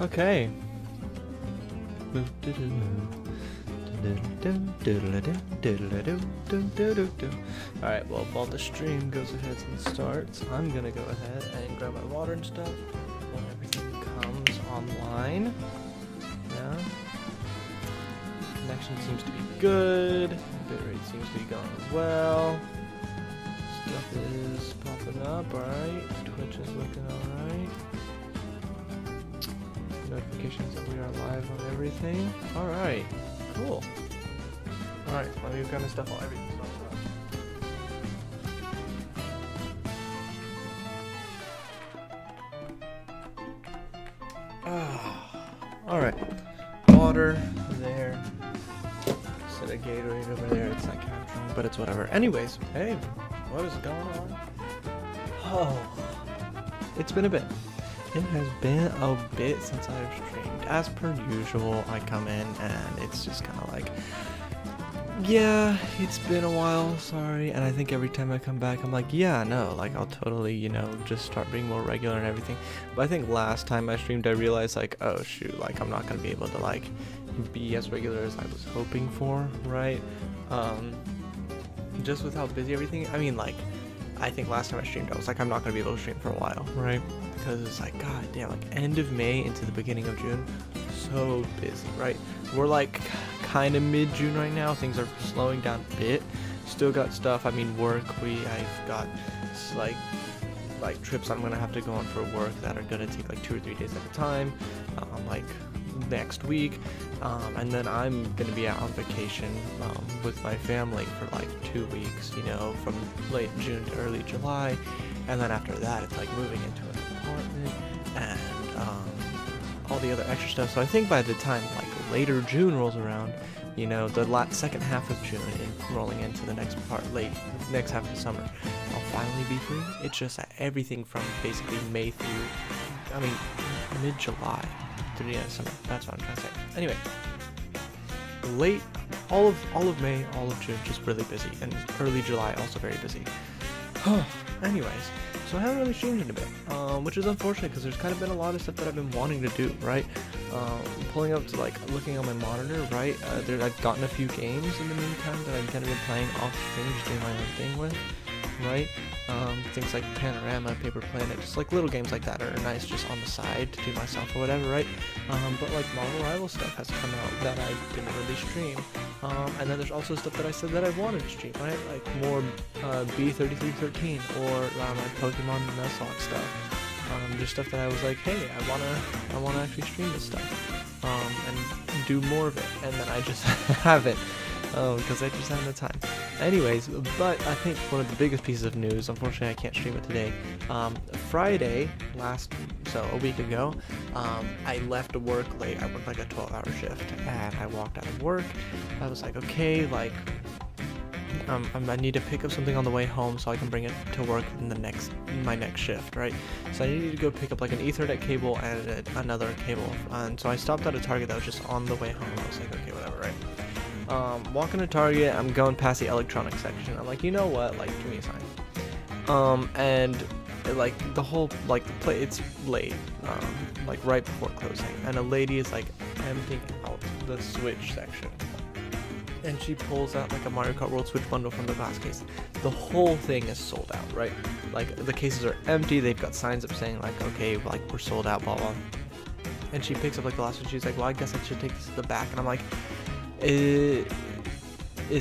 Okay. Alright, well, while the stream goes ahead and starts, I'm gonna go ahead and grab my water and stuff when everything comes online. Yeah. Connection seems to be good. Bitrate seems to be going well. Stuff is popping up, alright. Twitch is looking alright. Notifications that we are live on everything. Alright, cool. Alright, let me grab my stuff while everything's alright. Water there. Set a Gatorade over there. It's not capturing, but it's whatever. Anyways, hey, what is going on? Oh, it's been a bit. It has been a bit since I've streamed. As per usual, I come in and it's just kind of like, yeah, it's been a while, sorry. And I think every time I come back, I'm like, yeah, no, like I'll totally, you know, just start being more regular and everything. But I think last time I streamed, I realized like, oh shoot, like I'm not going to be able to like be as regular as I was hoping for, right? Just with how busy everything, I mean, like, I think last time I streamed, I was like, I'm not going to be able to stream for a while, right? Because it's like, god damn, like end of May into the beginning of June, so busy, right? We're like kind of mid-June right now. Things are slowing down a bit. Still got stuff. I mean, work. I've got like trips I'm gonna have to go on for work that are gonna take like 2 or 3 days at a time, like next week, and then I'm gonna be out on vacation with my family for like 2 weeks, you know, from late June to early July, and then after that it's like moving into an apartment and all the other extra stuff. So I think by the time like later June rolls around, you know, the second half of June and rolling into the next half of the summer, I'll finally be free. It's just that everything from basically May through, I mean, mid-July through the end of summer. That's what I'm trying to say. Anyway, all of May, all of June, just really busy, and early July also very busy. Anyways, so I haven't really streamed in a bit, which is unfortunate because there's kind of been a lot of stuff that I've been wanting to do, right? Pulling up to like looking on my monitor, right? I've gotten a few games in the meantime that I've kind of been playing off stream, just doing my own thing with, right? Things like Panorama, Paper Planet, just like little games like that are nice just on the side to do myself or whatever, right? But like Marvel Rival stuff has come out that I didn't really stream. And then there's also stuff that I said that I wanted to stream, right? Like more B3313 or my Pokemon Nuzlocke stuff. Just stuff that I was like, hey, I wanna actually stream this stuff, and do more of it, and then I just haven't, because I just haven't the time. Anyways, but I think one of the biggest pieces of news, unfortunately I can't stream it today, Friday, so a week ago, I left work late. I worked like a 12-hour shift, and I walked out of work. I was like, okay, like, I need to pick up something on the way home so I can bring it to work in my next shift, right? So I needed to go pick up like an Ethernet cable and another cable, and so I stopped at a Target that was just on the way home. I was like, okay, whatever, right? Walking to Target, I'm going past the electronics section. I'm like, you know what? Like, give me a sign. And like the whole it's late, like right before closing, and a lady is like emptying out the Switch section. And she pulls out like a Mario Kart World Switch bundle from the glass case. The whole thing is sold out, right? Like the cases are empty. They've got signs up saying like, okay, like we're sold out, blah blah. And she picks up like the last one. She's like, well, I guess I should take this to the back. And I'm like, is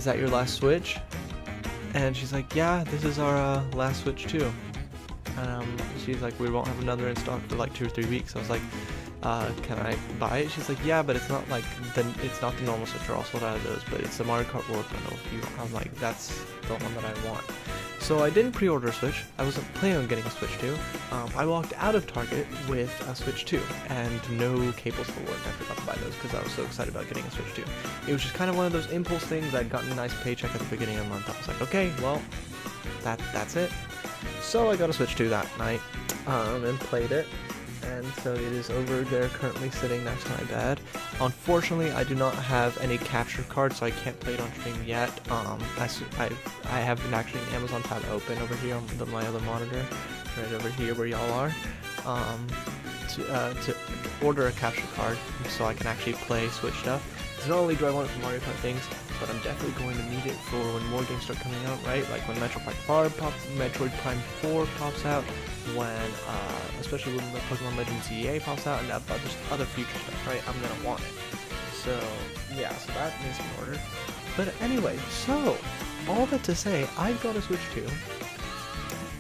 that your last Switch? And she's like, yeah, this is our last Switch too. And she's like, we won't have another in stock for like 2 or 3 weeks. I was like, can I buy it? She's like, yeah, but it's not like it's not the normal Switch. Are all sold out of those, but it's the Mario Kart World bundle. I'm like, that's the one that I want. So I didn't pre-order a Switch. I wasn't planning on getting a Switch 2. I walked out of Target with a Switch 2 and no cables for work. I forgot to buy those because I was so excited about getting a Switch 2. It was just kind of one of those impulse things. I'd gotten a nice paycheck at the beginning of the month. I was like, okay, well, that's it. So I got a Switch 2 that night, and played it. And so it is over there currently sitting next to my bed. Unfortunately, I do not have any capture card, so I can't play it on stream yet. I have actually an Amazon tab open over here on my other monitor, right over here where y'all are. to order a capture card so I can actually play Switch stuff. Because not only do I want it for Mario Kart things, but I'm definitely going to need it for when more games start coming out, right? Like when Metroid Prime 4 pops out, when especially when the Pokemon Legends EA pops out, and just other future stuff, right? I'm gonna want it. So yeah, so that needs to be ordered. But anyway, so all that to say, I've got a Switch 2,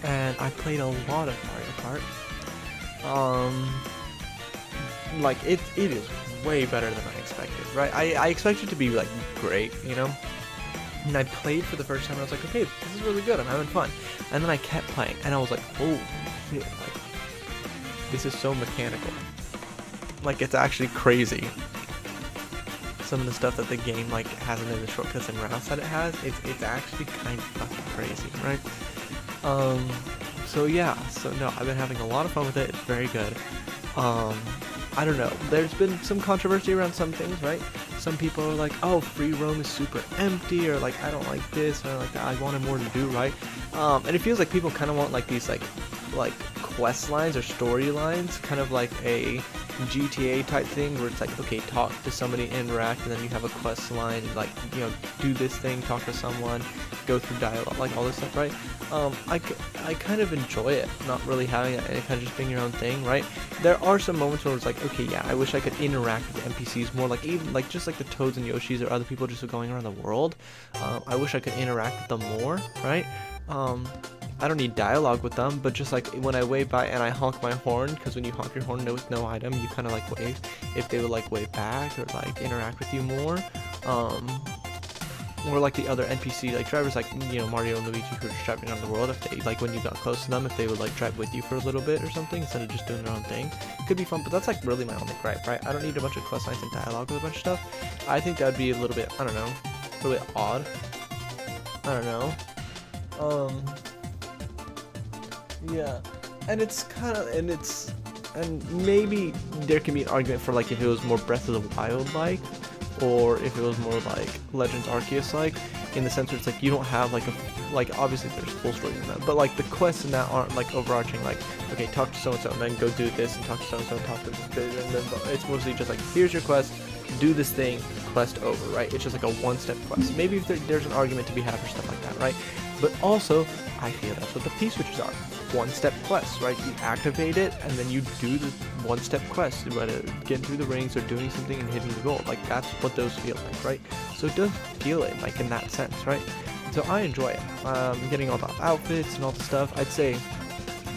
and I played a lot of Mario Kart. Like it is way better than I expected, right? I expected it to be like great, you know? And I played for the first time and I was like, okay, this is really good, I'm having fun. And then I kept playing and I was like, oh shit, like this is so mechanical. Like it's actually crazy. Some of the stuff that the game like has in the shortcuts and routes that it has, it's actually kind of fucking crazy, right? So yeah, so no, I've been having a lot of fun with it. It's very good. I don't know, there's been some controversy around some things, right? Some people are like, oh, free roam is super empty, or like, I don't like this, or like that, I wanted more to do, right? And it feels like people kind of want like these like quest lines or storylines, kind of like a GTA type thing where it's like, okay, talk to somebody, interact, and then you have a quest line, like, you know, do this thing, talk to someone, go through dialogue, like all this stuff, right? I kind of enjoy it, not really having it, and kind of just being your own thing, right? There are some moments where it's like, okay, yeah, I wish I could interact with the NPCs more, like even like just like the Toads and Yoshis or other people just going around the world. I wish I could interact with them more, right? I don't need dialogue with them, but just like when I wave by and I honk my horn, because when you honk your horn with no item, you kind of like wave, if they would like wave back or like interact with you more, or like the other NPC like drivers, like, you know, Mario and Luigi, who are just driving around the world, if they like, when you got close to them, if they would like drive with you for a little bit or something instead of just doing their own thing, could be fun. But that's like really my only gripe, right? I don't need a bunch of quest lines and dialogue with a bunch of stuff. I think that would be a little bit, I don't know, a little bit odd. I don't know. Yeah, and it's kind of, and maybe there can be an argument for like if it was more Breath of the Wild like, or if it was more like Legends Arceus like, in the sense where it's like you don't have like like obviously there's full stories in that, but like the quests in that aren't like overarching, like, okay, talk to so and so and then go do this, and talk to so and so and talk to this, and then it's mostly just like, here's your quest, do this thing, quest over, right? It's just like a one-step quest. Maybe if there's an argument to be had for stuff like that, right? But also, I feel that's what the P-switches are. One-step quests, right? You activate it, and then you do the one-step quest, whether getting through the rings or doing something and hitting the goal. Like, that's what those feel like, right? So it does feel it, like, in that sense, right? So I enjoy it. Getting all the outfits and all the stuff. I'd say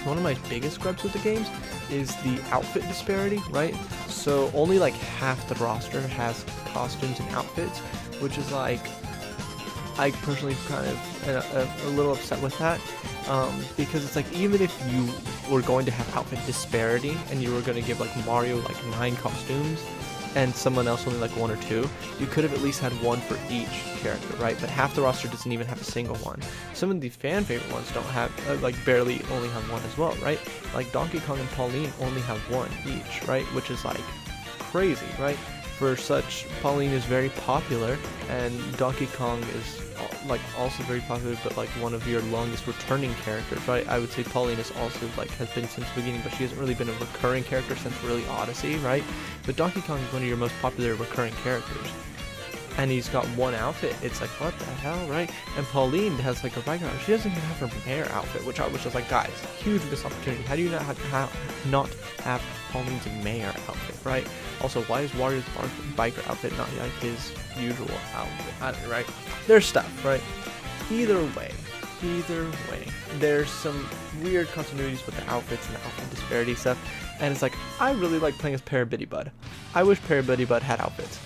one of my biggest gripes with the games is the outfit disparity, right? So only like half the roster has costumes and outfits, which is like, I personally kind of a little upset with that, because it's like, even if you were going to have outfit disparity and you were going to give like Mario like 9 costumes and someone else only like 1 or 2, you could have at least had 1 for each character, right? But half the roster doesn't even have a single one. Some of the fan favorite ones don't have, like barely only have 1 as well, right? Like Donkey Kong and Pauline only have 1 each, right? Which is like crazy, right? For such, Pauline is very popular, and Donkey Kong is like also very popular, but like one of your longest returning characters, right? I would say Pauline is also like, has been since the beginning, but she hasn't really been a recurring character since really Odyssey, right? But Donkey Kong is one of your most popular recurring characters, and he's got 1 outfit. It's like, what the hell, right? And Pauline has like a biker outfit. She doesn't even have her mayor outfit, which I was just like, guys, huge missed opportunity. How do you not have Pauline's mayor outfit, right? Also, why is Wario's biker outfit not like his usual outfit? I don't know, right? There's stuff, right? Either way, there's some weird continuities with the outfits and the outfit disparity stuff, and it's like, I really like playing as Parabitty-Bud. I wish Parabitty-Bud had outfits.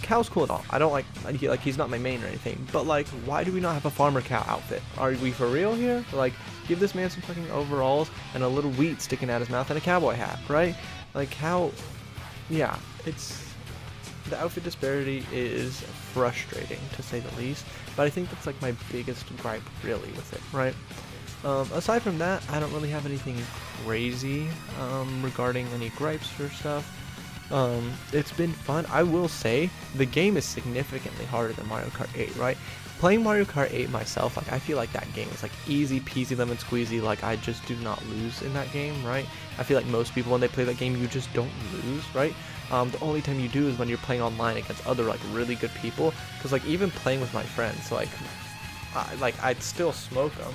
Cow's cool and all. I don't like he's not my main or anything, but like, why do we not have a farmer cow outfit? Are we for real here? Like, give this man some fucking overalls and a little wheat sticking out his mouth and a cowboy hat, right? Like, how? Yeah, it's, the outfit disparity is frustrating to say the least, but I think that's like my biggest gripe really with it, right? Aside from that, I don't really have anything crazy regarding any gripes or stuff. It's been fun. I will say the game is significantly harder than Mario Kart 8, right? playing Mario Kart 8 myself, like I feel like that game is like easy peasy lemon squeezy. Like I just do not lose in that game, right? I feel like most people when they play that game, you just don't lose, right? The only time you do is when you're playing online against other like really good people. Because like even playing with my friends, like I'd still smoke them,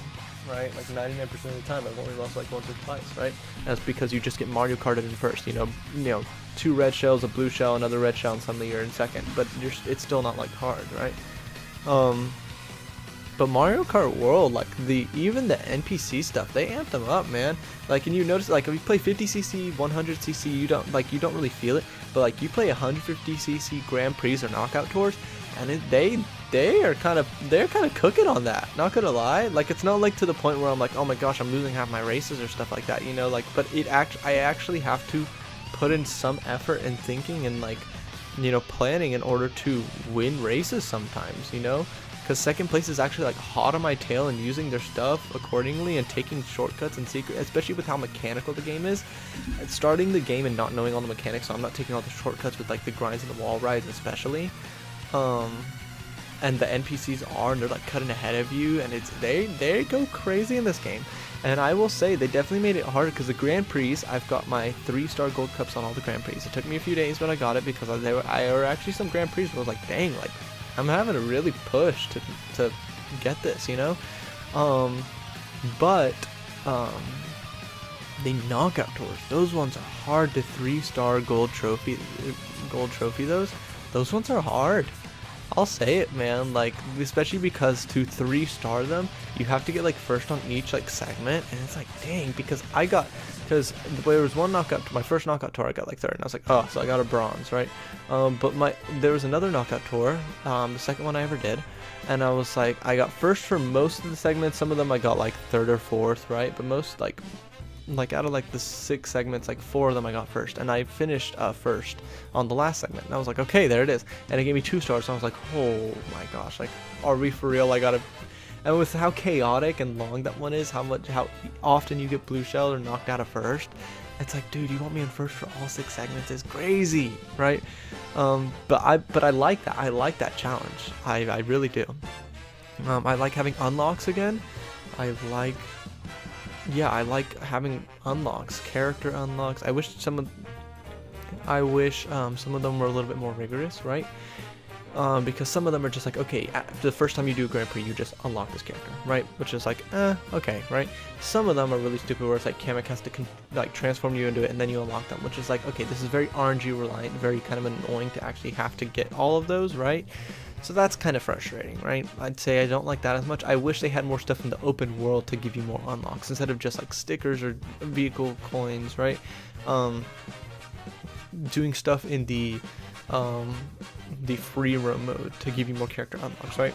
right? Like 99% of the time, I've only lost like once or twice, right? That's because you just get Mario Karted in first, you know, 2 red shells, a blue shell, another red shell, and suddenly you're in second. But it's still not like hard, right? But Mario Kart World, like even the NPC stuff, they amp them up, man. Like, and you notice, like if you play 50cc, 100cc, you don't really feel it. But like you play 150cc Grand Prix or Knockout Tours, and they're kind of cooking on that. Not gonna lie, like it's not like to the point where I'm like, oh my gosh, I'm losing half my races or stuff like that, you know. Like, but I actually have to put in some effort and thinking and like, you know, planning in order to win races sometimes, you know. Because second place is actually like hot on my tail and using their stuff accordingly and taking shortcuts and secret, especially with how mechanical the game is. Starting the game and not knowing all the mechanics, so I'm not taking all the shortcuts with like the grinds and the wall rides especially. And the NPCs and they're like cutting ahead of you, and they go crazy in this game. And I will say they definitely made it harder because the Grand Prix, I've got my 3-star gold cups on all the Grand Prix. It took me a few days, but I got it because there were actually some Grand Prix where I was like, dang, like I'm having to really push to get this, you know. But the knockout tours, those ones are hard to 3-star gold trophy those ones are hard. I'll say it, man, like especially because to 3-star them you have to get like first on each like segment, and it's like dang, because there was one knockout, my first knockout tour I got like third, and I was like, oh, so I got a bronze, right? But there was another knockout tour, the second one I ever did, and I was like, I got first for most of the segments. Some of them I got like third or fourth, right? But most like out of like the 6 segments, like 4 of them I got first, and I finished first on the last segment, and I was like, okay, there it is, and it gave me 2 stars. So I was like, oh my gosh, like are we for real? I gotta. And with how chaotic and long that one is, how often you get blue shell or knocked out of first, it's like, dude, you want me in first for all 6 segments is crazy, right? But I like that. I like that challenge. I really do. I like having unlocks again. I like having unlocks, character unlocks. I wish some of them were a little bit more rigorous, right? Because some of them are just like, okay, the first time you do a Grand Prix, you just unlock this character, right? Which is like, okay, right? Some of them are really stupid, where it's like Kamek has to like transform you into it, and then you unlock them, which is like, okay, this is very RNG reliant, very kind of annoying to actually have to get all of those, right? So that's kind of frustrating, right? I'd say I don't like that as much. I wish they had more stuff in the open world to give you more unlocks instead of just like stickers or vehicle coins, right? Doing stuff in the free roam mode to give you more character unlocks, right?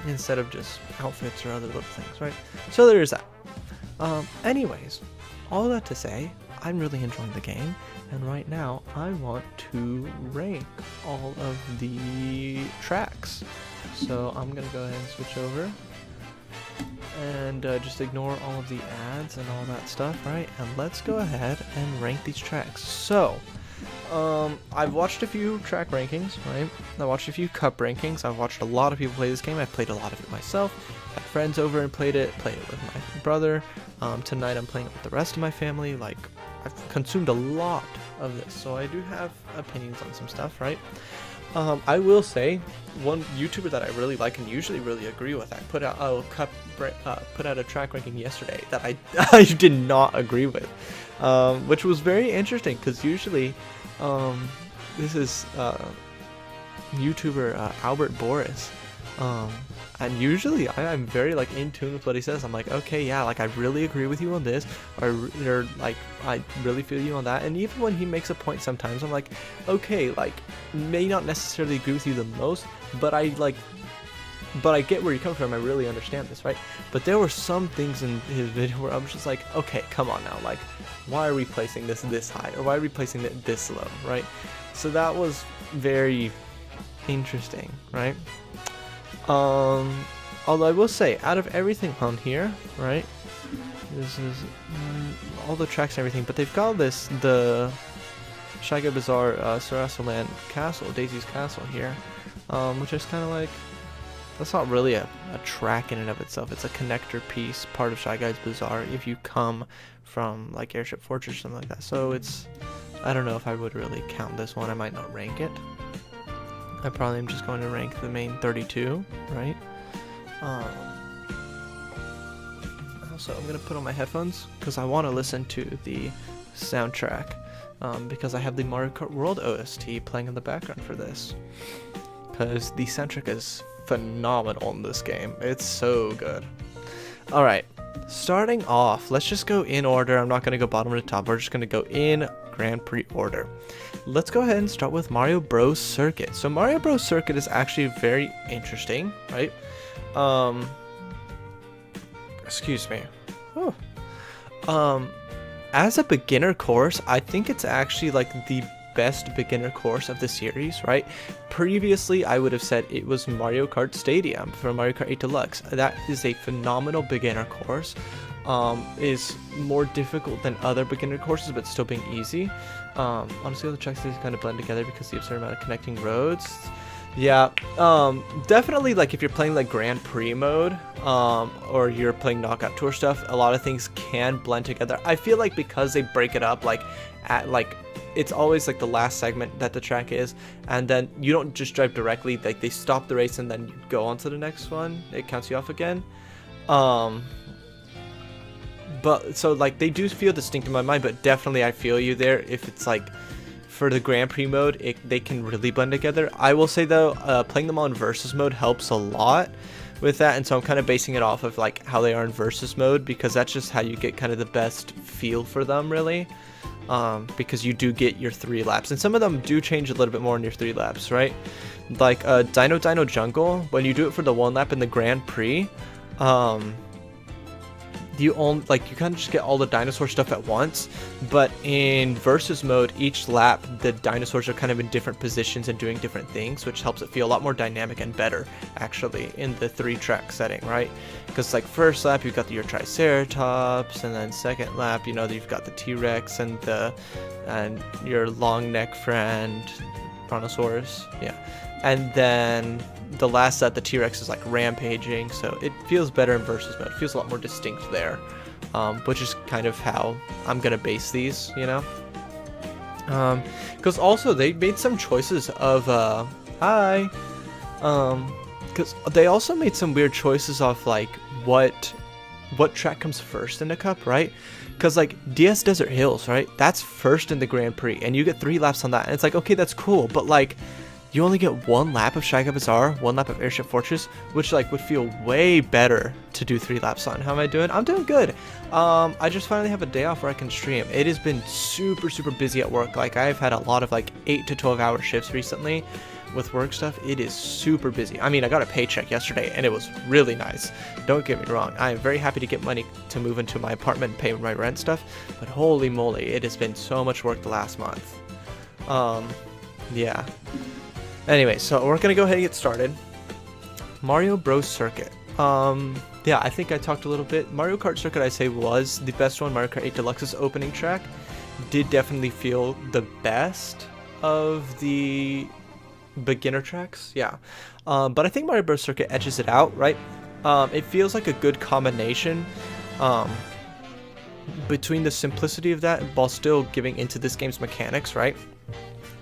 Instead of just outfits or other little things, right? So there's that. Anyways, all that to say, I'm really enjoying the game, and right now I want to rank all of the tracks. So I'm gonna go ahead and switch over and just ignore all of the ads and all that stuff, right? And let's go ahead and rank these tracks. So I've watched a few track rankings, right? I watched a few cup rankings. I've watched a lot of people play this game. I've played a lot of it myself. Had friends over and played it with my brother. Tonight I'm playing it with the rest of my family. Like, I've consumed a lot of this, so I do have opinions on some stuff, right? I will say, one YouTuber that I really like and usually really agree with, I put out a track ranking yesterday that I did not agree with, which was very interesting, because usually this is YouTuber Albert Boris, and usually I'm very like in tune with what he says. I'm like, okay, yeah, like I really agree with you on this, or like I really feel you on that. And even when he makes a point, sometimes I'm like, okay, like may not necessarily agree with you the most, but I get where you come from. I really understand this, right? But there were some things in his video where I was just like, okay, come on now, like why are we placing this high, or why are we placing it this low, right? So that was very interesting, right? Although I will say, out of everything on here, right, this is all the tracks and everything, but they've got the Shy Guy Bazaar Sarasaland Castle, Daisy's Castle here, which is kind of like, That's not really a track in and of itself. It's a connector piece, part of Shy Guys Bazaar, if you come from like Airship Fortress or something like that. So it's, I don't know if I would really count this one. I might not rank it. I probably am just going to rank the main 32, right? Also, I'm going to put on my headphones because I want to listen to the soundtrack because I have the Mario Kart World OST playing in the background for this. Because the soundtrack is phenomenal in this game. It's so good. Alright, starting off, let's just go in order. I'm not going to go bottom to top. We're just going to go in Grand Prix order. Let's go ahead and start with Mario Bros. Circuit. So Mario Bros. Circuit is actually very interesting, right? Excuse me. Oh. As a beginner course, I think it's actually like the best beginner course of the series, right? Previously, I would have said it was Mario Kart Stadium for Mario Kart 8 Deluxe. That is a phenomenal beginner course. Is more difficult than other beginner courses, but still being easy. Honestly, all the tracks kind of blend together because the absurd amount of connecting roads. Yeah, definitely, like, if you're playing, like, Grand Prix mode, or you're playing Knockout Tour stuff, a lot of things can blend together. I feel like because they break it up, like, it's always, like, the last segment that the track is, and then you don't just drive directly, like, they stop the race and then you go on to the next one. It counts you off again. But, so, like, they do feel distinct in my mind, but definitely I feel you there. If it's, like, for the Grand Prix mode, they can really blend together. I will say, though, playing them on Versus mode helps a lot with that, and so I'm kind of basing it off of, like, how they are in Versus mode, because that's just how you get kind of the best feel for them, really. Because you do get your 3 laps, and some of them do change a little bit more in your 3 laps, right? Like, Dino Dino Jungle, when you do it for the 1 lap in the Grand Prix, you kind of just get all the dinosaur stuff at once, but in Versus mode, each lap the dinosaurs are kind of in different positions and doing different things, which helps it feel a lot more dynamic and better, actually, in the 3-track setting, right? Because, like, first lap you've got your Triceratops, and then second lap, you know, you've got the T-Rex and your long neck friend Brontosaurus, yeah, and then the last set, the T-Rex is like rampaging, so it feels better in Versus mode. It feels a lot more distinct there, which is kind of how I'm gonna base these, you know. Because also they made some choices of because they also made some weird choices of like what track comes first in the cup, right? Because like DS Desert Hills, right? That's first in the Grand Prix, and you get 3 laps on that, and it's like, okay, that's cool, but like, you only get 1 lap of Shy Guy Bazaar, 1 lap of Airship Fortress, which like would feel way better to do 3 laps on. How am I doing? I'm doing good. I just finally have a day off where I can stream. It has been super busy at work. Like, I've had a lot of like 8 to 12 hour shifts recently with work stuff. It is super busy. I mean, I got a paycheck yesterday and it was really nice. Don't get me wrong. I am very happy to get money to move into my apartment and pay my rent stuff, but holy moly, it has been so much work the last month. Yeah. Anyway, so we're gonna go ahead and get started. Mario Bros. Circuit. Yeah, I think I talked a little bit. Mario Kart Circuit, I say, was the best one. Mario Kart 8 Deluxe's opening track did definitely feel the best of the beginner tracks. Yeah, but I think Mario Bros. Circuit edges it out, right? It feels like a good combination between the simplicity of that while still giving into this game's mechanics, right?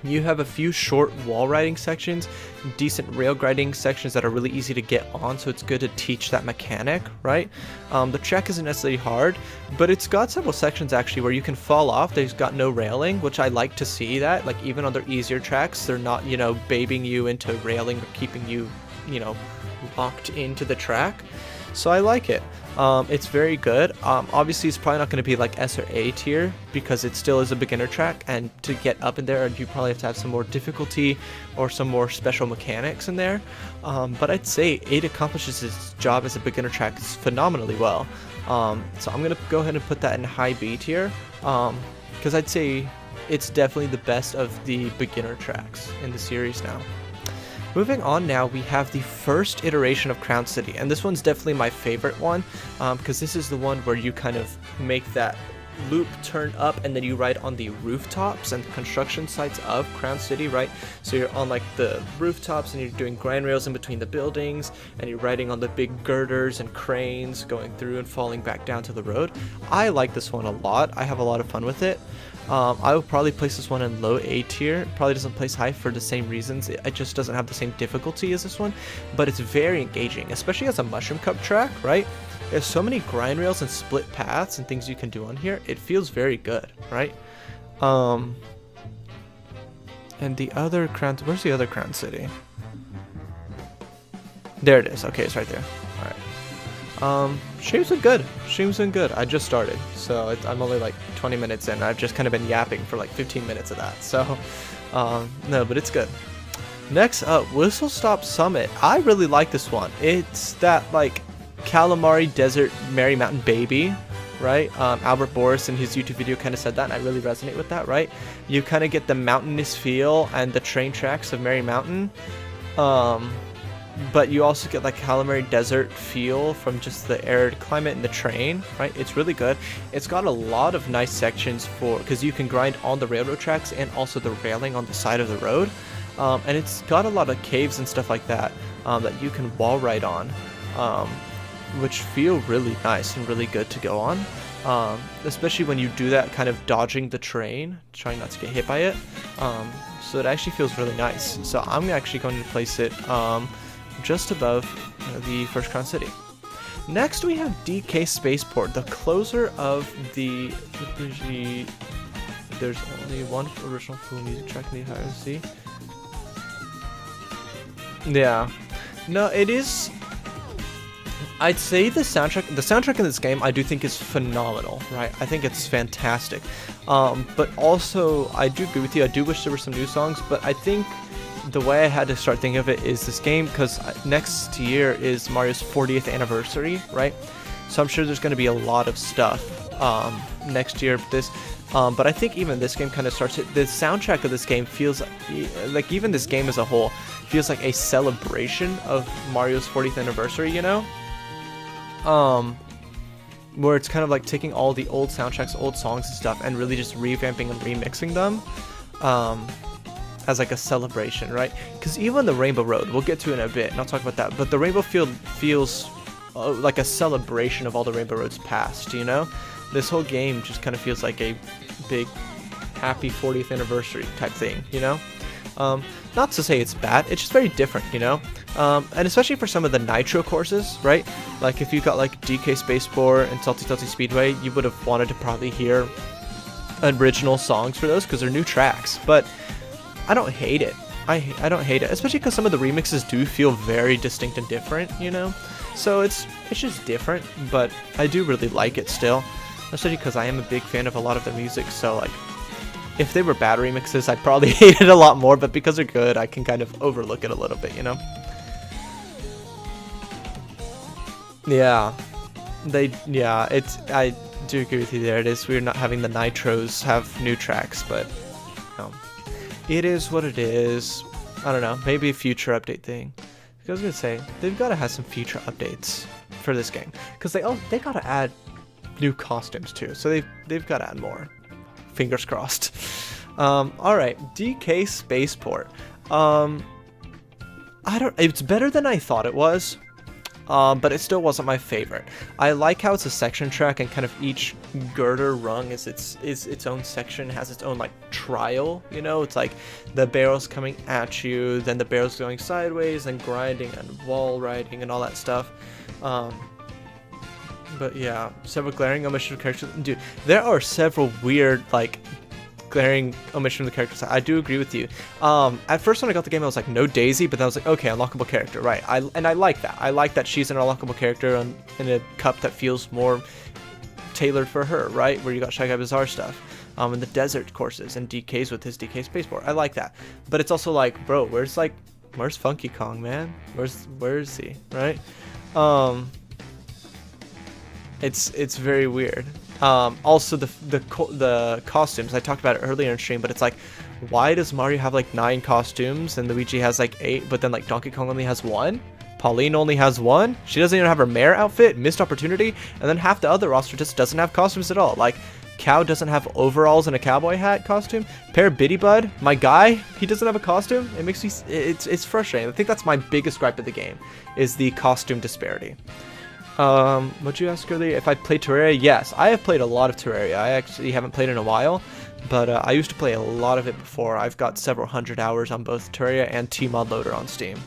You have a few short wall riding sections, decent rail grinding sections that are really easy to get on, so it's good to teach that mechanic, right? The track isn't necessarily hard, but it's got several sections actually where you can fall off. They've got no railing, which I like to see that. Like, even on their easier tracks, they're not, you know, babying you into railing or keeping you, you know, locked into the track. So I like it. It's very good. Obviously, it's probably not going to be like S or A tier because it still is a beginner track, and to get up in there, you probably have to have some more difficulty or some more special mechanics in there. But I'd say 8 accomplishes its job as a beginner track phenomenally well. So I'm going to go ahead and put that in high B tier because I'd say it's definitely the best of the beginner tracks in the series now. Moving on now, we have the first iteration of Crown City, and this one's definitely my favorite one because this is the one where you kind of make that loop turn up, and then you ride on the rooftops and construction sites of Crown City, right? So you're on like the rooftops and you're doing grind rails in between the buildings, and you're riding on the big girders and cranes going through and falling back down to the road. I like this one a lot. I have a lot of fun with it. I would probably place this one in low A tier. It probably doesn't place high for the same reasons. It just doesn't have the same difficulty as this one, but it's very engaging, especially as a Mushroom Cup track, right? There's so many grind rails and split paths and things you can do on here. It feels very good, right? And the other Crown... Where's the other Crown City? There it is. Okay, it's right there. Alright. Stream's been good. Stream's been good. I just started, so I'm only like 20 minutes in. I've just kind of been yapping for like 15 minutes of that. So, no, but it's good. Next up, Whistle Stop Summit. I really like this one. It's that like Calamari Desert Merry Mountain Baby, right? Albert Boris in his YouTube video kind of said that, and I really resonate with that, right? You kind of get the mountainous feel and the train tracks of Merry Mountain, but you also get like Calamari Desert feel from just the arid climate and the train, right? It's really good. It's got a lot of nice sections for, because you can grind on the railroad tracks and also the railing on the side of the road, and it's got a lot of caves and stuff like that that you can wall ride on, which feel really nice and really good to go on, especially when you do that kind of dodging the train, trying not to get hit by it. So it actually feels really nice. So I'm actually going to place it just above the first Crown City. Next we have DK Spaceport, the closer of the... There's only one original full music track in the entire sea. Yeah. No, it is... I'd say the soundtrack in this game I do think is phenomenal, right? I think it's fantastic. But also, I do agree with you, I do wish there were some new songs, but I think the way I had to start thinking of it is this game, because next year is Mario's 40th anniversary, right? So I'm sure there's going to be a lot of stuff next year. But I think even this game kind of starts it. The soundtrack of this game feels like, even this game as a whole, feels like a celebration of Mario's 40th anniversary, you know? Where it's kind of like taking all the old soundtracks, old songs and stuff, and really just revamping and remixing them as like a celebration, right? Because even the Rainbow Road, we'll get to in a bit, and I'll talk about that, but the Rainbow Field feels like a celebration of all the Rainbow Roads past, you know? This whole game just kind of feels like a big happy 40th anniversary type thing, you know? Not to say it's bad, it's just very different, you know? And especially for some of the Nitro courses, right? Like if you got like DK Spaceport and Salty Salty Speedway, you would have wanted to probably hear original songs for those because they're new tracks. But I don't hate it. I don't hate it, especially because some of the remixes do feel very distinct and different, you know? So it's just different, but I do really like it still, especially because I am a big fan of a lot of their music. So like, if they were bad remixes, I'd probably hate it a lot more, but because they're good, I can kind of overlook it a little bit, you know? Yeah. I do agree with you there. It is weird not having the Nitros have new tracks, but it is what it is. I don't know, maybe a future update thing. I was gonna say, they've gotta have some future updates for this game, because they gotta add new costumes too, so they've gotta add more. Fingers crossed. Alright, DK Spaceport. It's better than I thought it was, but it still wasn't my favorite. I like how it's a section track, and kind of each girder rung is its own section, has its own like trial, you know? It's like the barrels coming at you, then the barrels going sideways, and grinding and wall riding and all that stuff. But yeah, several glaring omissions of characters. Dude, there are several weird, like, glaring omissions of the characters. I do agree with you. At first when I got the game, I was like, no Daisy, but then I was like, okay, unlockable character, right? And I like that. I like that she's an unlockable character in a cup that feels more tailored for her, right? Where you got Shy Guy Bazaar stuff. And the desert courses and DKs with his DK Spaceport. I like that. But it's also like, bro, where's Funky Kong, man? Where is he, right? It's very weird. Also the costumes, I talked about it earlier in stream, but it's like, why does Mario have like 9 costumes and Luigi has like 8, but then like Donkey Kong only has 1? Pauline only has 1? She doesn't even have her mare outfit, missed opportunity, and then half the other roster just doesn't have costumes at all. Like, Cow doesn't have overalls and a cowboy hat costume. Pear Bitty Bud, my guy, he doesn't have a costume. It makes me, it's frustrating. I think that's my biggest gripe of the game, is the costume disparity. What'd you ask earlier? If I played Terraria? Yes, I have played a lot of Terraria. I actually haven't played in a while, but I used to play a lot of it before. I've got several hundred hours on both Terraria and T-Mod Loader on Steam.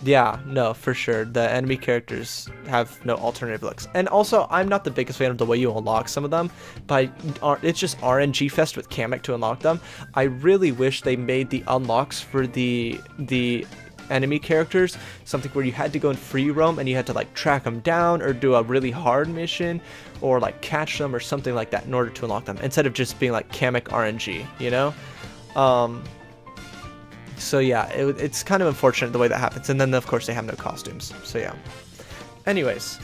Yeah, no, for sure. The enemy characters have no alternative looks. And also, I'm not the biggest fan of the way you unlock some of them, but it's just RNG fest with Kamek to unlock them. I really wish they made the unlocks for the enemy characters something where you had to go in free roam and you had to like track them down or do a really hard mission or like catch them or something like that in order to unlock them, instead of just being like Kamek RNG, you know? So yeah, it's kind of unfortunate the way that happens. And then of course they have no costumes, so yeah. Anyways,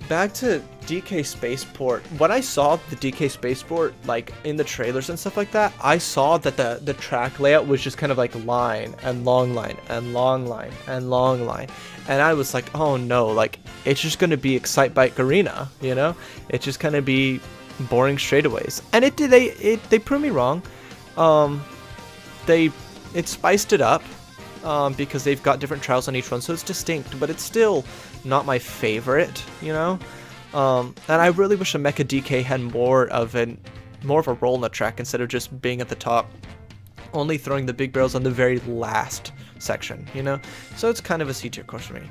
back to DK Spaceport. When I saw the DK Spaceport like in the trailers and stuff like that, I saw that the track layout was just kind of like line and long line and long line and long line, and I was like, oh no, like it's just gonna be Excitebike Arena, you know? It's just gonna be boring straightaways, and they proved me wrong. It spiced it up because they've got different trials on each one, so it's distinct, but it's still not my favorite, you know? And I really wish a Mecha DK had more of a role in the track instead of just being at the top, only throwing the big barrels on the very last section, you know? So it's kind of a C tier course for me.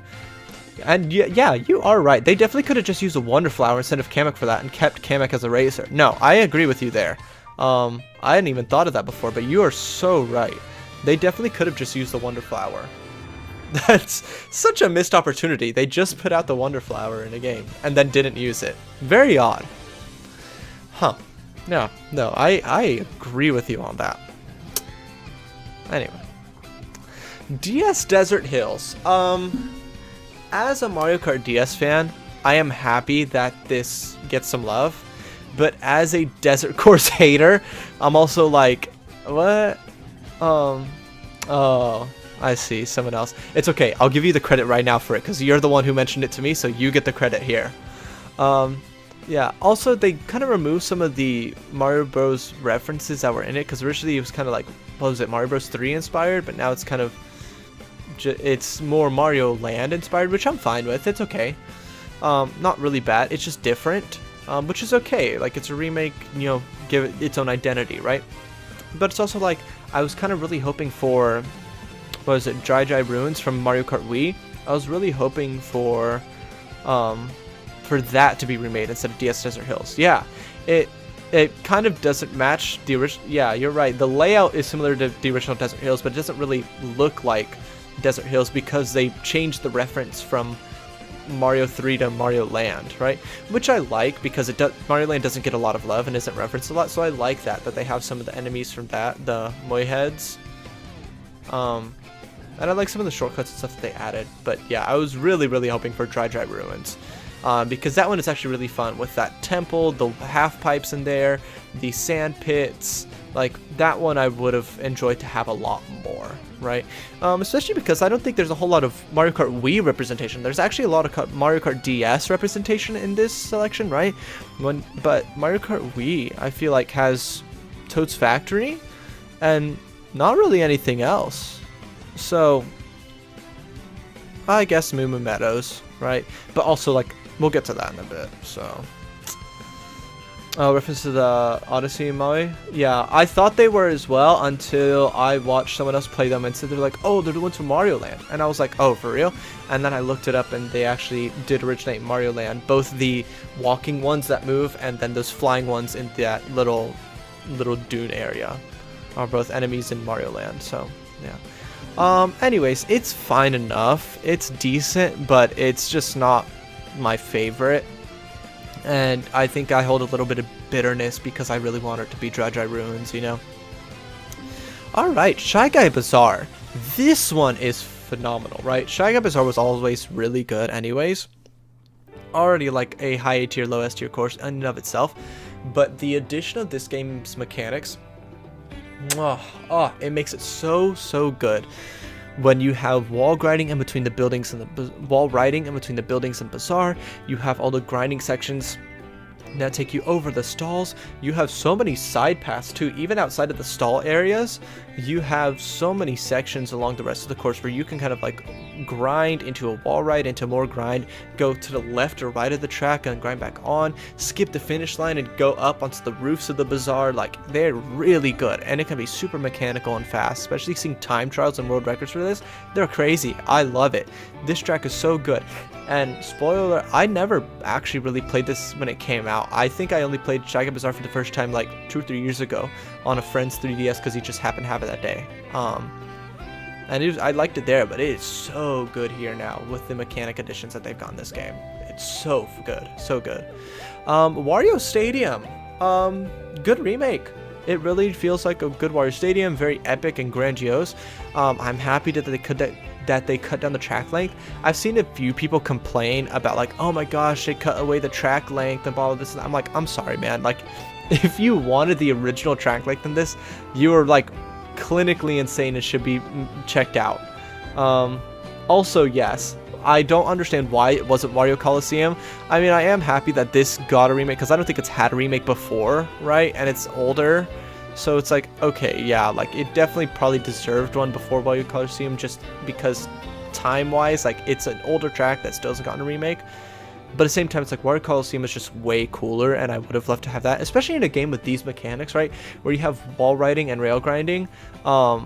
And yeah, you are right. They definitely could have just used a Wonder Flower instead of Kamek for that and kept Kamek as a racer. No, I agree with you there. I hadn't even thought of that before, but you are so right. They definitely could have just used the Wonder Flower. That's such a missed opportunity. They just put out the Wonder Flower in a game and then didn't use it. Very odd. Huh. No, I agree with you on that. Anyway. DS Desert Hills. As a Mario Kart DS fan, I am happy that this gets some love. But as a Desert Course hater, I'm also like, what? Oh, I see, someone else. It's okay, I'll give you the credit right now for it, because you're the one who mentioned it to me, so you get the credit here. Yeah, also they kind of removed some of the Mario Bros references that were in it, because originally it was kind of like, what was it, Mario Bros 3 inspired, but now it's kind of, it's more Mario Land inspired, which I'm fine with, it's okay. Not really bad, it's just different, which is okay, like it's a remake, you know, give it its own identity, right? But it's also like, I was kind of really hoping for, what was it, Dry Ruins from Mario Kart Wii. I was really hoping for that to be remade instead of DS Desert Hills. Yeah, it kind of doesn't match the original. Yeah, you're right. The layout is similar to the original Desert Hills, but it doesn't really look like Desert Hills because they changed the reference from Mario 3 to Mario Land, right? Which I like because Mario Land doesn't get a lot of love and isn't referenced a lot, so I like that they have some of the enemies from that, the Moi heads. And I like some of the shortcuts and stuff that they added. But yeah, I was really hoping for Dry Ruins. Because that one is actually really fun with that temple, the half pipes in there, the sand pits. Like that one I would have enjoyed to have a lot more, right? Especially because I don't think there's a whole lot of Mario Kart Wii representation. There's actually a lot of Mario Kart DS representation in this selection, right? But Mario Kart Wii, I feel like, has Toad's Factory and not really anything else. So I guess Moo Moo Meadows, right? But also, like, we'll get to that in a bit, so. Oh, reference to the Odyssey Maui? Yeah, I thought they were as well until I watched someone else play them and said they're like, oh, they're the ones from Mario Land. And I was like, oh, for real? And then I looked it up and they actually did originate Mario Land. Both the walking ones that move and then those flying ones in that little dune area are both enemies in Mario Land, so, yeah. Anyways, it's fine enough. It's decent, but it's just not my favorite. And I think I hold a little bit of bitterness because I really want it to be Dry Ruins, you know? Alright, Shy Guy Bazaar. This one is phenomenal, right? Shy Guy Bazaar was always really good anyways. Already like a high A tier, low S tier course in and of itself. But the addition of this game's mechanics, it makes it so good. When you have wall grinding in between the buildings and the wall riding in between the buildings and bazaar, you have all the grinding sections that take you over the stalls. You have so many side paths too, even outside of the stall areas. You have so many sections along the rest of the course where you can kind of like grind into a wall ride, into more grind, go to the left or right of the track and grind back on, skip the finish line and go up onto the roofs of the bazaar. Like, they're really good, and it can be super mechanical and fast, especially seeing time trials and world records for this. They're crazy. I love it. This track is so good. And spoiler alert, I never actually really played this when it came out. I think I only played Shaggy Bazaar for the first time like 2 or 3 years ago on a friend's 3DS because he just happened to have it that day. And I liked it there, but it is so good here now with the mechanic additions that they've got in this game. It's so good, so good. Wario Stadium, good remake. It really feels like a good Wario Stadium, very epic and grandiose. I'm happy that they cut down the track length. I've seen a few people complain about like, oh my gosh, they cut away the track length and blah, blah, this and that. I'm like, I'm sorry, man. Like, if you wanted the original track length in this, you were like clinically insane and should be checked out. Also, yes, I don't understand why it wasn't Wario Coliseum. I mean, I am happy that this got a remake because I don't think it's had a remake before, right? And it's older. So it's like, okay, yeah, like it definitely probably deserved one before Wario Coliseum just because time-wise, like it's an older track that still hasn't gotten a remake. But at the same time, it's like Wario Coliseum is just way cooler, and I would have loved to have that, especially in a game with these mechanics, right? Where you have wall riding and rail grinding. What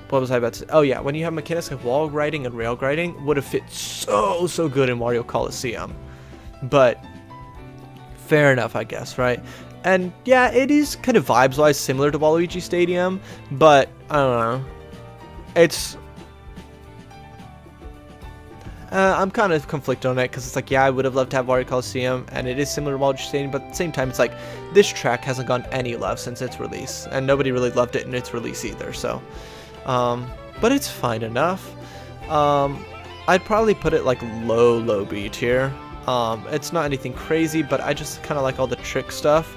was I about to say? Oh yeah, when you have mechanics like wall riding and rail grinding, would have fit so good in Wario Coliseum. But fair enough, I guess, right? And yeah, it is kind of vibes-wise similar to Waluigi Stadium, but I don't know. It's I'm kind of conflicted on it because it's like, yeah, I would have loved to have Wario Coliseum, and it is similar to Waluigi Stadium, but at the same time, it's like this track hasn't gotten any love since its release, and nobody really loved it in its release either. So, but it's fine enough. I'd probably put it like low B tier. It's not anything crazy, but I just kind of like all the trick stuff.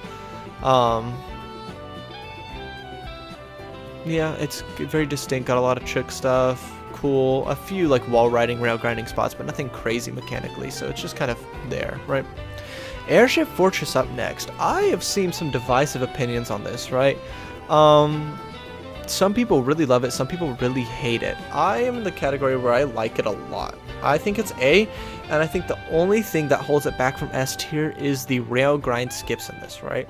Yeah, it's very distinct, got a lot of trick stuff, cool, a few like wall riding, rail grinding spots, but nothing crazy mechanically, so it's just kind of there, right? Airship Fortress up next. I have seen some divisive opinions on this, right? Some people really love it, some people really hate it. I am in the category where I like it a lot. I think it's A, and I think the only thing that holds it back from S tier is the rail grind skips in this, right?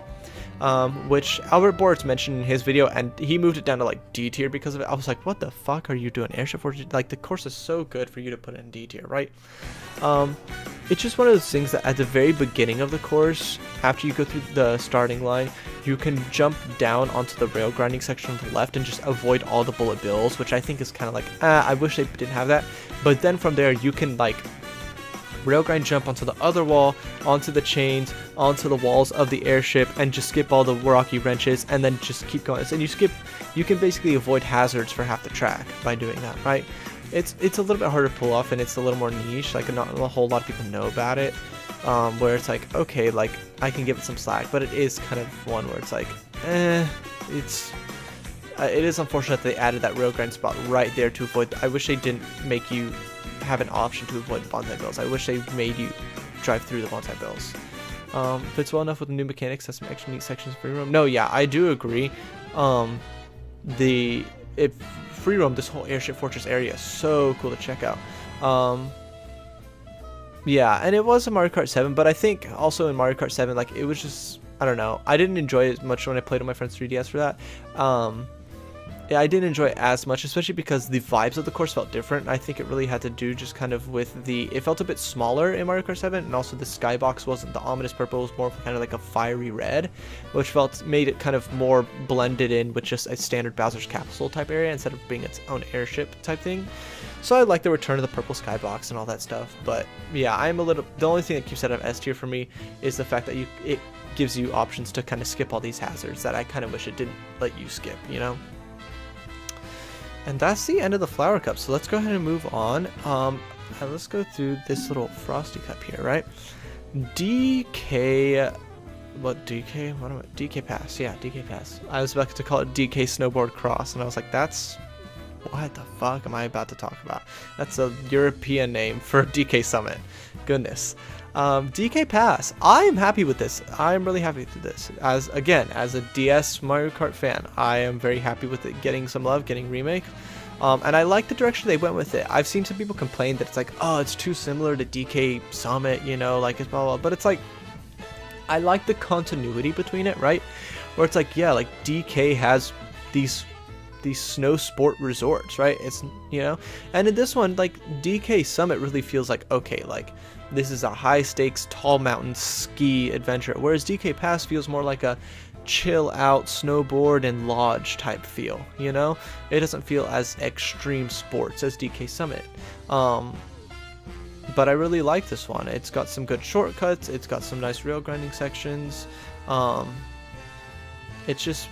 Which Albert Boris mentioned in his video, and he moved it down to like D tier because of it. I was like, what the fuck are you doing, Airship Fortress? Like, the course is so good for you to put it in D tier, right? It's just one of those things that at the very beginning of the course, after you go through the starting line, you can jump down onto the rail grinding section on the left and just avoid all the bullet bills, which I think is kind of like, I wish they didn't have that. But then from there, you can like rail grind jump onto the other wall, onto the chains, onto the walls of the airship, and just skip all the rocky wrenches, and then just keep going. And you can basically avoid hazards for half the track by doing that, right? It's a little bit harder to pull off, and it's a little more niche, like not a whole lot of people know about it, where it's like, okay, like I can give it some slack, but it is kind of one where it's like, it is unfortunate that they added that rail grind spot right there to avoid. I wish they didn't make you have an option to avoid the bonsai bills. I wish they made you drive through the bonsai bills. Fits well enough with the new mechanics. Has some extra neat sections of free roam. No, yeah, I do agree. Free roam, this whole Airship Fortress area is so cool to check out. Yeah, and it was a Mario Kart 7, but I think also in Mario Kart 7, like, it was just, I don't know, I didn't enjoy it as much when I played on my friend's 3DS for that. Yeah, I didn't enjoy it as much, especially because the vibes of the course felt different. I think it really had to do just kind of with it felt a bit smaller in Mario Kart 7, and also the skybox wasn't the ominous purple, it was more kind of like a fiery red, which made it kind of more blended in with just a standard Bowser's Capsule type area instead of being its own airship type thing. So I like the return of the purple skybox and all that stuff, but yeah, the only thing that keeps it out of S tier for me is the fact that it gives you options to kind of skip all these hazards that I kind of wish it didn't let you skip, you know? And that's the end of the Flower Cup, so let's go ahead and move on. And let's go through this little Frosty Cup here, right? DK... What, DK? What am I... DK Pass. Yeah, DK Pass. I was about to call it DK Snowboard Cross, and I was like, that's... What the fuck am I about to talk about? That's a European name for DK Summit. Goodness. DK Pass. I am happy with this. I am really happy with this. As a DS Mario Kart fan, I am very happy with it getting some love, getting remake. And I like the direction they went with it. I've seen some people complain that it's like, oh, it's too similar to DK Summit, you know, like it's blah, blah, blah. But it's like, I like the continuity between it, right? Where it's like, yeah, like DK has these snow sport resorts, right? It's, you know, and in this one, like DK Summit really feels like, okay, like this is a high stakes, tall mountain ski adventure, whereas DK Pass feels more like a chill out snowboard and lodge type feel, you know? It doesn't feel as extreme sports as DK Summit. But I really like this one. It's got some good shortcuts, it's got some nice rail grinding sections. It's just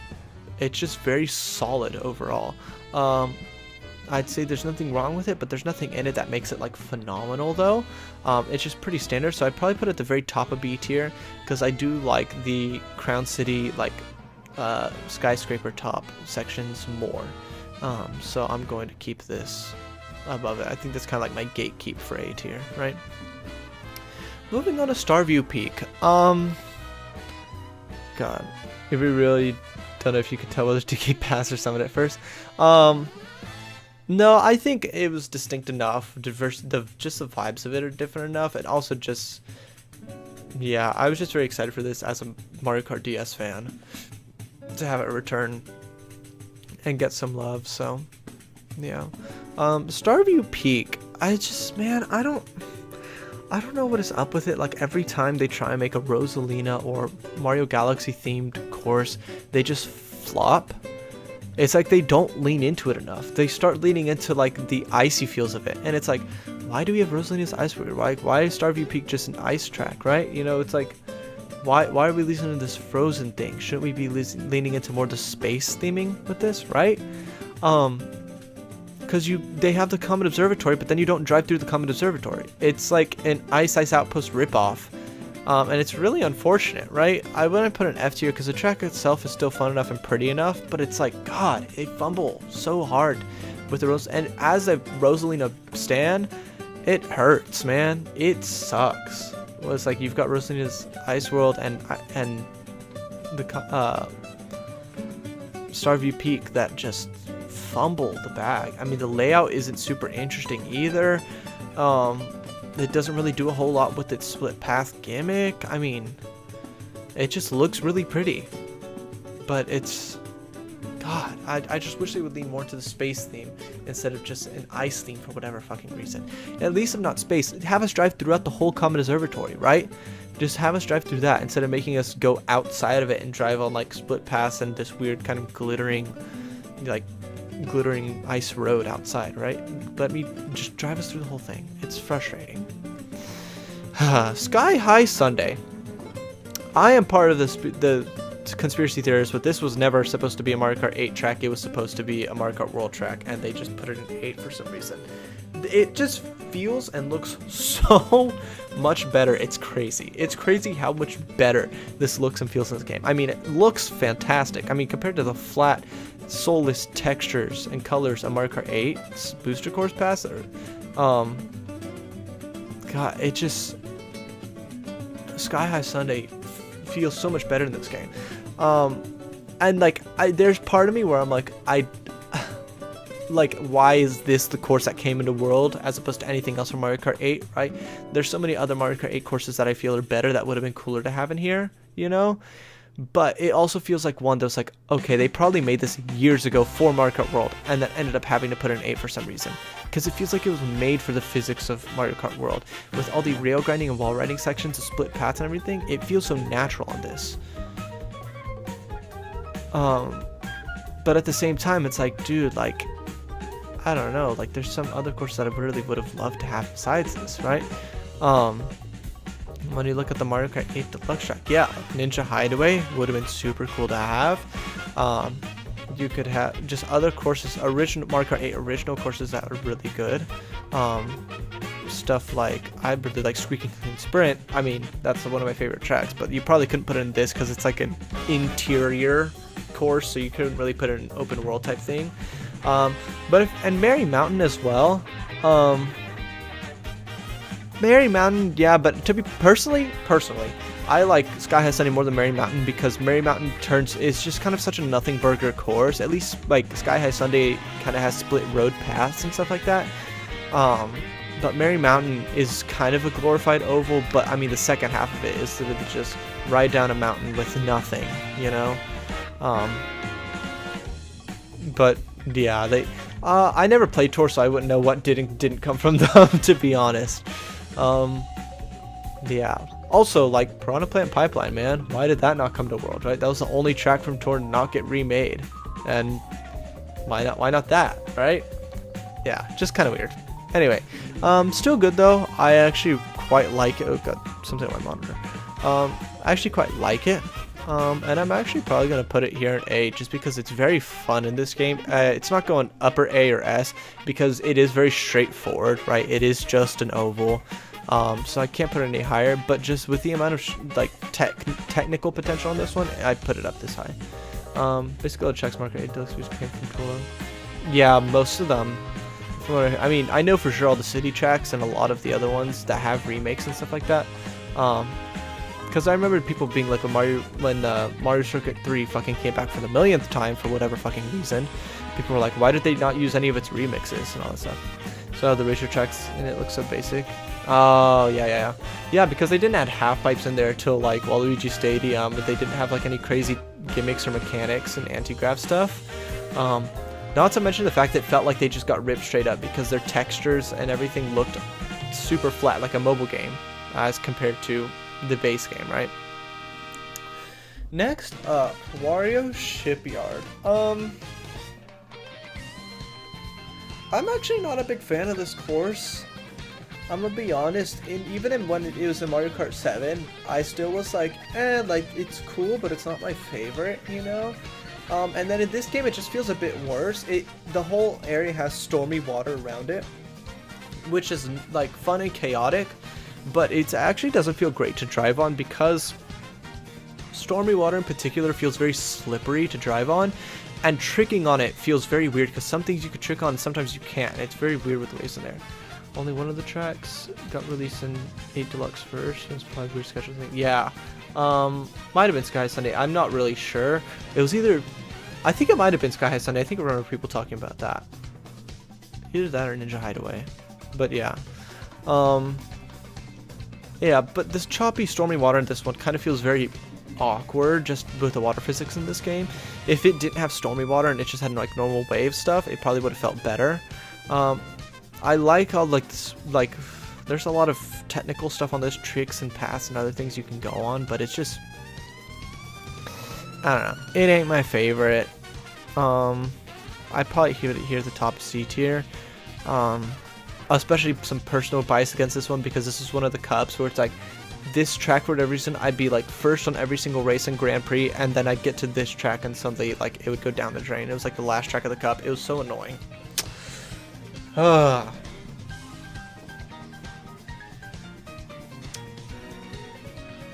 very solid overall. I'd say there's nothing wrong with it, but there's nothing in it that makes it like phenomenal though. It's just pretty standard, so I'd probably put it at the very top of B tier because I do like the Crown City like skyscraper top sections more. So I'm going to keep this above it. I think that's kind of like my gatekeep for A tier, right? Moving on to Starview Peak. God, if we really don't know if you could tell whether it's DK Pass or Summit at first. No, I think it was distinct enough. Just the vibes of it are different enough, and also just, yeah, I was just very excited for this as a Mario Kart DS fan to have it return and get some love. So, yeah, Starview Peak. I just, man, I don't know what is up with it. Like every time they try and make a Rosalina or Mario Galaxy themed course, they just flop. It's like they don't lean into it enough. They start leaning into like the icy feels of it, and it's like, why do we have Rosalina's Ice River? Why is Starview Peak just an ice track, right? You know, it's like, why are we listening to this frozen thing? Shouldn't we be leaning into more the space theming with this, right? Because they have the Comet Observatory, but then you don't drive through the Comet Observatory. It's like an Ice Outpost ripoff. And it's really unfortunate, right? I wouldn't put an F tier because the track itself is still fun enough and pretty enough, but it's like, God, they fumble so hard with the Rose. And as a Rosalina stan, it hurts, man. It sucks. Well, it's like you've got Rosalina's Ice World and the Starview Peak that just fumble the bag. I mean, the layout isn't super interesting either. It doesn't really do a whole lot with its split path gimmick. I mean, it just looks really pretty, but it's, God, I just wish they would lean more to the space theme instead of just an ice theme for whatever fucking reason. At least if not space, have us drive throughout the whole Comet Observatory, right? Just have us drive through that instead of making us go outside of it and drive on like split paths and this weird kind of glittering ice road outside, right? Let me just drive us through the whole thing. It's frustrating. Sky High Sunday. I am part of the conspiracy theorists, but this was never supposed to be a Mario Kart 8 track. It was supposed to be a Mario Kart World track, and they just put it in 8 for some reason. It just feels and looks so much better. It's crazy. It's crazy how much better this looks and feels in this game. I mean, it looks fantastic. I mean, compared to the flat, soulless textures and colors of Mario Kart 8's booster course pass, God, it just, Sky High Sunday feels so much better in this game. And like, there's part of me where I'm like, like, why is this the course that came into World as opposed to anything else from Mario Kart 8, right? There's so many other Mario Kart 8 courses that I feel are better that would have been cooler to have in here, you know? But it also feels like one that's like, okay, they probably made this years ago for Mario Kart World and then ended up having to put an 8 for some reason. Because it feels like it was made for the physics of Mario Kart World. With all the rail grinding and wall riding sections, the split paths and everything, it feels so natural on this. But at the same time, it's like, dude, like, I don't know, like there's some other courses that I really would have loved to have besides this, right? When you look at the Mario Kart 8 Deluxe track, yeah, Ninja Hideaway would have been super cool to have. You could have just other courses, original Mario Kart 8 original courses that are really good. Stuff like, I really like Squeaking Clean Sprint. I mean, that's one of my favorite tracks, but you probably couldn't put it in this because it's like an interior course, so you couldn't really put it in an open world type thing. And Merry Mountain as well. Merry Mountain, yeah, but to be personally, I like Sky High Sunday more than Merry Mountain because Merry Mountain is just kind of such a nothing burger course. At least like Sky High Sunday kind of has split road paths and stuff like that. But Merry Mountain is kind of a glorified oval, but I mean the second half of it is literally just ride down a mountain with nothing, you know. But yeah, I never played Tour, so I wouldn't know what didn't come from them, to be honest. Yeah. Also, like Piranha Plant Pipeline, man, why did that not come to World? Right, that was the only track from Tour to not get remade, and why not that? Right? Yeah, just kind of weird. Anyway, still good though. I actually quite like it. Oh god, something on my monitor. I actually quite like it. And I'm actually probably going to put it here in A just because it's very fun in this game. It's not going upper A or S because it is very straightforward, right? It is just an oval. So I can't put it any higher, but just with the amount of like technical potential on this one, I'd put it up this high. Basically the checks mark 8 deluxe came from Tour. Yeah, most of them. I mean, I know for sure all the city tracks and a lot of the other ones that have remakes and stuff like that. Because I remember people being like when Mario Circuit 3 fucking came back for the millionth time for whatever fucking reason. People were like, why did they not use any of its remixes and all that stuff? So the racer tracks and it looks so basic. Oh yeah, because they didn't add half pipes in there till like Waluigi Stadium, but they didn't have like any crazy gimmicks or mechanics and anti-grav stuff. Not to mention the fact that it felt like they just got ripped straight up because their textures and everything looked super flat, like a mobile game, as compared to the base game, right? Next up, Wario Shipyard. I'm actually not a big fan of this course. I'm gonna be honest, even when it was in Mario Kart 7, I still was like, like, it's cool, but it's not my favorite, you know? And then in this game, it just feels a bit worse. The whole area has stormy water around it, which is, like, fun and chaotic, but it actually doesn't feel great to drive on because stormy water in particular feels very slippery to drive on, and tricking on it feels very weird because some things you could trick on, sometimes you can't. It's very weird with the waves in there. Only one of the tracks got released in 8 Deluxe first. It was probably a weird schedule thing. Yeah. Might have been Sky High Sunday. I'm not really sure. It was either... I think it might have been Sky High Sunday. I think I remember people talking about that. Either that or Ninja Hideaway. But yeah. Yeah, but this choppy, stormy water in this one kind of feels very awkward just with the water physics in this game. If it didn't have stormy water and it just had like normal wave stuff, it probably would have felt better. I like all like this, like there's a lot of technical stuff on this, tricks and paths and other things you can go on, but it's just, I don't know, it ain't my favorite. I probably hear it here at the top C tier. Especially some personal bias against this one because this is one of the cups where it's like this track for whatever reason I'd be like first on every single race in Grand Prix, and then I'd get to this track and suddenly like it would go down the drain. It was like the last track of the cup. It was so annoying.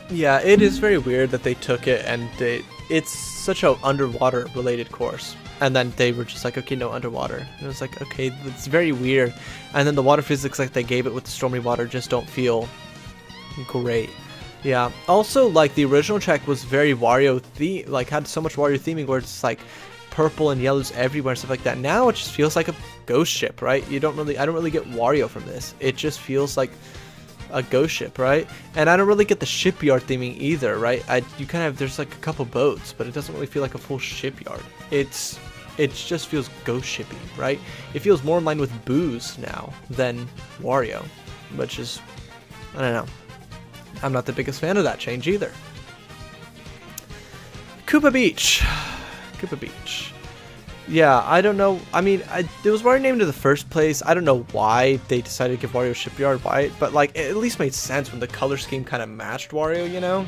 Yeah, it is very weird that they took it and it's such a underwater related course, and then they were just like, okay, no underwater, and it was like, okay, it's very weird. And then the water physics like they gave it with the stormy water just don't feel great. Yeah, also like the original track was very Wario like had so much Wario theming where it's like purple and yellows everywhere and stuff like that. Now it just feels like a ghost ship, right? I don't really get Wario from this. It just feels like a ghost ship, right? And I don't really get the shipyard theming either, right? You kind of, there's like a couple boats, but it doesn't really feel like a full shipyard. It just feels ghost shippy, right? It feels more in line with Boo's now than Wario, which is, I don't know. I'm not the biggest fan of that change either. Koopa Beach. Koopa Beach. Yeah, I don't know. I mean, it was Wario named in the first place. I don't know why they decided to give Wario Shipyard white, but like it at least made sense when the color scheme kind of matched Wario, you know?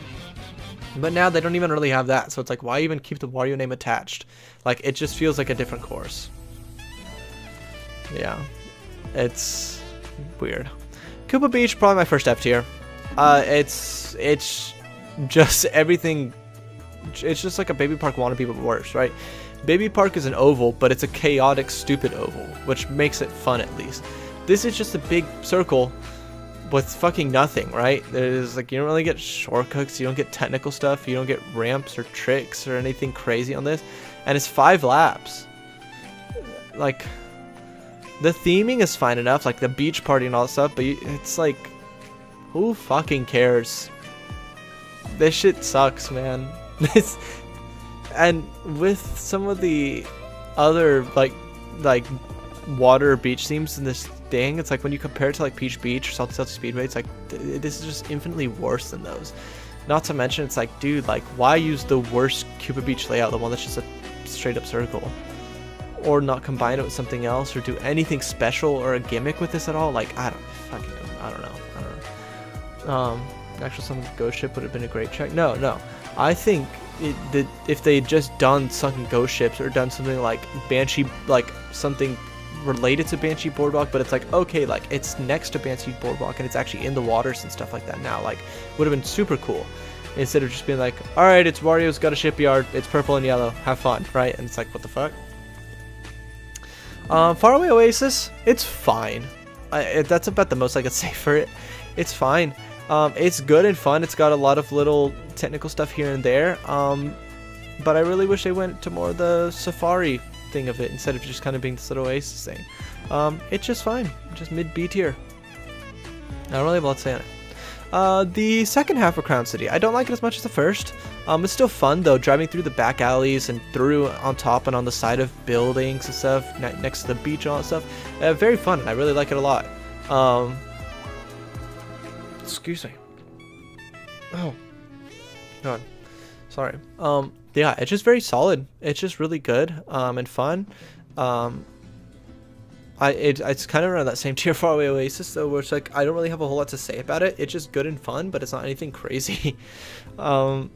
But now they don't even really have that, so it's like, why even keep the Wario name attached? Like, it just feels like a different course. Yeah, it's weird. Koopa Beach, probably my first F tier. It's just everything. It's just like a Baby Park wannabe, but worse, right? Baby Park is an oval, but it's a chaotic, stupid oval, which makes it fun at least. This is just a big circle with fucking nothing, right? There's like, you don't really get shortcuts, you don't get technical stuff, you don't get ramps or tricks or anything crazy on this, and it's 5 laps. Like, the theming is fine enough, like the beach party and all that stuff, but it's like, who fucking cares? This shit sucks, man. And with some of the other like water beach themes in this thing, it's like when you compare it to like Peach Beach or Salty Salty Speedway, it's like this is just infinitely worse than those. Not to mention, it's like, dude, like, why use the worst Cuba Beach layout, the one that's just a straight up circle, or not combine it with something else, or do anything special or a gimmick with this at all? Like, I don't know. Actual Sunken Ghost Ship would have been a great check. No, I think if they had just done Sunken Ghost Ships or done something like Banshee, like something related to Banshee Boardwalk, but it's like, okay, like it's next to Banshee Boardwalk and it's actually in the waters and stuff like that now, like, would have been super cool, instead of just being like, all right, it's Wario's got a shipyard, it's purple and yellow, have fun, right? And it's like, what the fuck? Faraway Oasis, it's fine. That's about the most I could say for it. It's fine. It's good and fun. It's got a lot of little technical stuff here and there, but I really wish they went to more of the safari thing of it instead of just kind of being this little Oasis thing. It's just fine, just mid B tier. I don't really have a lot to say on it. The second half of Crown City, I don't like it as much as the first. It's still fun though, driving through the back alleys and through on top and on the side of buildings and stuff next to the beach and all that stuff. Very fun, and I really like it a lot. Excuse me. Oh, God. Sorry. Yeah, it's just very solid. It's just really good, and fun. It's kind of around that same tier Faraway Oasis though, where it's like, I don't really have a whole lot to say about it. It's just good and fun, but it's not anything crazy. And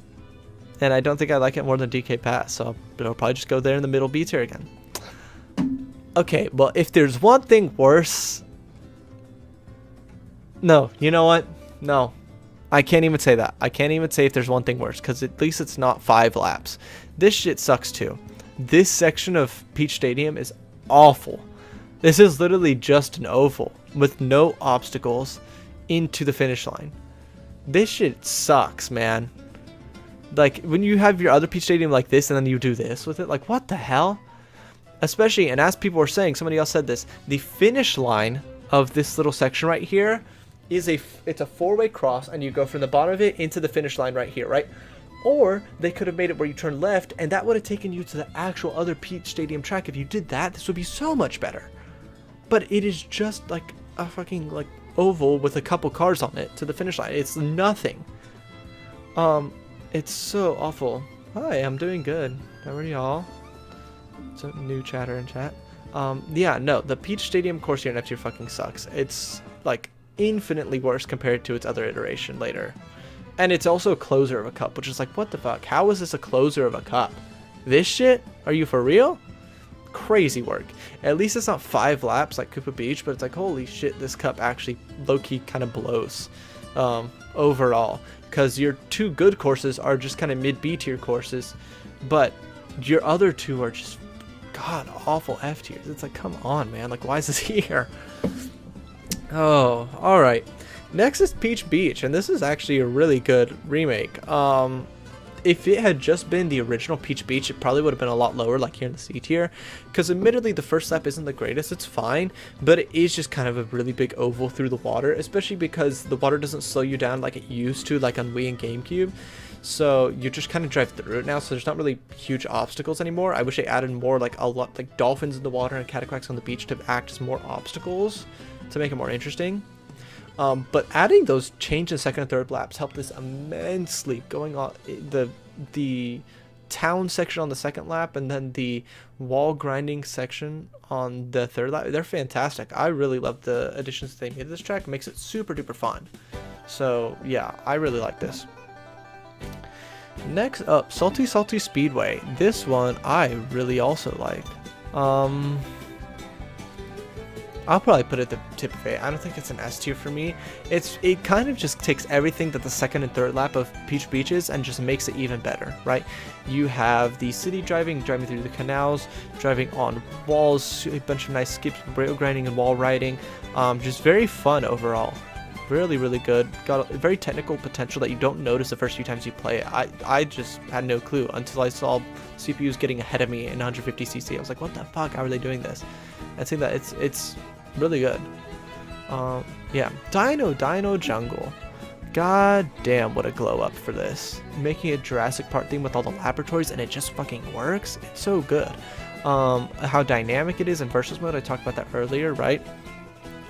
I don't think I like it more than DK Pass, so I'll probably just go there in the middle B tier again. Okay, well, if there's one thing worse... No, you know what? No, I can't even say that. I can't even say if there's one thing worse, because at least it's not 5 laps. This shit sucks too. This section of Peach Stadium is awful. This is literally just an oval with no obstacles into the finish line. This shit sucks, man. Like, when you have your other Peach Stadium like this and then you do this with it, like, what the hell? Especially, and as people were saying, somebody else said this, the finish line of this little section right here is it's a 4-way cross, and you go from the bottom of it into the finish line right here, right? Or they could have made it where you turn left, and that would have taken you to the actual other Peach Stadium track. If you did that, this would be so much better. But it is just like a fucking like oval with a couple cars on it to the finish line. It's nothing. It's so awful. Hi, I'm doing good. How are y'all? It's a new chatter in chat. Yeah, no, the Peach Stadium course here next year fucking sucks. It's like infinitely worse compared to its other iteration later. And it's also a closer of a cup, which is like, what the fuck? How is this a closer of a cup? This shit? Are you for real? Crazy work. At least it's not 5 laps like Koopa Beach, but it's like, holy shit, this cup actually low-key kind of blows overall. Because your 2 good courses are just kind of mid-B tier courses, but your other 2 are just god awful F tiers. It's like, come on, man. Like, why is this here? Oh, alright. Next is Peach Beach, and this is actually a really good remake. If it had just been the original Peach Beach, it probably would have been a lot lower, like here in the C tier. Because admittedly, the first lap isn't the greatest, it's fine, but it is just kind of a really big oval through the water, especially because the water doesn't slow you down like it used to, like on Wii and GameCube. So you just kind of drive through it now, so there's not really huge obstacles anymore. I wish they added more, like a lot, like dolphins in the water and cataquacks on the beach to act as more obstacles to make it more interesting. But adding those change in second and third laps helped this immensely. Going on the town section on the second lap and then the wall grinding section on the third lap, they're fantastic. I really love the additions they made to this track. It makes it super duper fun. So yeah, I really like this. Next up, Salty Salty Speedway. This one I really also like. I'll probably put it at the tip of it. I don't think it's an S tier for me. It kind of just takes everything that the second and third lap of Peach Beach is and just makes it even better, right? You have the city driving through the canals, driving on walls, a bunch of nice skips, rail grinding and wall riding. Just very fun overall. really, really good. Got a very technical potential that you don't notice the first few times you play it. I just had no clue until I saw CPUs getting ahead of me in 150cc. I was like, what the fuck? How are they doing this? I think that it's really good. Yeah, Dino Jungle. God damn, what a glow up for this. Making a Jurassic Park theme with all the laboratories, and it just fucking works. It's so good. How dynamic it is in versus mode, I talked about that earlier, right?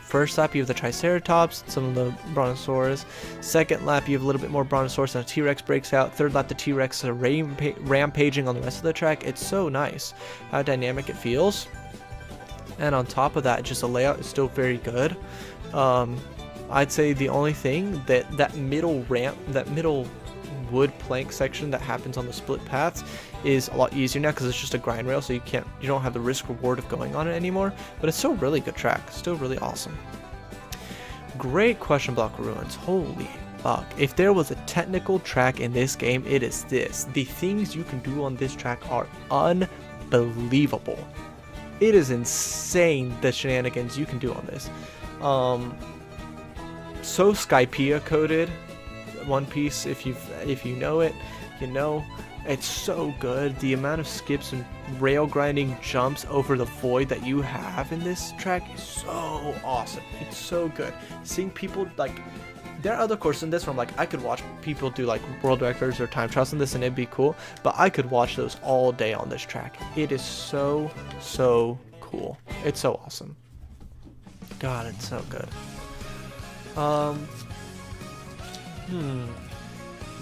First lap, you have the Triceratops, some of the Brontosaurus. Second lap, you have a little bit more Brontosaurus, and a T-Rex breaks out. Third lap, the T-Rex is rampaging on the rest of the track. It's so nice how dynamic it feels. And on top of that, just the layout is still very good. I'd say the only thing that middle ramp, that middle wood plank section that happens on the split paths is a lot easier now because it's just a grind rail, so you don't have the risk reward of going on it anymore. But it's still really good track, still really awesome. Great question block ruins. Holy fuck! If there was a technical track in this game, it is this. The things you can do on this track are unbelievable. It is insane the shenanigans you can do on this. So Skypea coded One Piece, if you know it, you know. It's so good. The amount of skips and rail grinding jumps over the void that you have in this track is so awesome. It's so good. Seeing people, like, there are other courses in this where I'm like, I could watch people do like world records or time trials in this and it'd be cool, but I could watch those all day on this track. It is so cool. It's so awesome. God, it's so good.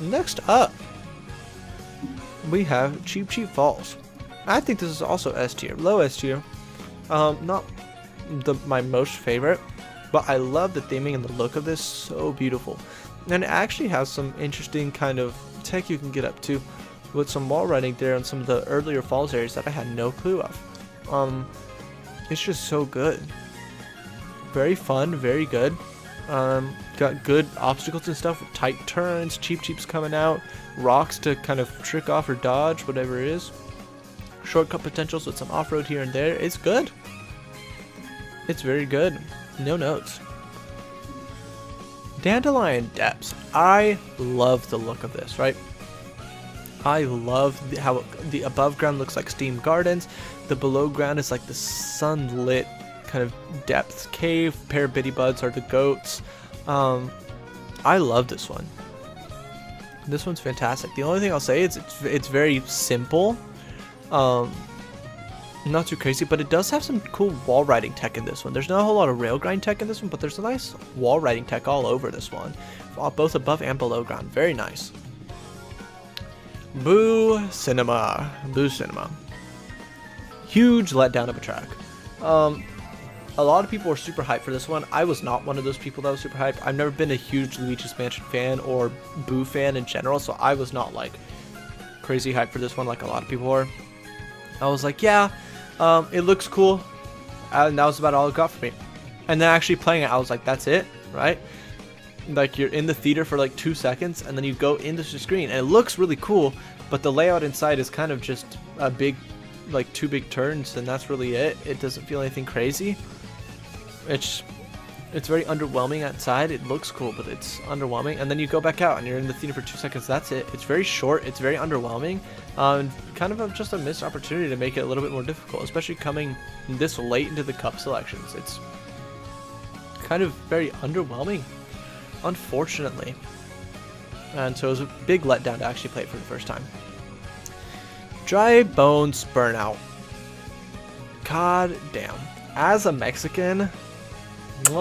Next up, we have Cheap Falls. I think this is also S tier, low S tier. Not my most favorite, but I love the theming and the look of this. So beautiful, and it actually has some interesting kind of tech you can get up to with some wall riding there on some of the earlier falls areas that I had no clue of. It's just so good, very fun, very good. Got good obstacles and stuff with tight turns, Cheap's coming out, rocks to kind of trick off or dodge, whatever it is. Shortcut potentials with some off-road here and there. It's good. It's very good. No notes. Dandelion Depths. I love the look of this, right? I love how the above ground looks like steam gardens. The below ground is like the sunlit kind of depths cave. Pair of bitty buds are the goats. I love this one. This one's fantastic. The only thing I'll say is it's very simple. Not too crazy, but it does have some cool wall riding tech in this one. There's not a whole lot of rail grind tech in this one, but there's a nice wall riding tech all over this one, both above and below ground. Very nice. Boo Cinema. Huge letdown of a track. A lot of people were super hyped for this one. I was not one of those people that was super hyped. I've never been a huge Luigi's Mansion fan or Boo fan in general, so I was not like crazy hyped for this one like a lot of people were. I was like, yeah, it looks cool, and that was about all it got for me. And then actually playing it, I was like, that's it, right? Like, you're in the theater for like 2 seconds, and then you go into the screen, and it looks really cool, but the layout inside is kind of just a big, like 2 big turns, and that's really it. It doesn't feel anything crazy. It's very underwhelming outside. It looks cool, but it's underwhelming. And then you go back out and you're in the theater for 2 seconds. That's it. It's very short. It's very underwhelming. Kind of just a missed opportunity to make it a little bit more difficult, especially coming this late into the cup selections. It's kind of very underwhelming, unfortunately. And so it was a big letdown to actually play it for the first time. Dry Bones Burnout. God damn. As a Mexican, it's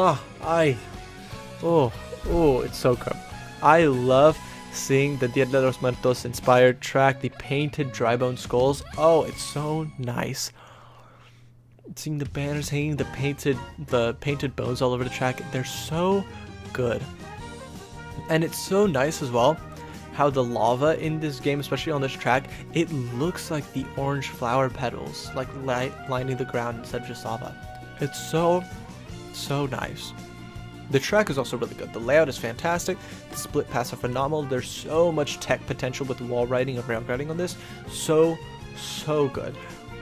so good. I love seeing the Dia de los Muertos inspired track, the painted dry bone skulls. Oh, it's so nice. Seeing the banners hanging, the painted bones all over the track, they're so good. And it's so nice as well how the lava in this game, especially on this track, it looks like the orange flower petals, like lining the ground instead of just lava. It's so nice. The track is also really good. The layout is fantastic. The split paths are phenomenal. There's so much tech potential with wall riding and rail riding on this. So good.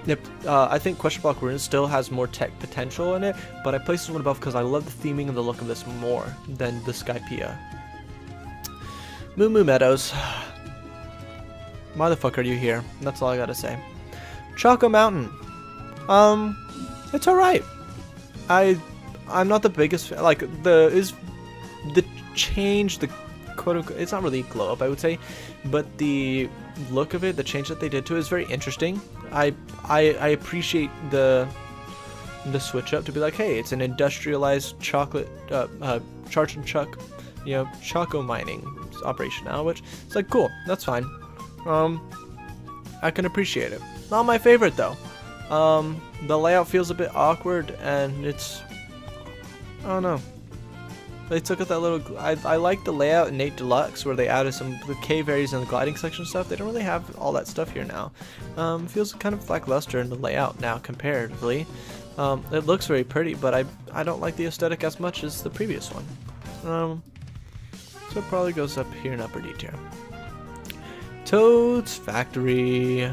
Yep, I think Question Block Ruins still has more tech potential in it, but I placed this one above because I love the theming and the look of this more than the Skypea. Moo Moo Meadows. Why the fuck are you here? That's all I gotta say. Choco Mountain. It's alright. I'm not the biggest fan. Like, the change, the quote-unquote, it's not really glow up, I would say, but the look of it, the change that they did to it is very interesting. I appreciate the switch up to be like, hey, it's an industrialized chocolate charge and chuck, you know, choco mining operation now, which it's like cool, that's fine. I can appreciate it. Not my favorite though. The layout feels a bit awkward, and it's, I don't know. They took out that little. I like the layout in Nate Deluxe where they added some the cave areas and the gliding section stuff. They don't really have all that stuff here now. It feels kind of lackluster in the layout now comparatively. It looks very pretty, but I don't like the aesthetic as much as the previous one. So it probably goes up here in upper D tier. Toad's Factory.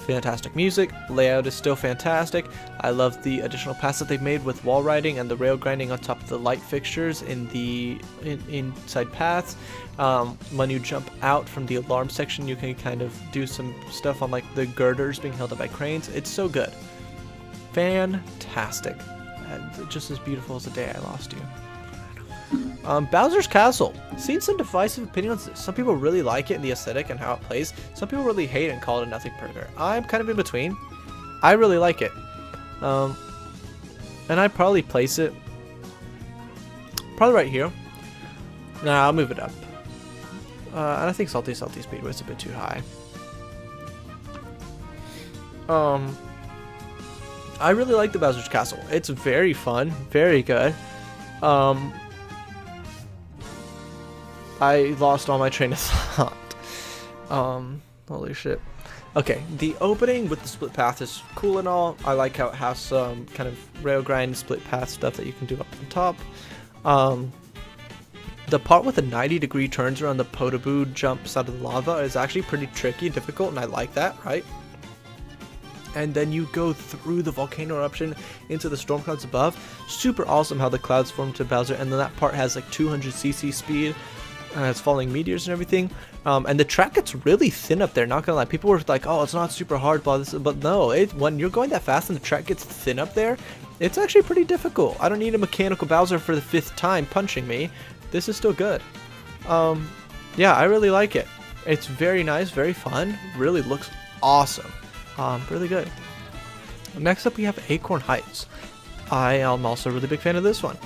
Fantastic music, layout is still fantastic. I love the additional paths that they've made with wall riding and the rail grinding on top of the light fixtures in the inside paths. When you jump out from the alarm section, you can kind of do some stuff on like the girders being held up by cranes. It's so good. Fantastic. Just as beautiful as the day I lost you. Bowser's Castle. Seen some divisive opinions. Some people really like it in the aesthetic and how it plays. Some people really hate it and call it a nothing burger. I'm kind of in between. I really like it. And I'd probably place it probably right here. Nah, I'll move it up. And I think Salty Speedway is a bit too high. I really like the Bowser's Castle. It's very fun, very good. I lost all my train of thought. Holy shit. Okay, the opening with the split path is cool and all. I like how it has some kind of rail grind split path stuff that you can do up on top. The part with the 90-degree turns around the Podoboo jumps out of the lava is actually pretty tricky and difficult, and I like that, right? And then you go through the volcano eruption into the storm clouds above. Super awesome how the clouds form to Bowser, and then that part has like 200cc speed. It's falling meteors and everything, and the track gets really thin up there, not gonna lie. People were like, oh, it's not super hard, but no, when you're going that fast and the track gets thin up there, it's actually pretty difficult. I don't need a mechanical Bowser for the 5th time punching me. This is still good. Yeah, I really like it. It's very nice, very fun, really looks awesome. Really good. Next up we have Acorn Heights. I am also a really big fan of this one.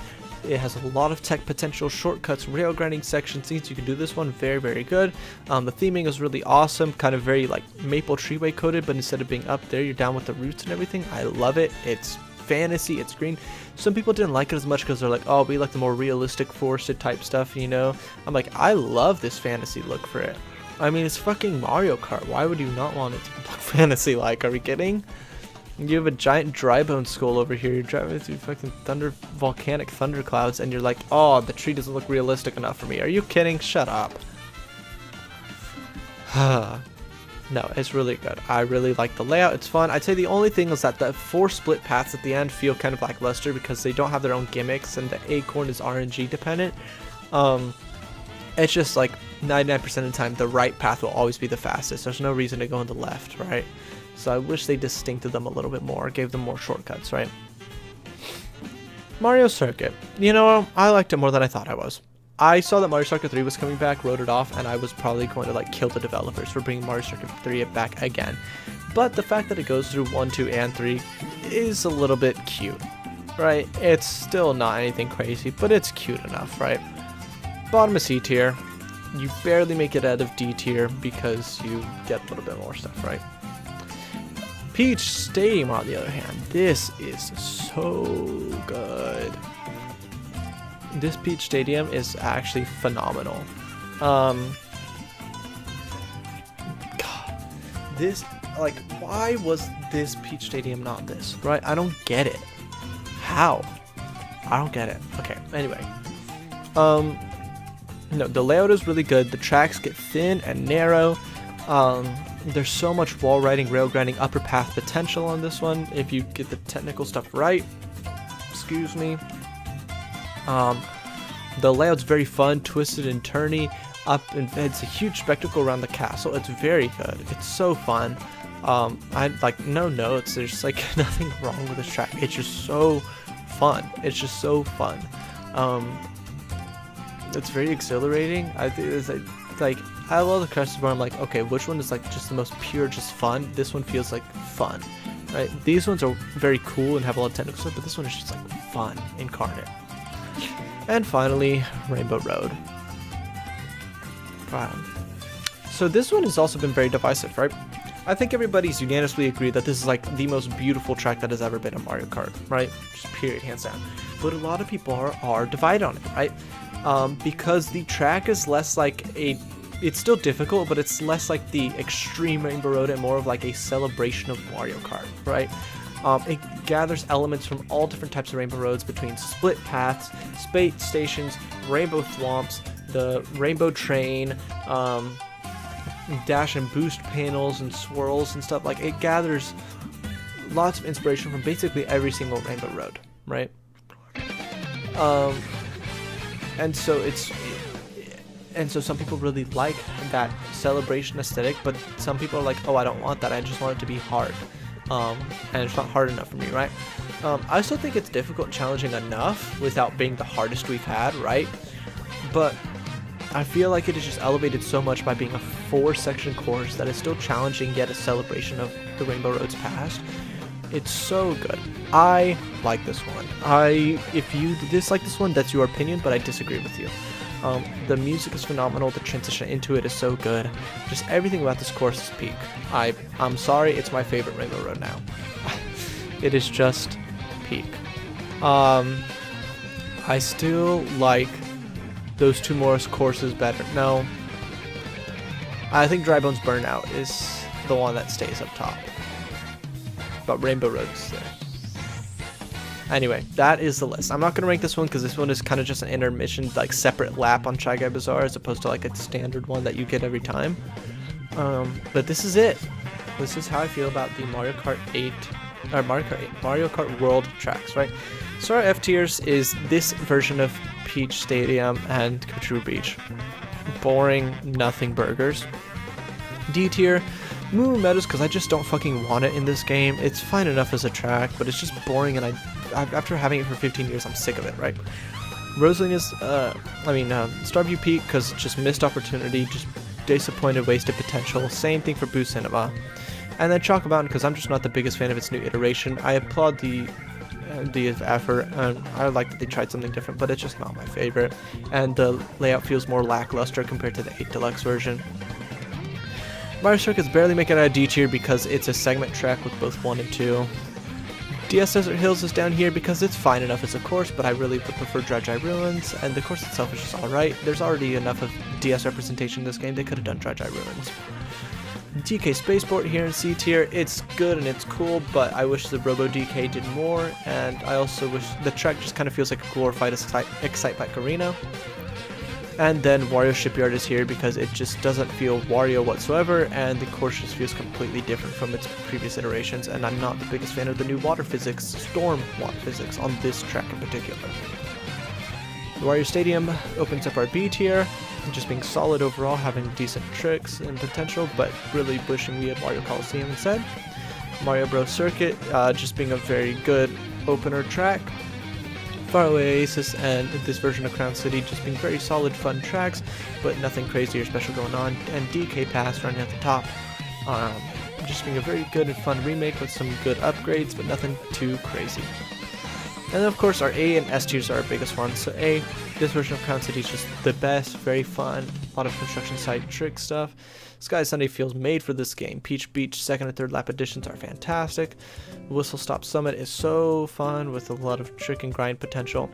It has a lot of tech potential, shortcuts, rail grinding section scenes. You can do this one very, very good. The theming is really awesome, kind of very like maple treeway coated, but instead of being up there, you're down with the roots and everything. I love it. It's fantasy, it's green. Some people didn't like it as much because they're like, oh, we like the more realistic forested type stuff, you know? I'm like, I love this fantasy look for it. I mean, it's fucking Mario Kart. Why would you not want it to look fantasy like? Are we kidding? You have a giant dry bone skull over here. You're driving through fucking volcanic thunder clouds, and you're like, oh, the tree doesn't look realistic enough for me. Are you kidding? Shut up. No, it's really good. I really like the layout. It's fun. I'd say the only thing is that the 4 split paths at the end feel kind of lackluster because they don't have their own gimmicks, and the acorn is RNG dependent. It's just like 99% of the time, the right path will always be the fastest. There's no reason to go on the left, right? So I wish they distincted them a little bit more, gave them more shortcuts, right? Mario Circuit. You know, I liked it more than I thought I was. I saw that Mario Circuit 3 was coming back, wrote it off, and I was probably going to like kill the developers for bringing Mario Circuit 3 back again. But the fact that it goes through 1, 2, and 3 is a little bit cute, right? It's still not anything crazy, but it's cute enough, right? Bottom of C tier. You barely make it out of D tier because you get a little bit more stuff, right? Peach Stadium, on the other hand, this is so good. This Peach Stadium is actually phenomenal. God, this, like, why was this Peach Stadium not this, right? I don't get it. How? I don't get it. Okay, anyway. No, the layout is really good. The tracks get thin and narrow. There's so much wall riding, rail grinding, upper path potential on this one if you get the technical stuff right. Excuse me. The layout's very fun, twisted and turny, and it's a huge spectacle around the castle. It's very good. It's so fun. I like no notes. There's like nothing wrong with this track. It's just so fun. It's just so fun. It's very exhilarating. I think it's like I love the crashes where I'm like, okay, which one is like just the most pure, just fun? This one feels like fun, right? These ones are very cool and have a lot of technical stuff, but this one is just like fun incarnate. And finally, Rainbow Road. Wow. So this one has also been very divisive, right? I think everybody's unanimously agreed that this is like the most beautiful track that has ever been in Mario Kart, right? Just period, hands down. But a lot of people are divided on it, right? Because the track is less like it's still difficult, but it's less like the extreme Rainbow Road and more of like a celebration of Mario Kart, right? It gathers elements from all different types of Rainbow Roads between split paths, spate stations, rainbow thwomps, the rainbow train, dash and boost panels and swirls and stuff. Like, it gathers lots of inspiration from basically every single Rainbow Road, right? And so some people really like that celebration aesthetic, but some people are like, oh, I don't want that. I just want it to be hard. And it's not hard enough for me, right? I still think it's difficult and challenging enough without being the hardest we've had, right? But I feel like it is just elevated so much by being a 4-section course that is still challenging yet a celebration of the Rainbow Road's past. It's so good. I like this one. If you dislike this one, that's your opinion, but I disagree with you. The music is phenomenal. The transition into it is so good. Just everything about this course is peak. I'm sorry, it's my favorite Rainbow Road now. It is just peak. I still like those two Morris courses better. No, I think Dry Bones Burnout is the one that stays up top. But Rainbow Road is there. Anyway, that is the list. I'm not going to rank this one because this one is kind of just an intermission, like separate lap on Shy Guy Bazaar as opposed to like a standard one that you get every time. But this is it. This is how I feel about the Mario Kart World tracks, right? So our F tiers is this version of Peach Stadium and Couture Beach. Boring, nothing burgers. D tier, Moo Meadows, because I just don't fucking want it in this game. It's fine enough as a track, but it's just boring, and after having it for 15 years, I'm sick of it, right? Rosalina's, Starview Peak, because just missed opportunity, just disappointed, wasted potential. Same thing for Boo Cinema. And then Choco Mountain, because I'm just not the biggest fan of its new iteration. I applaud the effort, and I like that they tried something different, but it's just not my favorite. And the layout feels more lackluster compared to the 8 Deluxe version. Mario Circuit's barely making it out of D tier because it's a segment track with both 1 and 2. DS Desert Hills is down here because it's fine enough as a course, but I really would prefer Dry Dry Ruins, and the course itself is just alright. There's already enough of DS representation in this game, they could have done Dry Dry Ruins. DK Spaceport here in C tier, it's good and it's cool, but I wish the Robo DK did more, and I also wish the track just kind of feels like a glorified Excite Bike Arena. And then Wario Shipyard is here because it just doesn't feel Wario whatsoever, and the course just feels completely different from its previous iterations, and I'm not the biggest fan of the new water physics, storm water physics, on this track in particular. Wario Stadium opens up our B tier, just being solid overall, having decent tricks and potential, but really wishing we had Mario Coliseum instead. Mario Bros. Circuit, just being a very good opener track. Faraway Oasis and this version of Crown City just being very solid, fun tracks, but nothing crazy or special going on. And DK Pass running at the top, just being a very good and fun remake with some good upgrades, but nothing too crazy. And then of course our A and S tiers are our biggest ones. So A, this version of Crown City is just the best, very fun, a lot of construction site trick stuff. Sky Sunday feels made for this game. Peach Beach second and third lap additions are fantastic. Whistle Stop Summit is so fun with a lot of trick and grind potential.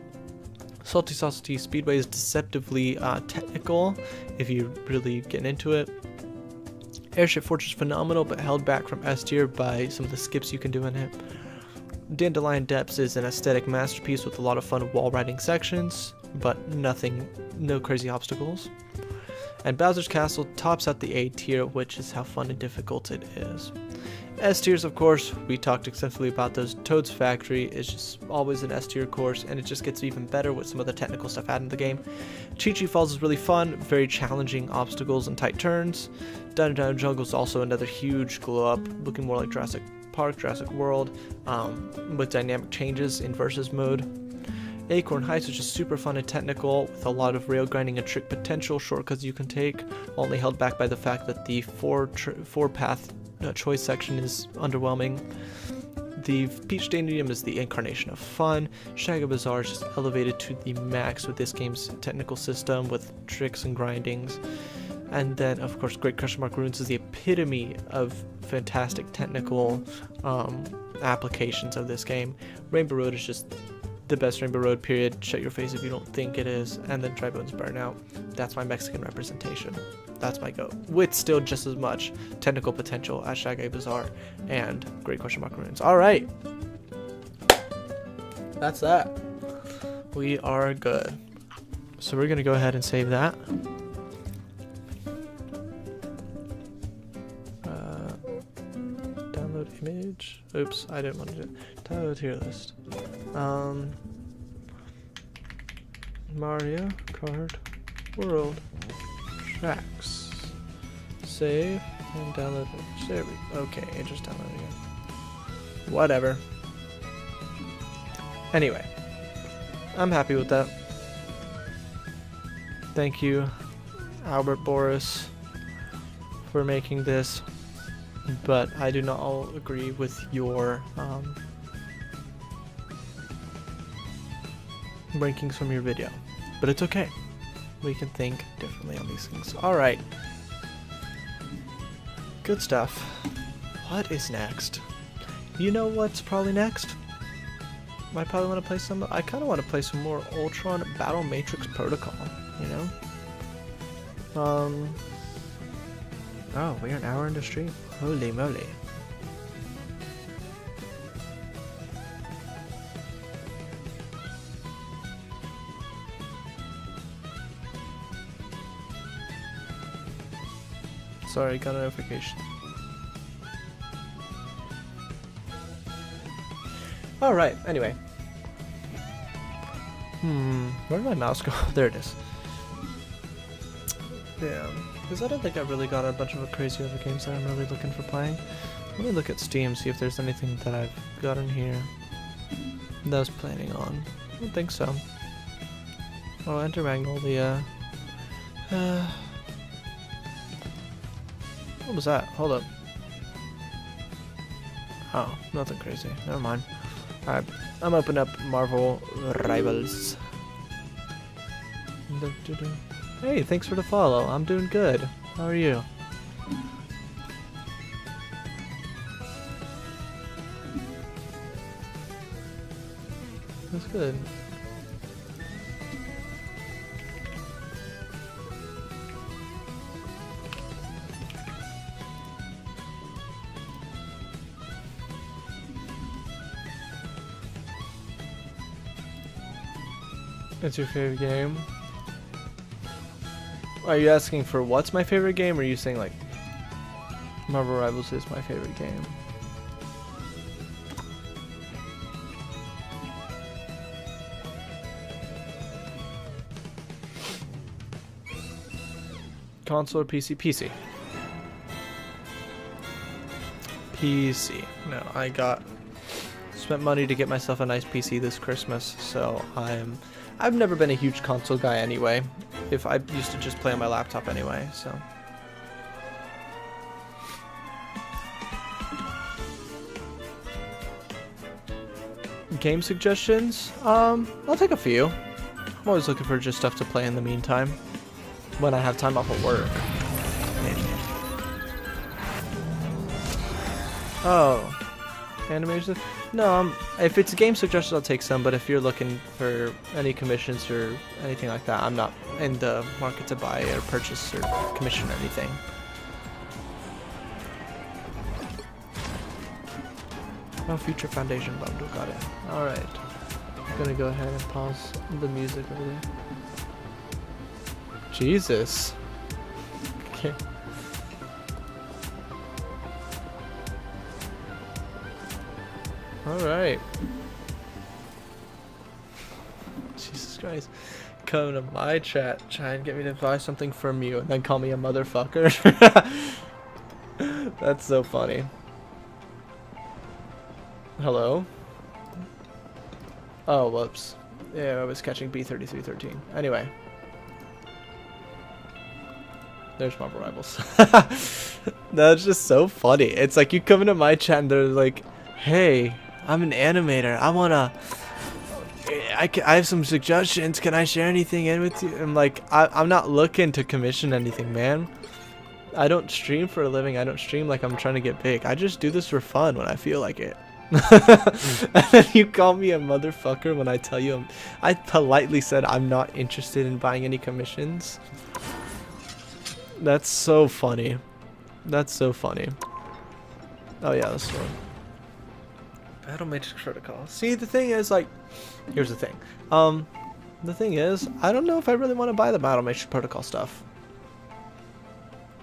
Salty Saucy Speedway is deceptively technical if you really get into it. Airship Fortress phenomenal, but held back from S tier by some of the skips you can do in it. Dandelion Depths is an aesthetic masterpiece with a lot of fun wall riding sections, but no crazy obstacles. And Bowser's Castle tops out the A tier, which is how fun and difficult it is. S tiers, of course, we talked extensively about those. Toad's Factory is just always an S tier course, and it just gets even better with some of the technical stuff added in the game. Chi-Chi Falls is really fun, very challenging obstacles and tight turns. Dino Dino Jungle is also another huge glow up, looking more like Jurassic Park, Jurassic World, with dynamic changes in versus mode. Acorn Heights is just super fun and technical, with a lot of rail grinding and trick potential, shortcuts you can take, only held back by the fact that the four path choice section is underwhelming. The Peach Stadium is the incarnation of fun. Shaggy Bazaar is just elevated to the max with this game's technical system, with tricks and grindings. And then, of course, Great Question Mark Ruins is the epitome of fantastic technical applications of this game. Rainbow Road is just the best Rainbow Road, period. Shut your face if you don't think it is. And then Tribone's Burnout. That's my Mexican representation. That's my go. With still just as much technical potential as Shaggy Bazaar and Great Question Mark Ruins. Alright. That's that. We are good. So we're going to go ahead and save that. Download image. Oops, I didn't want to do it. Download tier list. Mario Kart World Tracks. Save and download image. There we go. Okay, it just downloaded again. Whatever. Anyway, I'm happy with that. Thank you, Albert Boris, for making this, but I do not all agree with your rankings from your video, but it's okay. We can think differently on these things. Alright. Good stuff. What is next? You know what's probably next? I probably want to play some... I kind of want to play some more Ultron Battle Matrix Protocol, you know? Oh, we're an hour into stream. Holy moly. Sorry, got a notification. Alright, anyway. Where did my mouse go? There it is. Yeah, because I don't think I really got a bunch of crazy other games that I'm really looking for playing. Let me look at Steam, see if there's anything that I've got in here that I was planning on. I don't think so. Oh, Enter Magnolia. What was that? Hold up. Oh, nothing crazy. Never mind. Alright, I'm opening up Marvel Rivals. Hey, thanks for the follow. I'm doing good. How are you? That's good. What's your favorite game? Are you asking for what's my favorite game, or are you saying like Marvel Rivals is my favorite game? Console or PC? PC. PC. No, spent money to get myself a nice PC this Christmas, so I've never been a huge console guy anyway. If I used to just play on my laptop anyway, so. Game suggestions? I'll take a few. I'm always looking for just stuff to play in the meantime, when I have time off of work. Oh. Animation? No, if it's a game suggestion, I'll take some, but if you're looking for any commissions or anything like that, I'm not in the market to buy or purchase or commission anything. Oh, Future Foundation bundle, got it. Alright. I'm gonna go ahead and pause the music over there. Jesus. Okay. Alright. Jesus Christ. Come to my chat, try and get me to buy something from you, and then call me a motherfucker. That's so funny. Hello? Oh, whoops. Yeah, I was catching B3313. Anyway. There's Marvel Rivals. That's just so funny. It's like you come into my chat and they're like, hey, I'm an animator. I have some suggestions. Can I share anything in with you? I'm like, I'm not looking to commission anything, man. I don't stream for a living. I don't stream like I'm trying to get big. I just do this for fun when I feel like it. And then you call me a motherfucker when I tell you I politely said I'm not interested in buying any commissions. That's so funny. That's so funny. Oh yeah, this one. Battle Matrix Protocol. See, the thing is, like, here's the thing. The thing is, I don't know if I really want to buy the Battle Matrix Protocol stuff.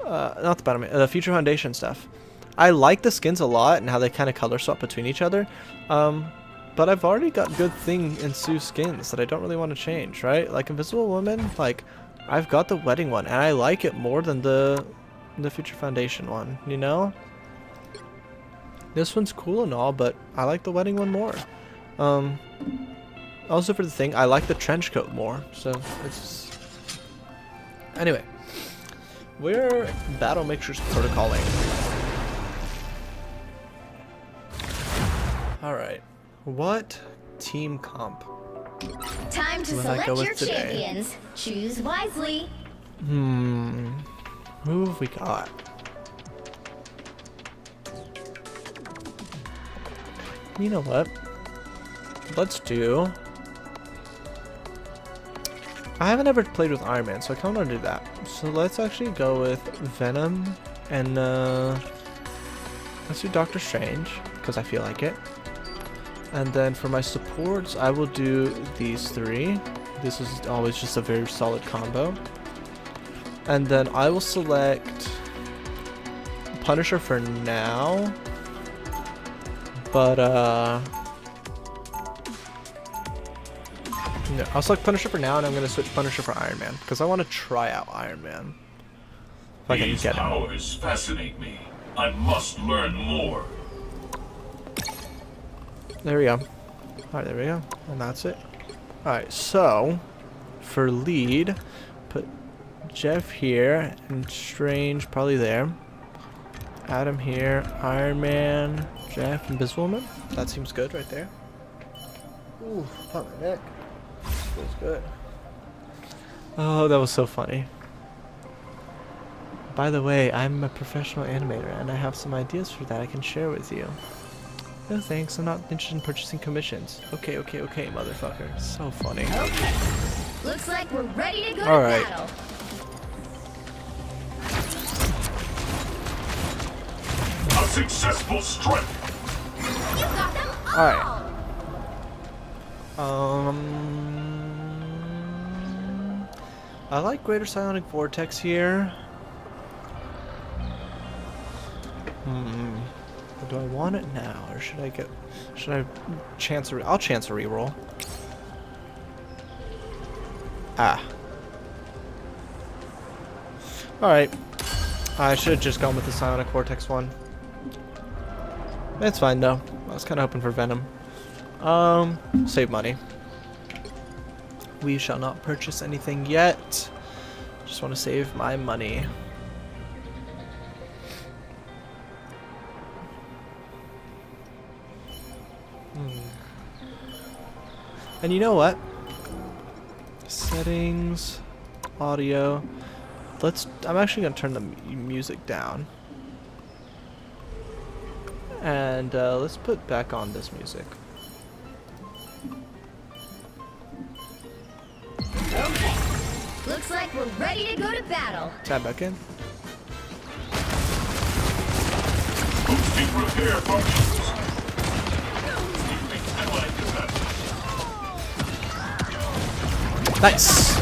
Not the Future Foundation stuff. I like the skins a lot and how they kind of color swap between each other. But I've already got good thing in Sue skins that I don't really want to change, right? Like Invisible Woman, like, I've got the wedding one and I like it more than the Future Foundation one, you know? This one's cool and all, but I like the wedding one more. Also for the thing, I like the trench coat more, so it's... Anyway. We're Battle Matrix protocoling. Alright. What team comp time to select your champions. Choose wisely. Who have we got? You know what? Let's do... I haven't ever played with Iron Man, so I kind of want to do that. So let's actually go with Venom and let's do Doctor Strange because I feel like it. And then for my supports, I will do these three. This is always just a very solid combo. And then I will select Punisher for now. But no, I'll select Punisher for now, and I'm gonna switch Punisher for Iron Man because I want to try out Iron Man. If I can These get him. powers fascinate me. I must learn more. There we go. Alright, there we go. And that's it. Alright, so for lead, put Jeff here and Strange probably there. Adam here, Iron Man, Jeff, Invisible Woman. That seems good right there. Ooh, on my neck. Feels good. Oh, that was so funny. By the way, I'm a professional animator and I have some ideas for that I can share with you. No thanks, I'm not interested in purchasing commissions. Okay, motherfucker. So funny. Okay. Looks like we're ready to go All to right. battle. A successful strike. You got them all. Alright. I like Greater Psionic Vortex here. Do I want it now, or should I chance a I'll chance a reroll. Ah. Alright. I should have just gone with the Psionic Vortex one. It's fine though. I was kinda hoping for Venom. Save money. We shall not purchase anything yet. Just want to save my money. And you know what? Settings, audio. I'm actually gonna turn the music down. And let's put back on this music. Okay. Looks like we're ready to go to battle. Tab back in. Boosting repair functions. Nice.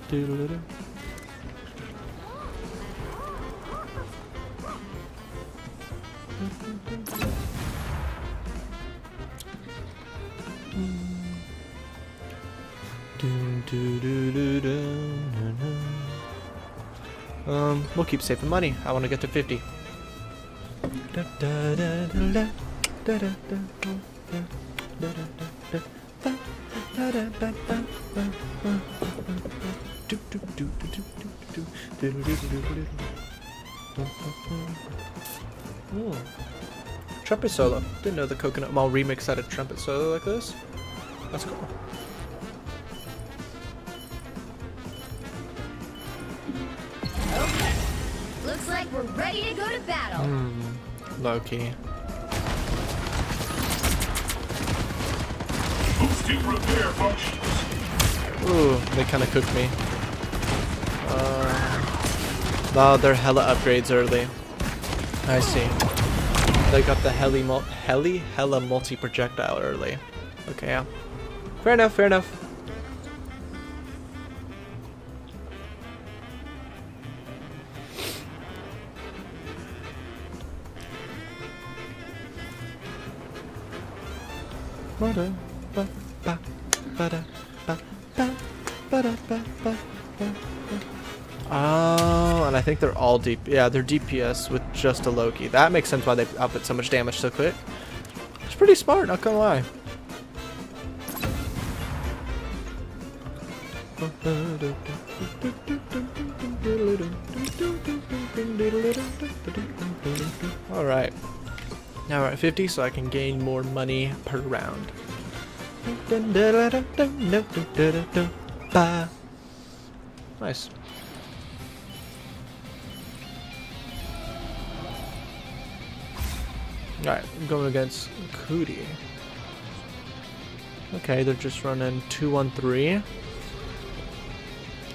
Doodle-doo. We'll keep saving money. I want to get to 50. Ooh. Trumpet solo. Didn't know the Coconut Mall remix had a trumpet solo like this. That's cool. Okay. Looks like we're ready to go to battle. Low key. Boosting repair functions. Ooh, they kind of cooked me. Wow, they're hella upgrades early. I see. They got the hella multi-projectile early. Okay, yeah. Fair enough, fair enough. Oh, and I think they're all deep. Yeah, they're DPS with just a Loki. That makes sense why they output so much damage so quick. It's pretty smart, not gonna lie. Alright. Now we're at 50, so I can gain more money per round. Nice. Alright, I'm going against Cootie. Okay, they're just running 2-1-3.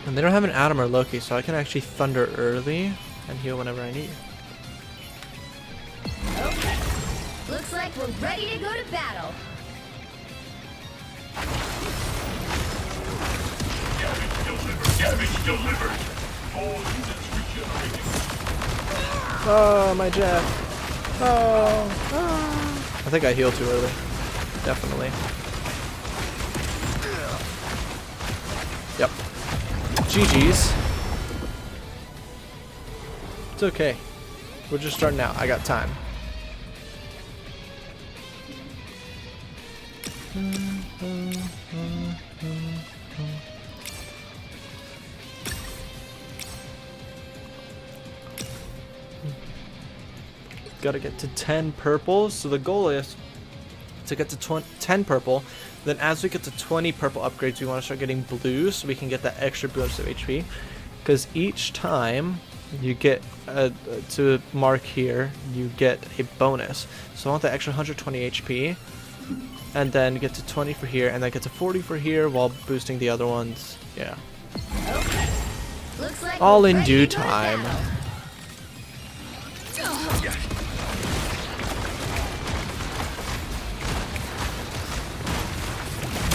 And they don't have an Adam or Loki, so I can actually Thunder early and heal whenever I need. Okay. Looks like we're ready to go to battle. Damage delivered. All units regenerating. Oh, my Jack. Oh. I think I healed too early. Definitely. Yep. GG's. It's okay. We're just starting out. I got time. Gotta get to 10 purple. So the goal is to get to 10 purple. Then as we get to 20 purple upgrades, we want to start getting blue so we can get that extra boost of HP. Because each time you get to mark here, you get a bonus. So I want that extra 120 HP. And then get to 20 for here, and then get to 40 for here while boosting the other ones. Yeah. Okay. Looks like All we're in ready due to go to time. battle.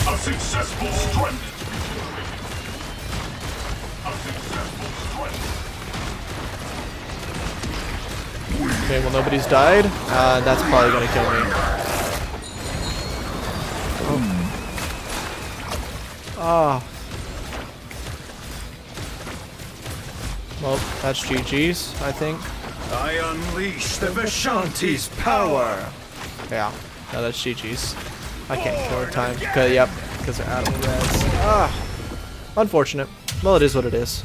A successful strike. A successful strike. Okay, well nobody's died. That's probably gonna kill me. Ah. Well, that's GG's, I think. I unleash the Vishanti's power. Yeah, no, that's GG's. I can't kill her time. Cause, yep, because they're out of res. Ah, unfortunate. Well, it is what it is.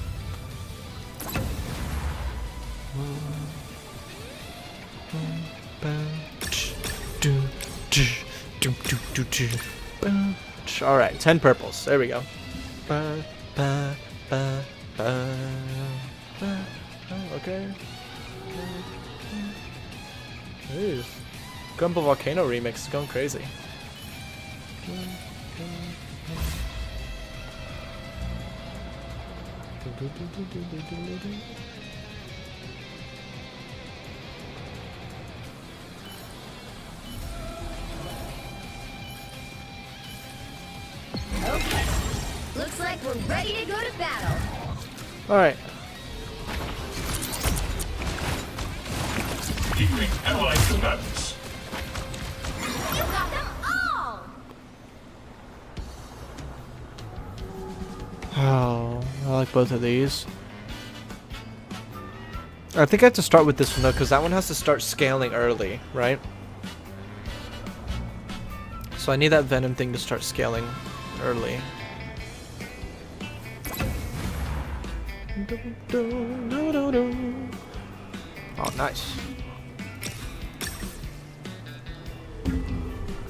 All right, 10 purples. There we go. Okay. Ooh. Gumbo Volcano remix is going crazy. Okay. Looks like we're ready to go to battle. Alright. Defeat allied combatants. You got them all! Oh, I like both of these. I think I have to start with this one though, because that one has to start scaling early, right? So I need that venom thing to start scaling early. Oh, nice.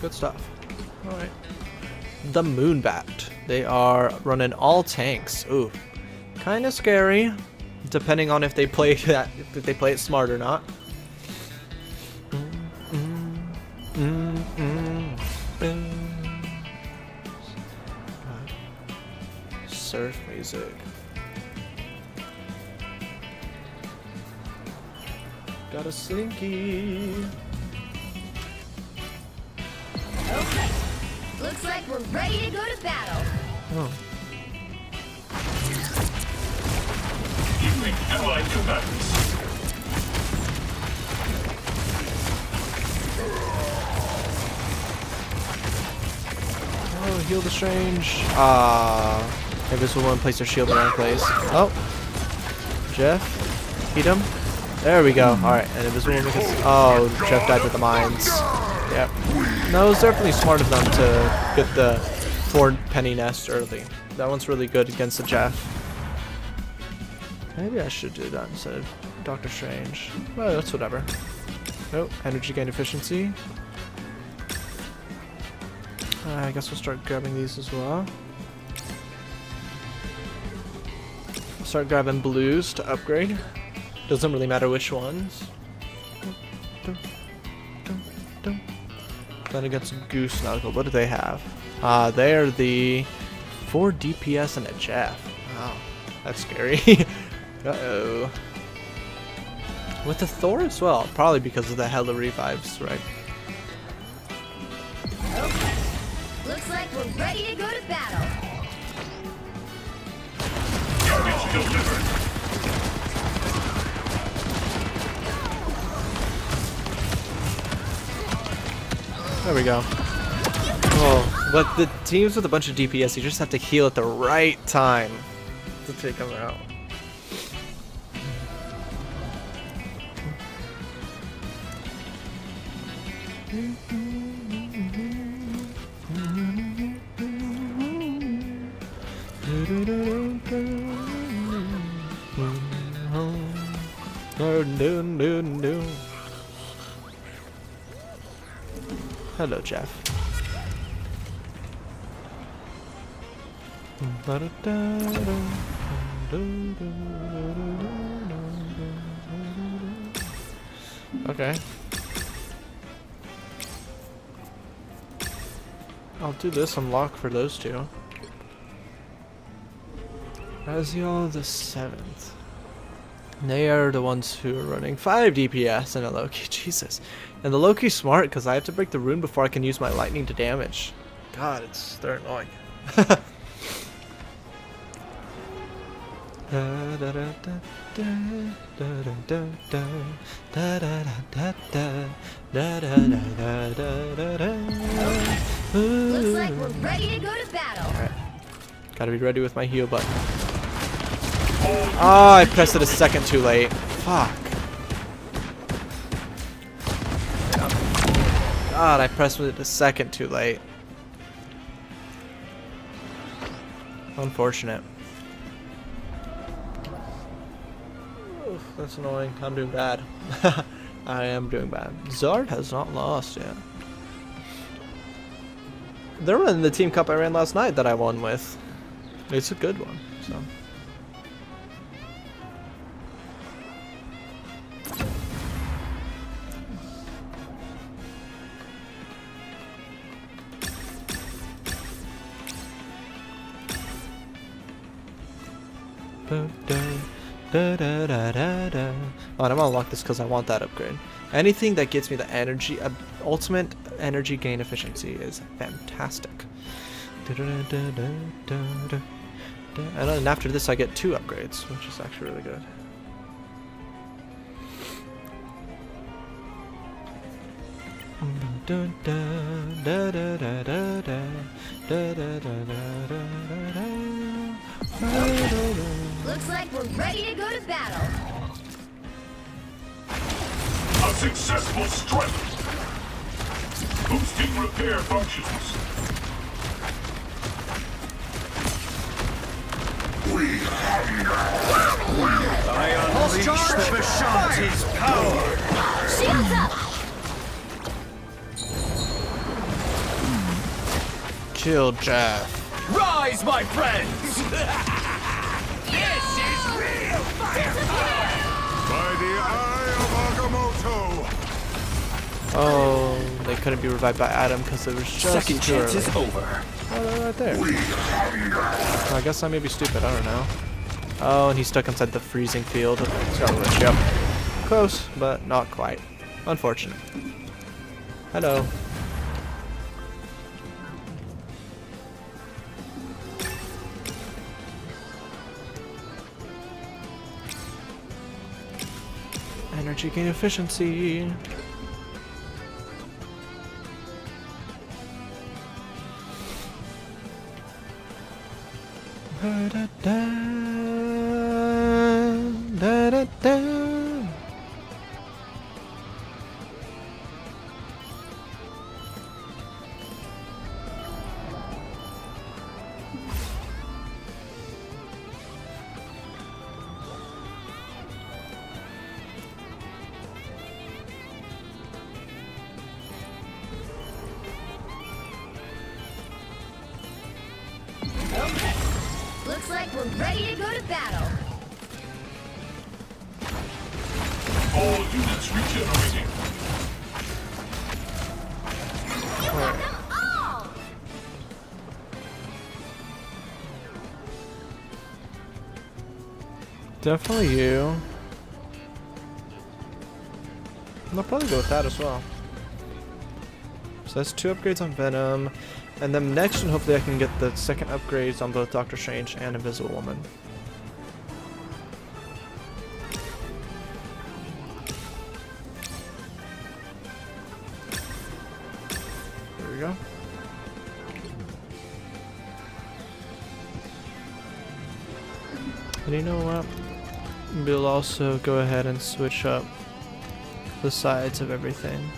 Good stuff. Alright. The Moonbat. They are running all tanks. Ooh. Kinda scary. Depending on if they play that, if they play it smart or not. Surf music. Got a slinky. Okay. Looks like we're ready to go to battle. Oh. Defeat allied combatants. Oh, heal the strange. Maybe this will one place their shield in the wrong place. Oh. Jeff. Heat him. There we go. Alright, and invisible woman because oh, Jeff died with the mines. Yep. No, it was definitely smart of them to get the 4 penny nest early. That one's really good against the Jeff. Maybe I should do that instead of Doctor Strange. Well, that's whatever. Oh, energy gain efficiency. I guess we'll start grabbing these as well. Start grabbing blues to upgrade. Doesn't really matter which ones. Then against Goose Snuggle, what do they have? They are the 4 DPS and a Jeff. Wow, that's scary. Uh-oh. With the Thor as well, probably because of the hella revives, right? Okay. Looks like we're ready to go to battle. Damage delivered. There we go. Oh, but the teams with a bunch of DPS, you just have to heal at the right time to take them out. Hello, Jeff. Okay. I'll do this unlock for those two. Raziel the 7th. They are the ones who are running 5 DPS and a Loki. Jesus. And the Loki's smart because I have to break the rune before I can use my lightning to damage. God, they're annoying. Looks like we're ready to go to battle. Alright. Gotta be ready with my heal button. Oh, I pressed it a second too late. Fuck. God, I pressed it a second too late. Unfortunate. Oof, that's annoying. I'm doing bad. I am doing bad. Zard has not lost yet. They're running the team cup I ran last night that I won with. It's a good one, so. Oh, and I'm gonna unlock this because I want that upgrade. Anything that gets me the energy, ultimate energy gain efficiency is fantastic. And then after this I get 2 upgrades, which is actually really good. Looks like we're ready to go to battle. A successful strike. Boosting repair functions. I unleash the Vishanti's power! Shields up! Kill Jeff. Rise, my friends! This is real firepower! By the eye of Agamotto! Oh, they couldn't be revived by Adam because it was just Second too chance early. is over. Oh, they're right there. I guess I may be stupid, I don't know. Oh, and he's stuck inside the freezing field. Scarlet Witch, yep. Close, but not quite. Unfortunate. Hello. Energy gain efficiency. Da, da, da, da, da, da. Looks like we're ready to go to battle. All units regenerating. You got them all! Definitely you. I'll probably go with that as well. So that's 2 upgrades on Venom. And then next one, hopefully I can get the second upgrades on both Doctor Strange and Invisible Woman. There we go. And you know what? We'll also go ahead and switch up the sides of everything.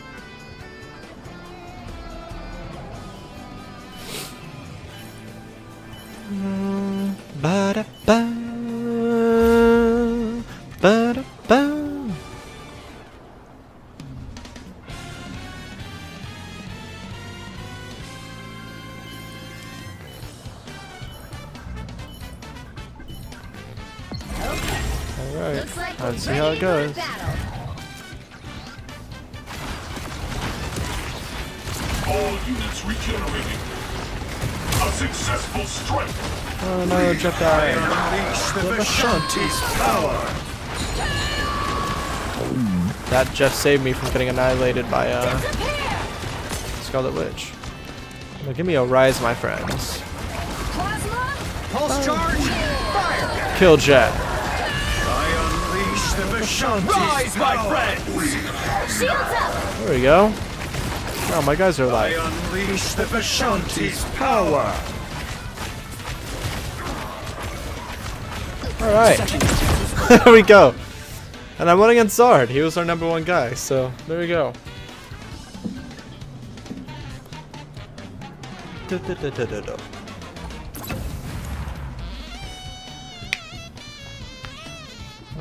Ba-da-ba, ba-da-ba. Alright, Looks like let's see we're how ready it to go to goes. battle. All units regenerating. A successful strike. Oh no, Jeff died. Unleash the Vishanti's power! That Jeff saved me from getting annihilated by Scarlet Witch. Now give me a rise, my friends. Plasma? Pulse charge! Fire! Kill Jeff. I unleash the Vishanti's Rise, my friends! Shields up! There we go. Oh, my guys are I alive. unleash the Vishanti's power! Alright. There we go. And I went against Zard. He was our #1 guy, so there we go.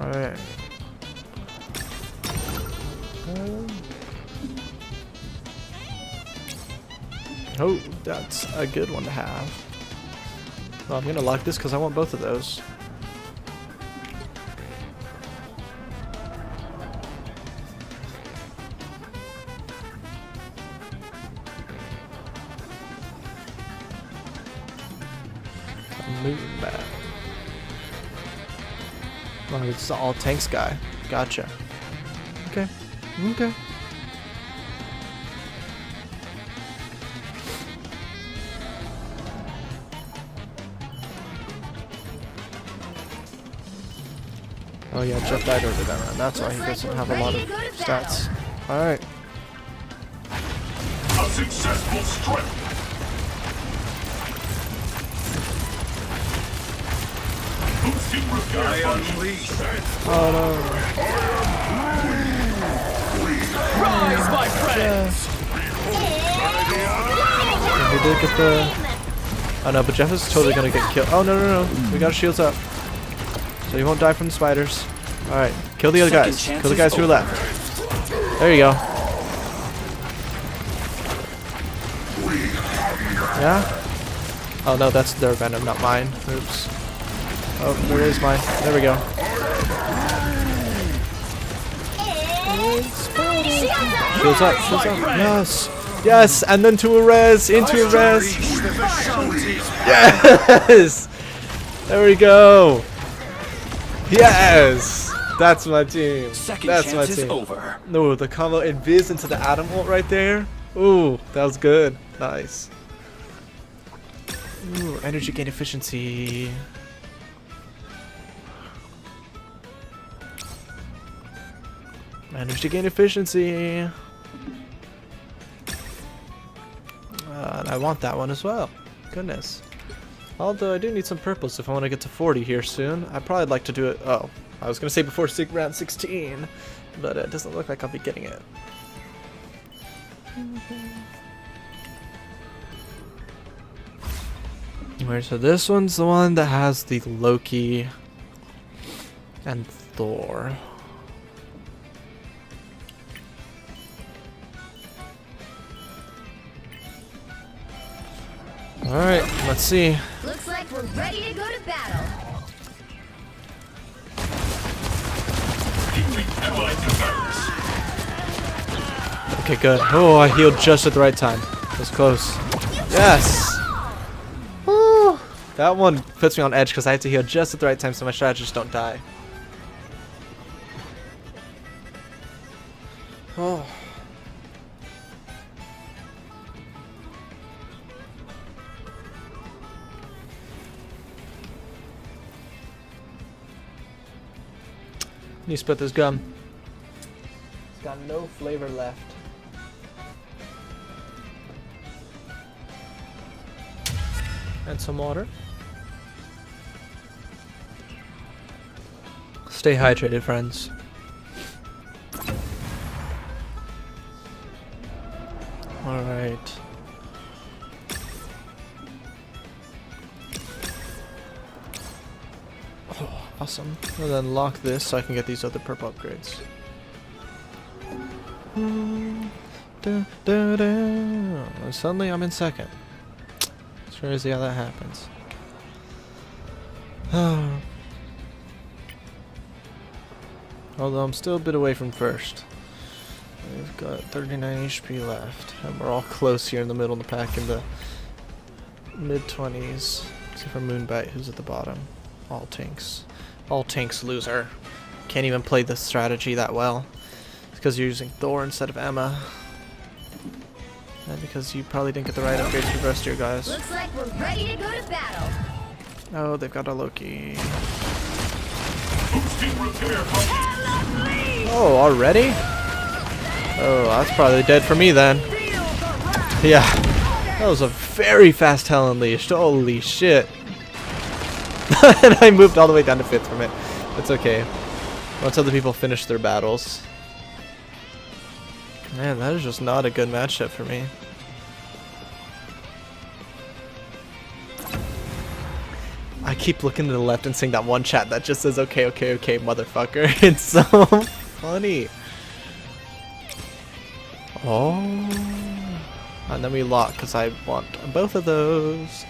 Alright. Oh, that's a good one to have. Well, I'm gonna lock this because I want both of those. Moving back. Oh, it's all tanks guy. Gotcha. Okay. Okay. Oh yeah, Jeff died early that round. That's why he doesn't have a lot of stats. Alright. A successful strike. Boosting repair I function. unleash Oh no. Rise, my friends! He did get the... Oh no, but Jeff is totally gonna get killed. Oh no, no, no. We got our shields up. So he won't die from the spiders. Alright, kill the other guys. Kill the guys who are left. There you go. Yeah? Oh no, that's their venom, not mine. Oops. Oh, there is mine. There we go. Shields up, shields up. Yes! Yes! And then to a res! Into a res! unleash the Vishanti's Yes! There we go! Yes! That's my team. Second That's my chance is team. over. No, the combo invis into the Atom ult right there. Ooh, that was good. Nice. Ooh, energy gain efficiency. Energy gain efficiency. And I want that one as well. Goodness. Although I do need some purples if I want to get to 40 here soon. I'd probably like to do it. Oh, I was going to say before round 16, but it doesn't look like I'll be getting it. Alright, so this one's the one that has the Loki and Thor. Alright, let's see. Looks like we're ready to go to battle. Keeping Emma deserves. Okay, good. Oh, I healed just at the right time. That was close. Yes! Woo! That one puts me on edge because I had to heal just at the right time so my strategists don't die. Oh. You split this gum. It's got no flavor left. And some water. Stay hydrated, friends. Alright. Oh, awesome. And then lock this so I can get these other purple upgrades. And suddenly I'm in second. It's crazy how that happens. Although I'm still a bit away from first. We've got 39 HP left. And we're all close here in the middle of the pack in the mid-20s. Except for Moonbite, who's at the bottom. All tanks. All tanks loser. Can't even play this strategy that well. It's because you're using Thor instead of Emma. And because you probably didn't get the right upgrades for the rest of your guys. Looks like we're ready to go to battle. Oh, they've got a Loki. Boosting repair function. Oh, already? Oh, that's probably dead for me then. Yeah. That was a very fast Hell Unleashed. Holy shit. And I moved all the way down to 5th from it. It's okay. Once other people finish their battles. Man, that is just not a good matchup for me. I keep looking to the left and seeing that one chat that just says, okay, okay, okay, motherfucker. It's so funny. Oh. And then we lock, because I want both of those.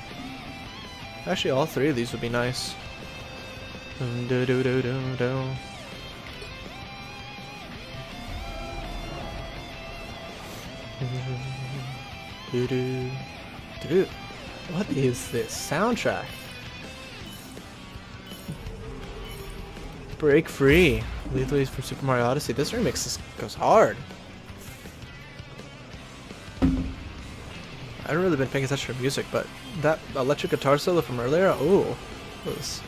Actually, all three of these would be nice. Dude, what is this soundtrack? Break Free. Lethally from Super Mario Odyssey. This remix goes hard. I haven't really been paying attention to music, but that electric guitar solo from earlier, ooh, was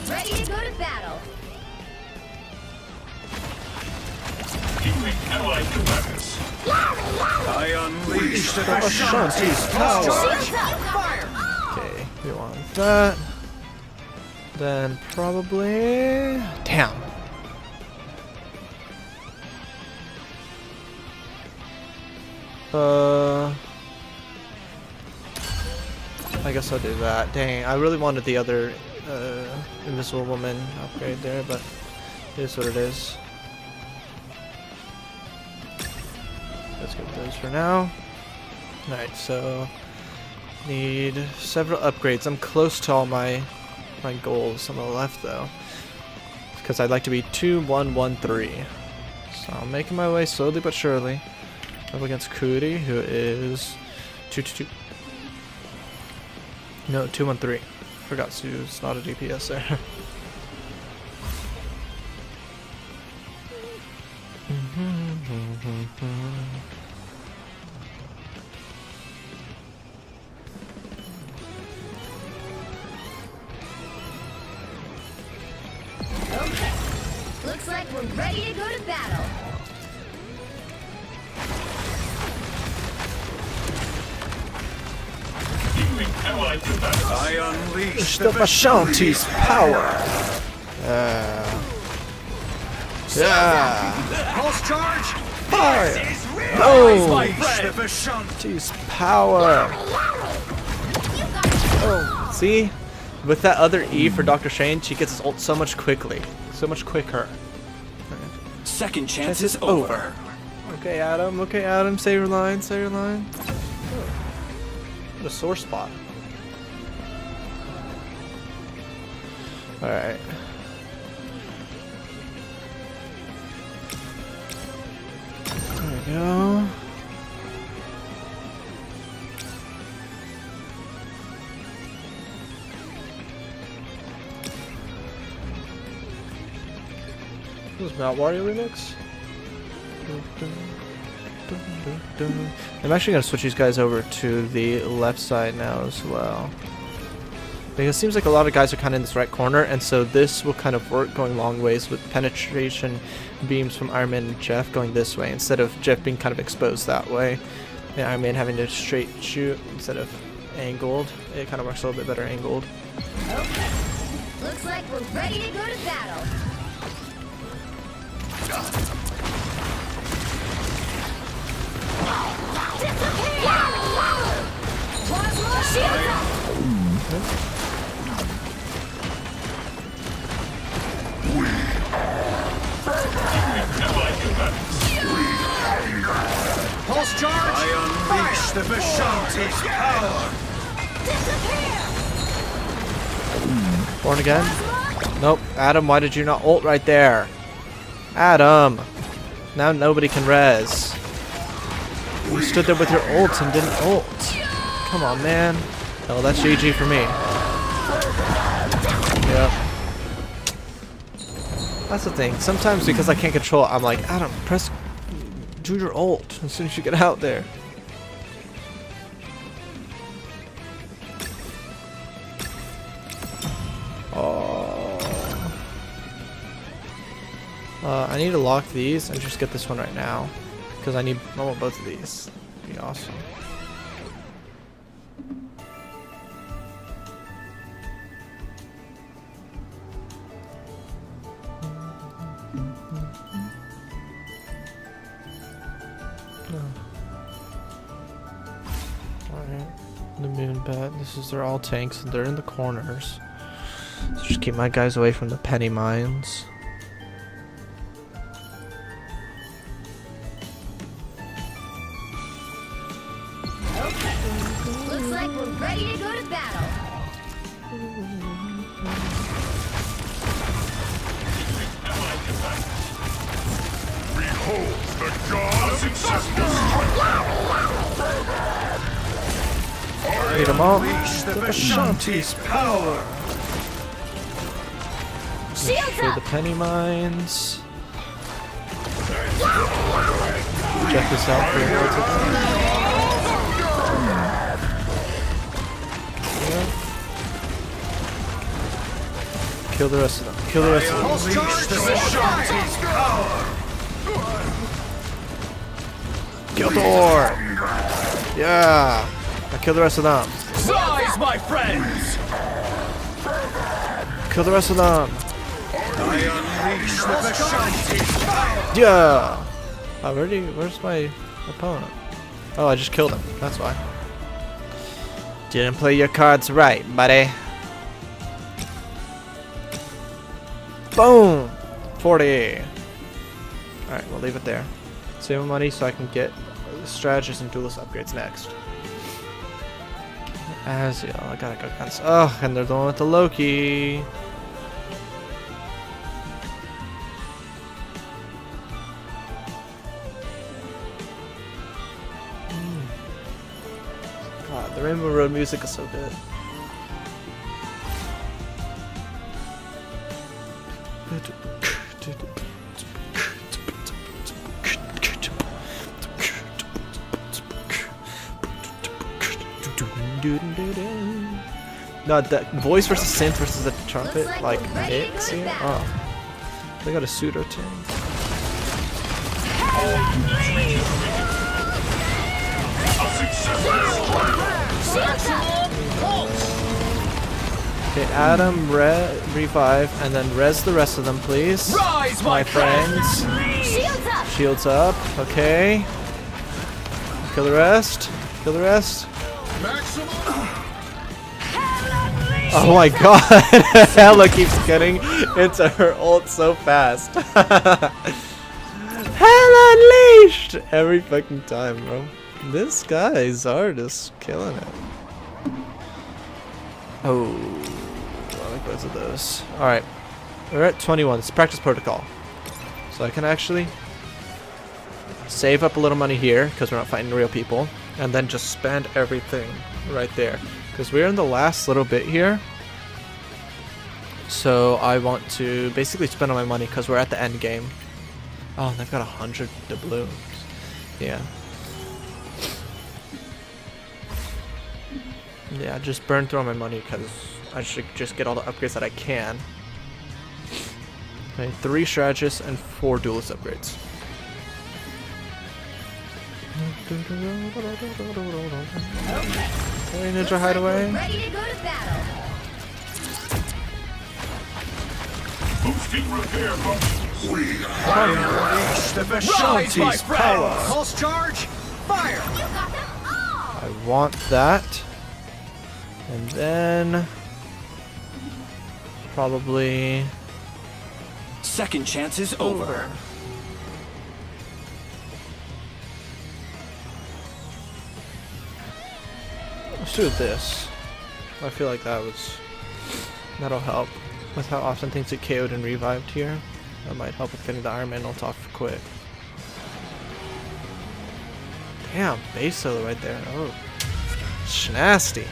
we're ready to go to battle. Keeping allied combatants. I unleash the Ashanti's Ashanti's power. Shields up! Fire! Okay, we want that. Then probably... Damn. I guess I'll do that. Dang, I really wanted the other Invisible Woman upgrade there, but it is what it is. Let's get those for now. Alright, so need several upgrades. I'm close to all my goals on the left though, because I'd like to be 2-1-1-3. So I'm making my way slowly but surely up against Cootie, who is 2-2-2. No, 2-1-3. Forgot Sue's not a DPS there. Okay. Looks like we're ready to go to battle. Keeping allied combatants. I unleash The Ashanti's power. Yeah. Pulse charge. Fire. Rise, Oh. my Unleash friend. the Ashanti. Ashanti's power. Oh, see? With that other E for Dr. Shane, she gets his ult so much quickly. So much quicker. Second chance Chance is over. Okay, Adam. Okay, Adam. Say your line. Say your line. What a sore spot. Alright. There we go. This is Mount Wario remix. I'm actually gonna switch these guys over to the left side now as well, because it seems like a lot of guys are kind of in this right corner, and so this will kind of work going long ways with penetration beams from Iron Man and Jeff going this way instead of Jeff being kind of exposed that way, and Iron Man having to straight shoot instead of angled. It kind of works a little bit better angled. Okay. Looks like we're ready to go to battle. Allied combatants. Pulse charge. I unleash the Ashanti's power. Born again? Nope. Adam, why did you not ult right there? Adam! Now nobody can res. You stood there with your ult and didn't ult. Come on, man. Oh, that's GG for me. Yep. That's the thing. Sometimes because I can't control it, I'm like, Adam, do your ult as soon as you get out there. I need to lock these and just get this one right now, because I want both of these. Be awesome. Alright, the moon bat. They're all tanks and they're in the corners. So just keep my guys away from the penny mines. Looks like we're ready to go to battle. Behold the god of existence. Beat them all. Unleash the The Ashanti's power. Shields For the up! penny mines. Check this out for your Kill the rest of them. Kill the rest of them. Unleash the Vishanti's power! Kill Thor! Yeah! Now kill the rest of them. Rise, my friends! Kill the rest of them. I unleash the Vishanti's power! Yeah! Where's my opponent? Oh, I just killed him. That's why. Didn't play your cards right, buddy. Boom! 40. Alright, we'll leave it there. Save my money so I can get strategist and duelist upgrades next. As yeah, I gotta go against. Oh, and they're the one with the Loki. God, the Rainbow Road music is so good. No, the voice versus synth versus the trumpet, like mix here. Oh, they got a pseudo tune. Okay, Adam, revive, and then res the rest of them, please. Rise, My friends. Shields up. Shields up. Okay. Kill the rest. Kill the rest. Oh my god! Hella keeps getting into her ult so fast. Hella unleashed! Every fucking time, bro. This guy, Zard, is killing it. Oh. I like both of those. Alright. We're at 21. It's practice protocol. So I can actually save up a little money here, because we're not fighting real people. And then just spend everything right there. Because we're in the last little bit here. So I want to basically spend all my money because we're at the end game. Oh, they've got 100 doubloons. Yeah. Yeah, just burn through all my money because I should just get all the upgrades that I can. Okay, 3 strategists and 4 duelist upgrades. Okay, Ninja Hideaway. Ready to go to battle. Boosting repair functions. Unleash the Vishanti's power! Pulse charge, fire! You got them all. I want that. And then probably Second chance is over. Let's do this. I feel like that'll help with how often things get KO'd and revived here. That might help with getting the Iron Man ult off quick. Damn, base solo right there. Oh, nasty.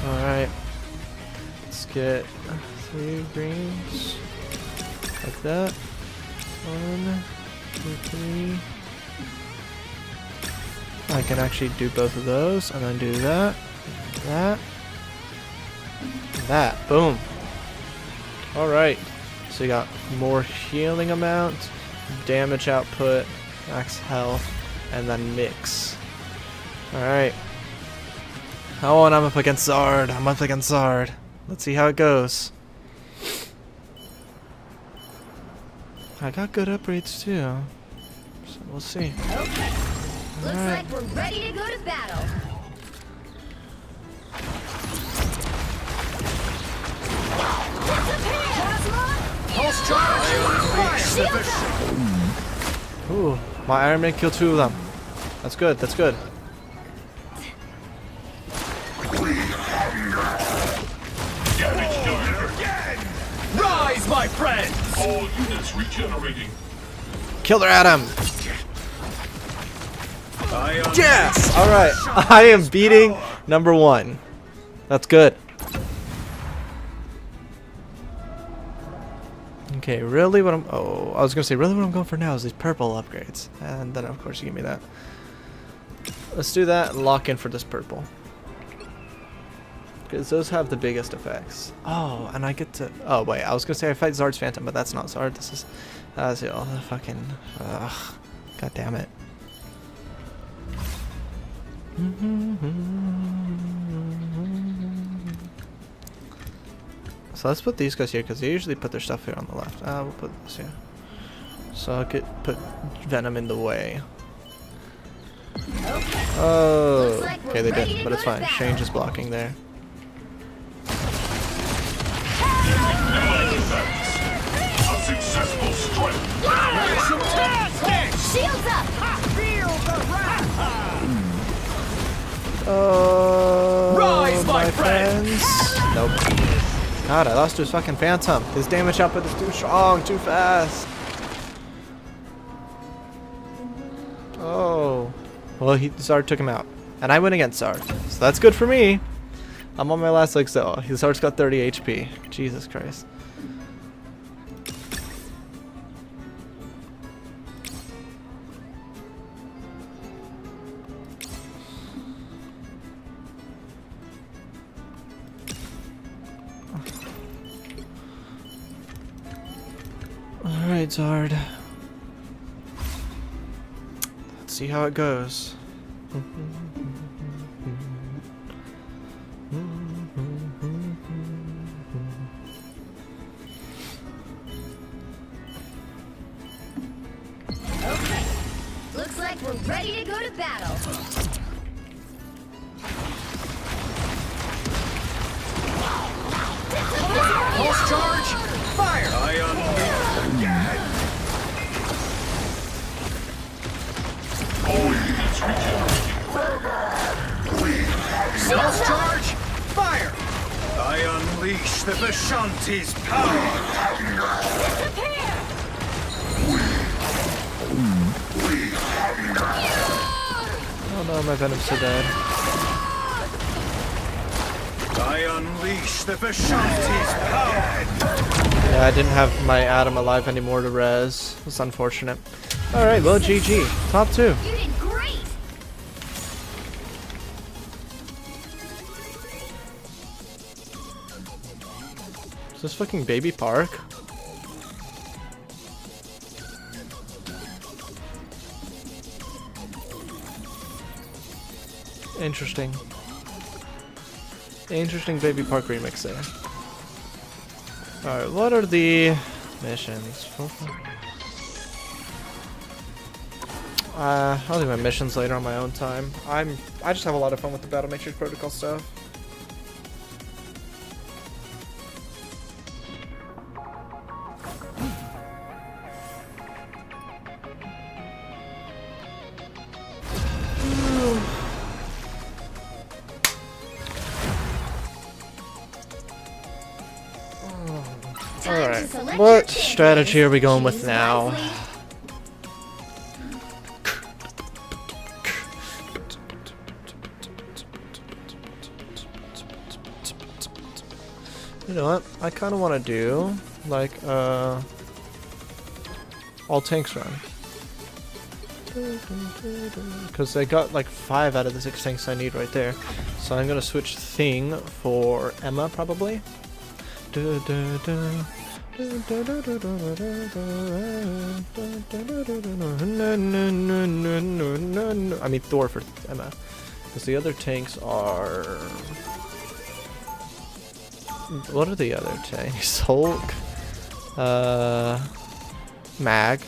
Alright, let's get 3 greens, like that. 1, 2, 3. I can actually do both of those, and then do that, that, boom. Alright, so you got more healing amount, damage output, max health, and then mix. Alright. Oh, and I'm up against Zard. Let's see how it goes. I got good upgrades too. So we'll see. Okay. Looks Alright. like we're ready to go to battle. Pulse charge, Unleash the fire! Ooh, my Iron Man killed 2 of them. That's good, that's good. Damage done. Rise, my friends! All units regenerating. Killer Adam! I unleash Yes! Alright, I am beating number 1. That's good. Okay, really what I'm... Oh, I was gonna say, really what I'm going for now is these purple upgrades. And then, of course, you give me that. Let's do that and lock in for this purple. because those have the biggest effects. Oh, and I get to. Oh wait, I was gonna say I fight Zard's Phantom, but that's not Zard. This is Azil. The fucking. God damn it. So let's put these guys here because they usually put their stuff here on the left. We'll put this here. So I'll put Venom in the way. Oh, okay, they didn't, but it's fine. Shane just blocking there. A successful strike. Shields up! Oh, Rise, my friends! Nope. God, I lost to his fucking Phantom. His damage output is too strong, too fast. Oh. Well, Zard took him out. And I went against Zard. So that's good for me. I'm on my last leg still. Zard's got 30 HP. Jesus Christ. Alright, Zard. Let's see how it goes. Okay. Looks like we're ready to go to battle. Pulse charge! Fire! I unleash again. All units regenerating. Pulse charge! Fire! I unleash the Vishanti's power. Oh no, my Venom's so dead. I unleash the Vishanti's power. Yeah, I didn't have my Adam alive anymore to res. It's unfortunate. Alright, well, GG. Top 2. You did great! Is this fucking Baby Park? Interesting. Interesting Baby Park remix there. Alright, what are the missions? I'll do my missions later on my own time. I just have a lot of fun with the Battle Matrix Protocol stuff. Alright, what strategy are we going with now? You know what? I kind of want to do like all tanks run, because they got like 5 out of the 6 tanks I need right there. So I'm gonna switch Thing for Emma probably. I mean Thor for Emma, because the other tanks are. What are the other tanks? Hulk, Mag.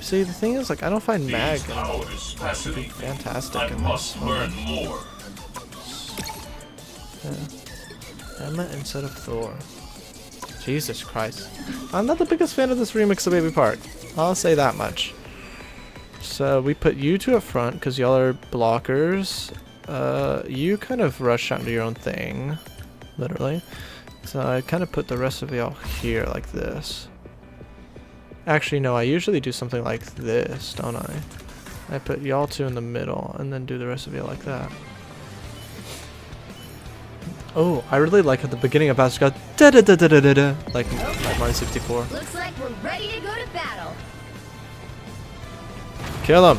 See, the thing is, like, I don't find Mag Fascinating. fantastic. I in must this. learn more. Emma instead of Thor. Jesus Christ. I'm not the biggest fan of this remix of Baby Park. I'll say that much. So we put you two up front because y'all are blockers. You kind of rush out into your own thing. Literally. So I kind of put the rest of y'all here like this. Actually, no, I usually do something like this, don't I? I put y'all two in the middle and then do the rest of y'all like that. Oh, I really like at the beginning of Bash got da da da da da da da, like Mario 64. Looks like we're ready to go to battle. Kill him.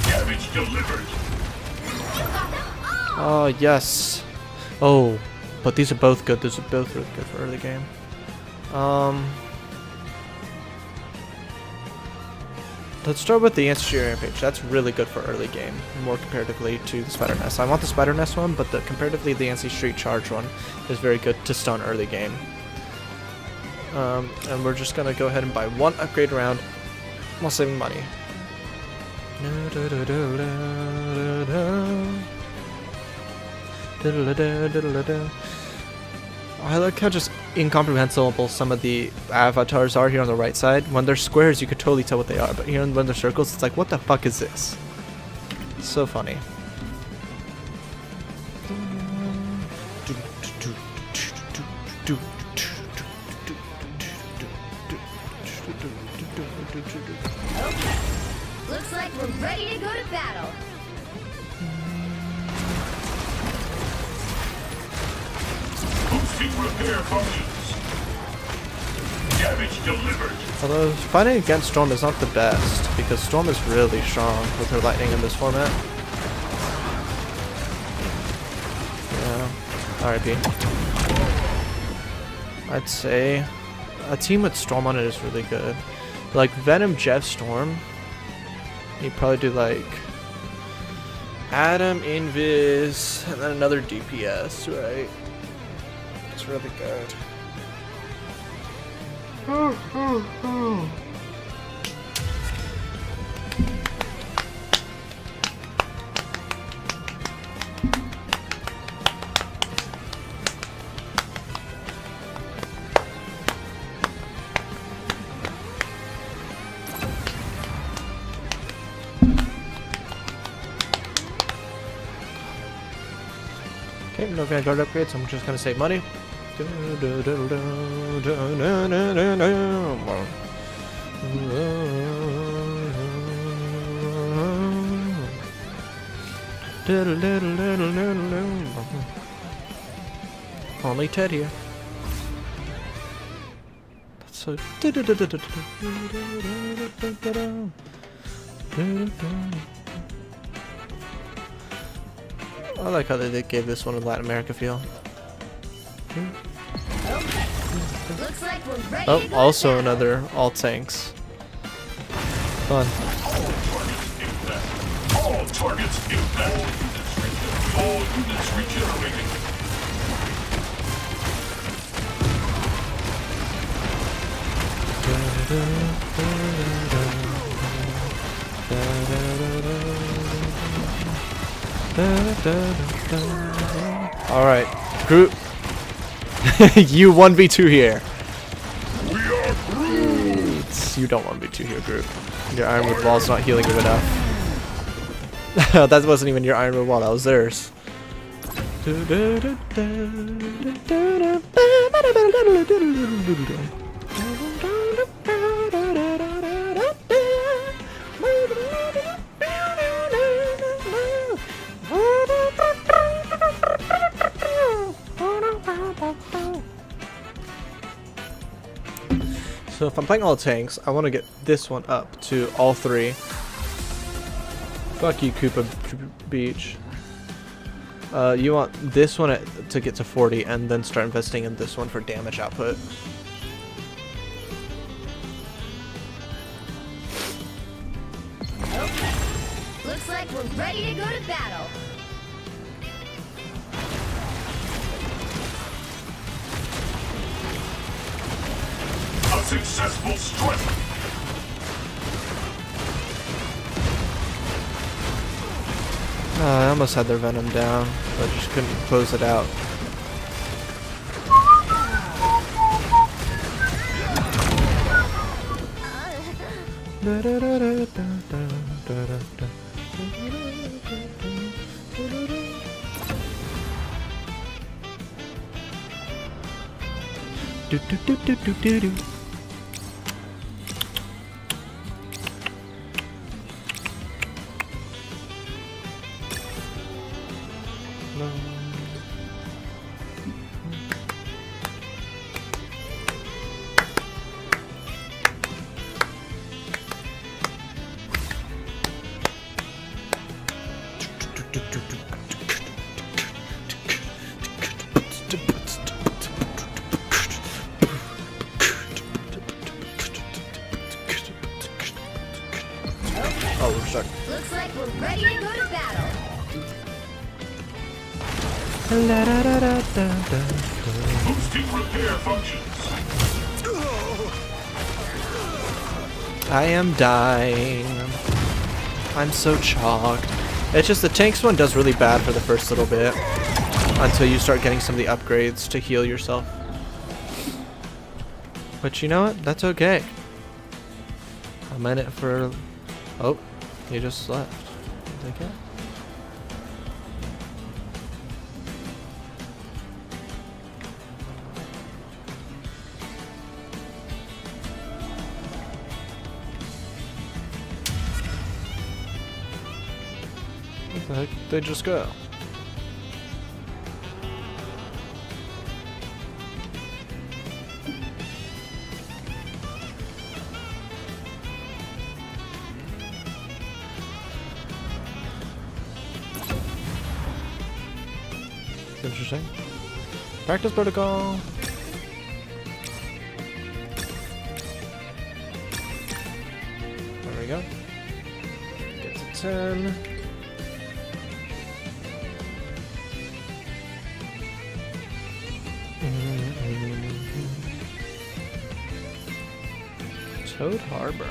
Damage delivered. Oh, yes. Oh, but these are both good. These are both really good for early game. Let's start with the Ancestry Rampage. That's really good for early game, more comparatively to the Spider Nest. I want the Spider Nest one, but comparatively the Ancestry Charge one is very good to stun early game. And we're just gonna go ahead and buy one upgrade round while saving money. I like how just incomprehensible some of the avatars are here on the right side. When they're squares, you could totally tell what they are, but here when they're circles, it's like, what the fuck is this? It's so funny. Okay. Looks like we're ready to go to battle. Boosting repair functions. Damage delivered. Although fighting against Storm is not the best, because Storm is really strong with her lightning in this format. Yeah, RIP. I'd say a team with Storm on it is really good. Like Venom, Jeff, Storm. You'd probably do like Adam, Invis, and then another DPS, right? It's really good. Okay, no Vanguard upgrades, I'm just gonna save money. Only Ted here. That's so. I like how they gave this one a Latin America feel. Okay. Looks like we're ready Oh, to go also to battle. another all tanks. Fun. All targets impact. All units regenerating. Alright, Groot. You 1v2 here. We are Groot. You don't 1v2 here, Groot. Your Ironwood wall's not healing you enough. That wasn't even your Ironwood wall, that was theirs. So if I'm playing all tanks, I want to get this one up to all three. Fuck you, Koopa Beach. You want this one to get to 40 and then start investing in this one for damage output. Okay. Looks like we're ready to go to battle. A successful strike. I almost had their Venom down, but just couldn't close it out. Do do do do do do do. stuck. Looks like we're ready to go to battle. Boosting repair functions. I am dying. I'm so chalked. It's just the tanks one does really bad for the first little bit until you start getting some of the upgrades to heal yourself. But you know what? That's okay. I'm in it for... Oh, he just left. Take it. Where the heck did they just go? Interesting. Practice protocol. There we go. Gets a 10. Toad Harbor.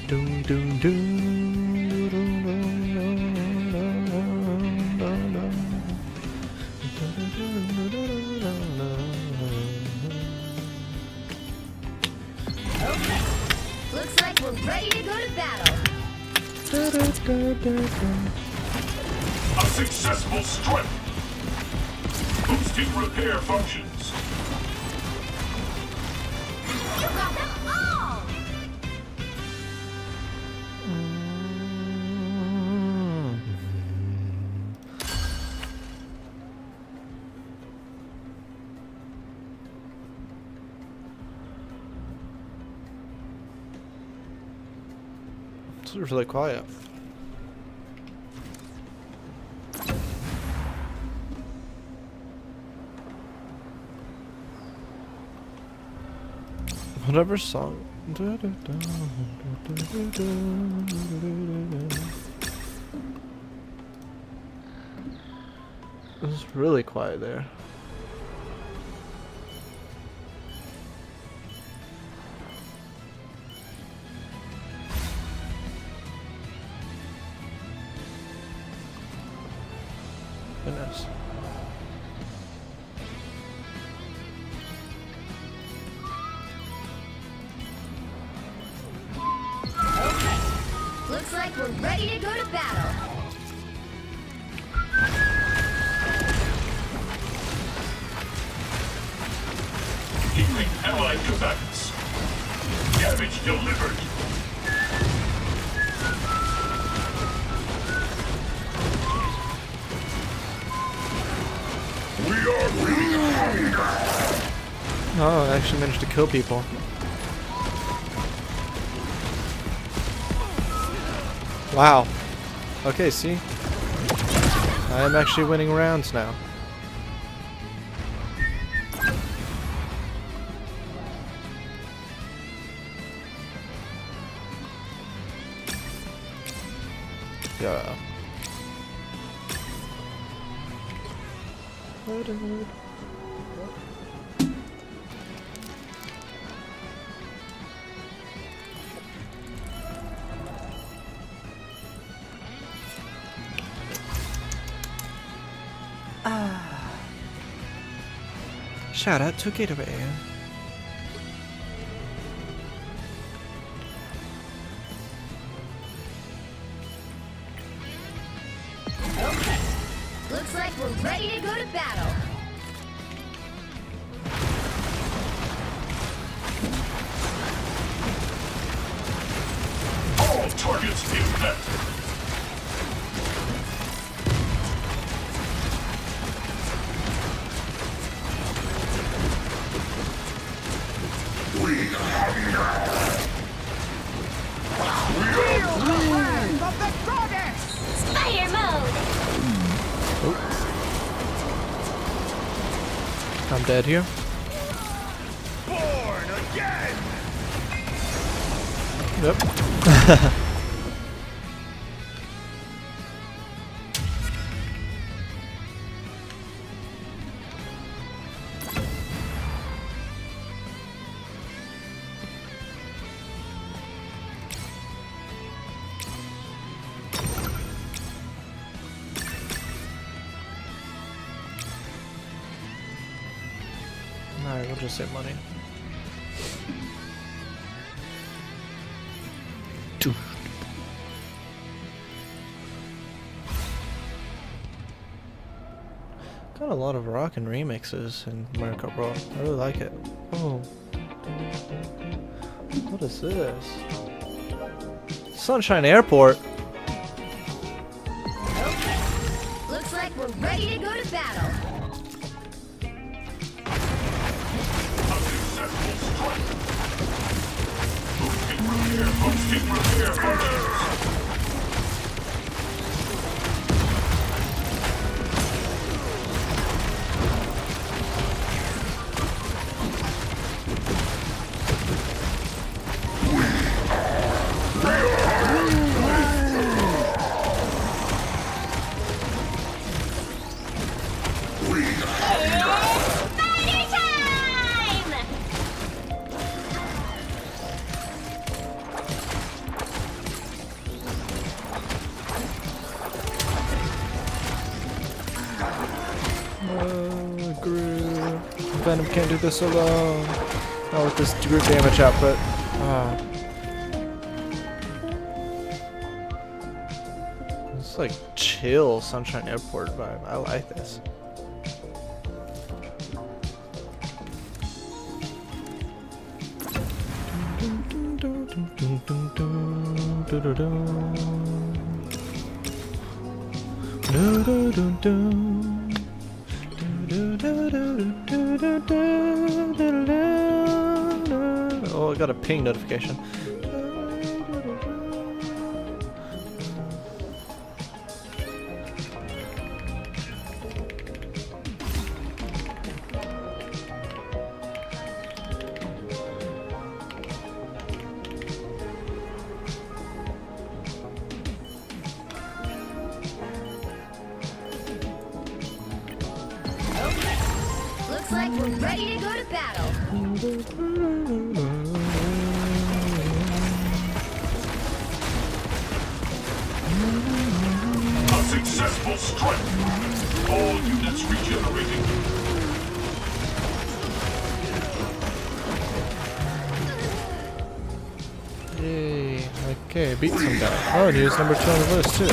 Doom, doom, Okay. Looks like we're ready to go to battle. A successful strike. Boosting repair functions. You got them all! It's really quiet. Whatever song. It's really quiet there. Goodness. Okay. Looks like we're ready to go to battle. Healing allied combatants. Damage delivered. We are ready. Oh, I actually managed to kill people. Wow. Okay, see? I am actually winning rounds now. Yeah. Shout out to Gatorade. Okay. Looks like we're ready to go to battle. All targets in net. Spider mode! I'm dead here. Born again! Yep. Alright, we'll just save money. Got a lot of rockin' remixes in Mario Kart World. I really like it. Oh. What is this? Sunshine Airport? Okay. Looks like we're ready to go to battle. Venom can't do this alone. Not with this group damage output. It's like chill Sunshine Airport vibe. I like this. Oh, I got a ping notification. Looks like we're ready to go to battle. A successful strike. All units regenerating. Yay. Okay, beat some guy. Oh, and he was number 2 on the list too.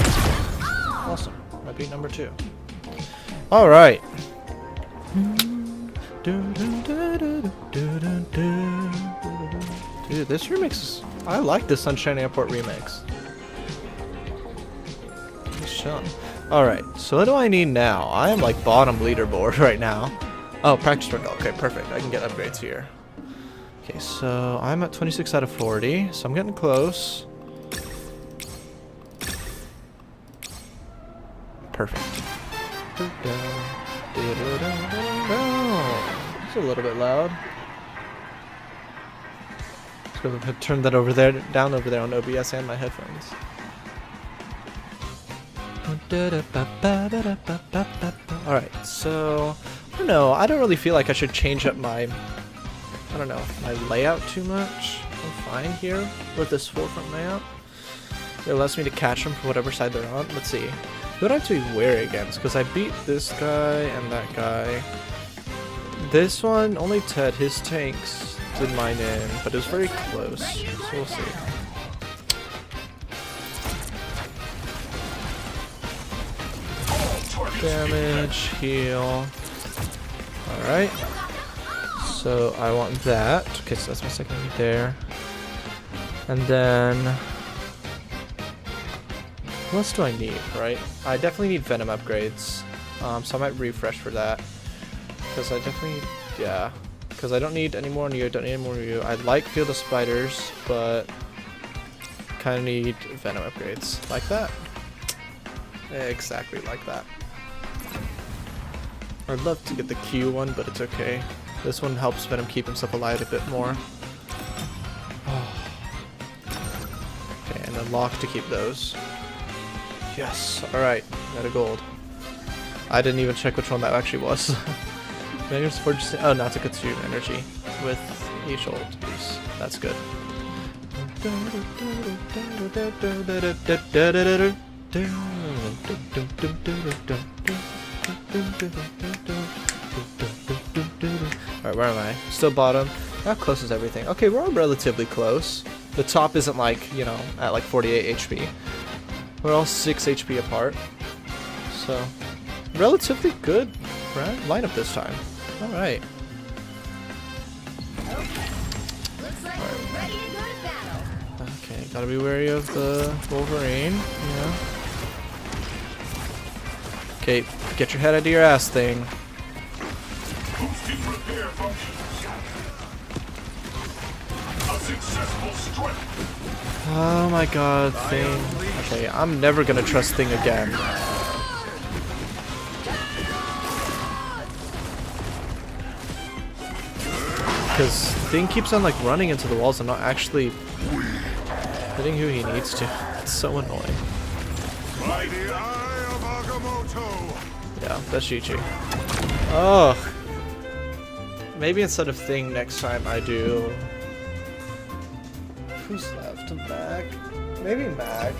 Awesome. I beat number 2. Alright. Dude, this remix is... I like the Sunshine Airport remix. Alright, so what do I need now? I am like bottom leaderboard right now. Oh, practice run. Okay, perfect. I can get upgrades here. Okay, so I'm at 26 out of 40, so I'm getting close. Perfect. It's a little bit loud. So I turned that over there, down over there on OBS and my headphones. Alright, so I don't know. I don't really feel like I should change up my, I don't know, my layout too much. I'm fine here with this forefront layout. It allows me to catch them from whatever side they're on. Let's see. Who would I actually wear against? Because I beat this guy and that guy. This one, only Ted, his tanks did mine in, but it was very close. So we'll see. Damage, heal. Alright. So I want that. Okay, so that's my second one there. And then... what else do I need, right? I definitely need Venom upgrades. So I might refresh for that. Because I definitely... yeah. Because I don't need any more Neo, don't need any more Neo. I like Field of Spiders, but... kind of need Venom upgrades. Like that. Exactly like that. I'd love to get the Q one, but it's okay. This one helps Venom keep himself alive a bit more. Oh. lock to keep those. Yes. Alright. Got a gold. I didn't even check which one that actually was. Oh, not to consume energy with each ult. That's good. Alright, where am I? Still bottom. How close is everything? Okay, we're all relatively close. The top isn't like, you know, at like 48 HP. We're all 6 HP apart. So, relatively good lineup this time. Alright. Looks like we're ready to go to battle. Okay, gotta be wary of the Wolverine. Yeah. Okay, get your head out of your ass thing. Boosting repair functions. A successful strike. Oh my god, thing. Okay, I'm never gonna trust thing again. Because thing keeps on like running into the walls and not actually hitting who he needs to. It's so annoying. By the eye of Agamotto. Yeah, that's Chi-Chi. Oh. Maybe instead of thing next time I do... Who's left? Mag? Maybe Mag.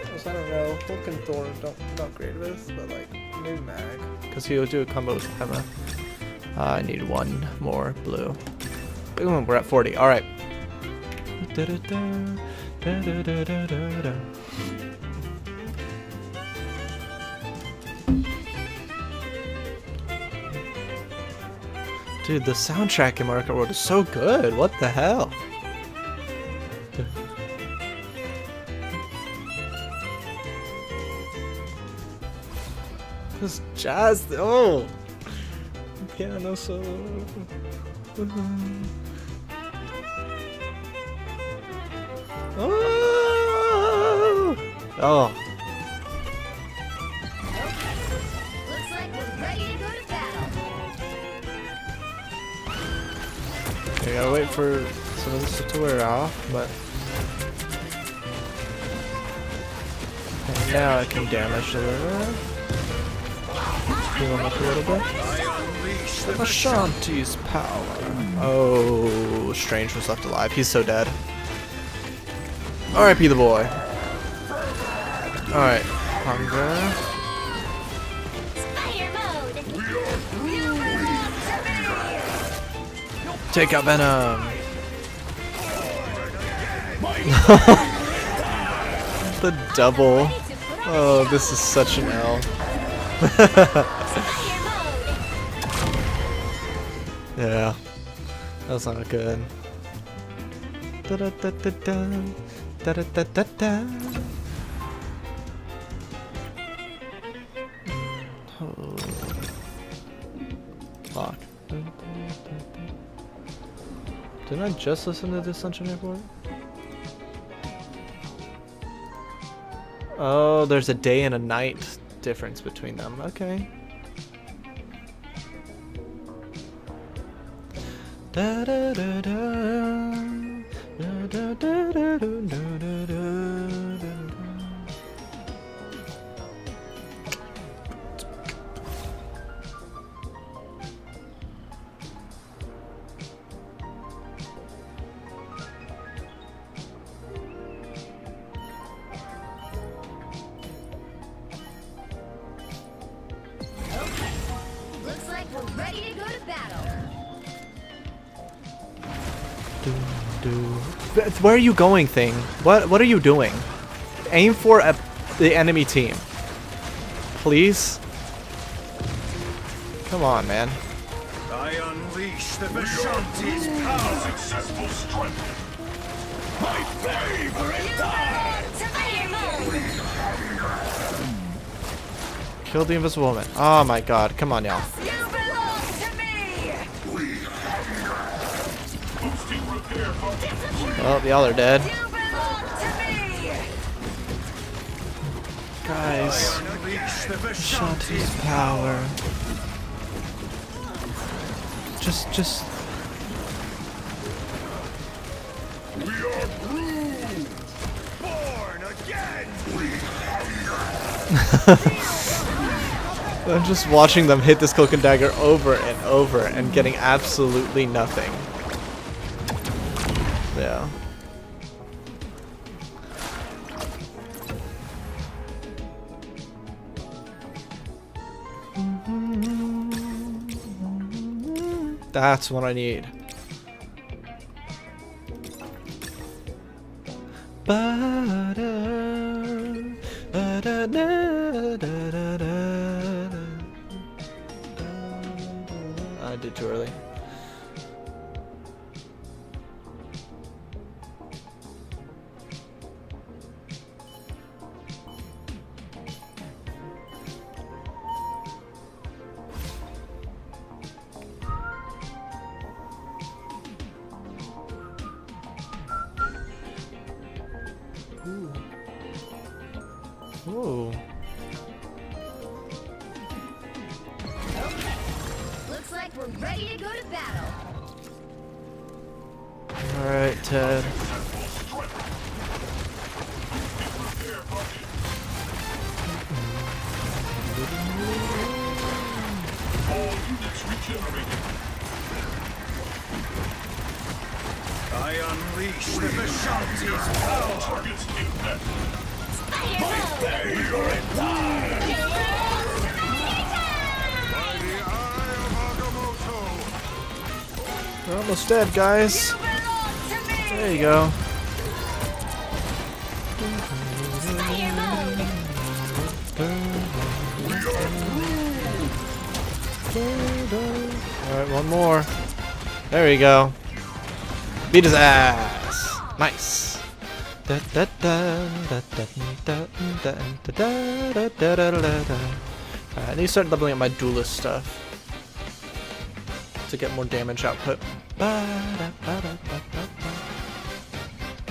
Because I don't know. Hulk and Thor not great with, but like, maybe Mag. Because he'll do a combo with Emma. I need one more blue. Boom, we're at 40. Alright. Dude, the soundtrack in Mario World is so good. What the hell? This jazz. Oh! Piano solo. Oh! Oh. Looks like we're ready to go to battle. Okay, gotta wait for some of this to wear off, but and now I can damage a little. Heal him up a little bit. Ashanti's power. Oh, Strange was left alive. He's so dead. R.I.P. the boy. Alright, hunger. Fire mode. Take out Venom. The double. Oh, this is such an L. Yeah, that's not good. Da da da da da da da da da da. Oh. Lock. Didn't I just listen to this Sunshine Airport? Oh, there's a day and a night difference between them. Okay. Da da da da da da da da da da. Looks like we're ready to go to battle. Where are you going, thing? What are you doing? Aim for the enemy team. Please? Come on, man. I unleash the Vishanti's power. Successful strike. My favorite Fire mode. Kill the invisible woman. Oh my god. Come on, y'all. You belong to me. boosting repair functions. Oh, y'all are dead. You belong to me. Guys. Unleash the Shanti's Vishanti's power. Just. We are Groot. I'm just watching them hit this cloak and dagger over and over and getting absolutely nothing. Yeah. That's what I need. I did too early. Ooh. Looks like we're ready to go to battle. Alright, Ted. All units regenerating. I unleash the Vishanti's power. Targets impact. By the eye of Agamotto. We're almost dead, guys. There you go. Alright, one more. There we go. Beat his ass. Nice. Alright, I need to start leveling up my duelist stuff to get more damage output.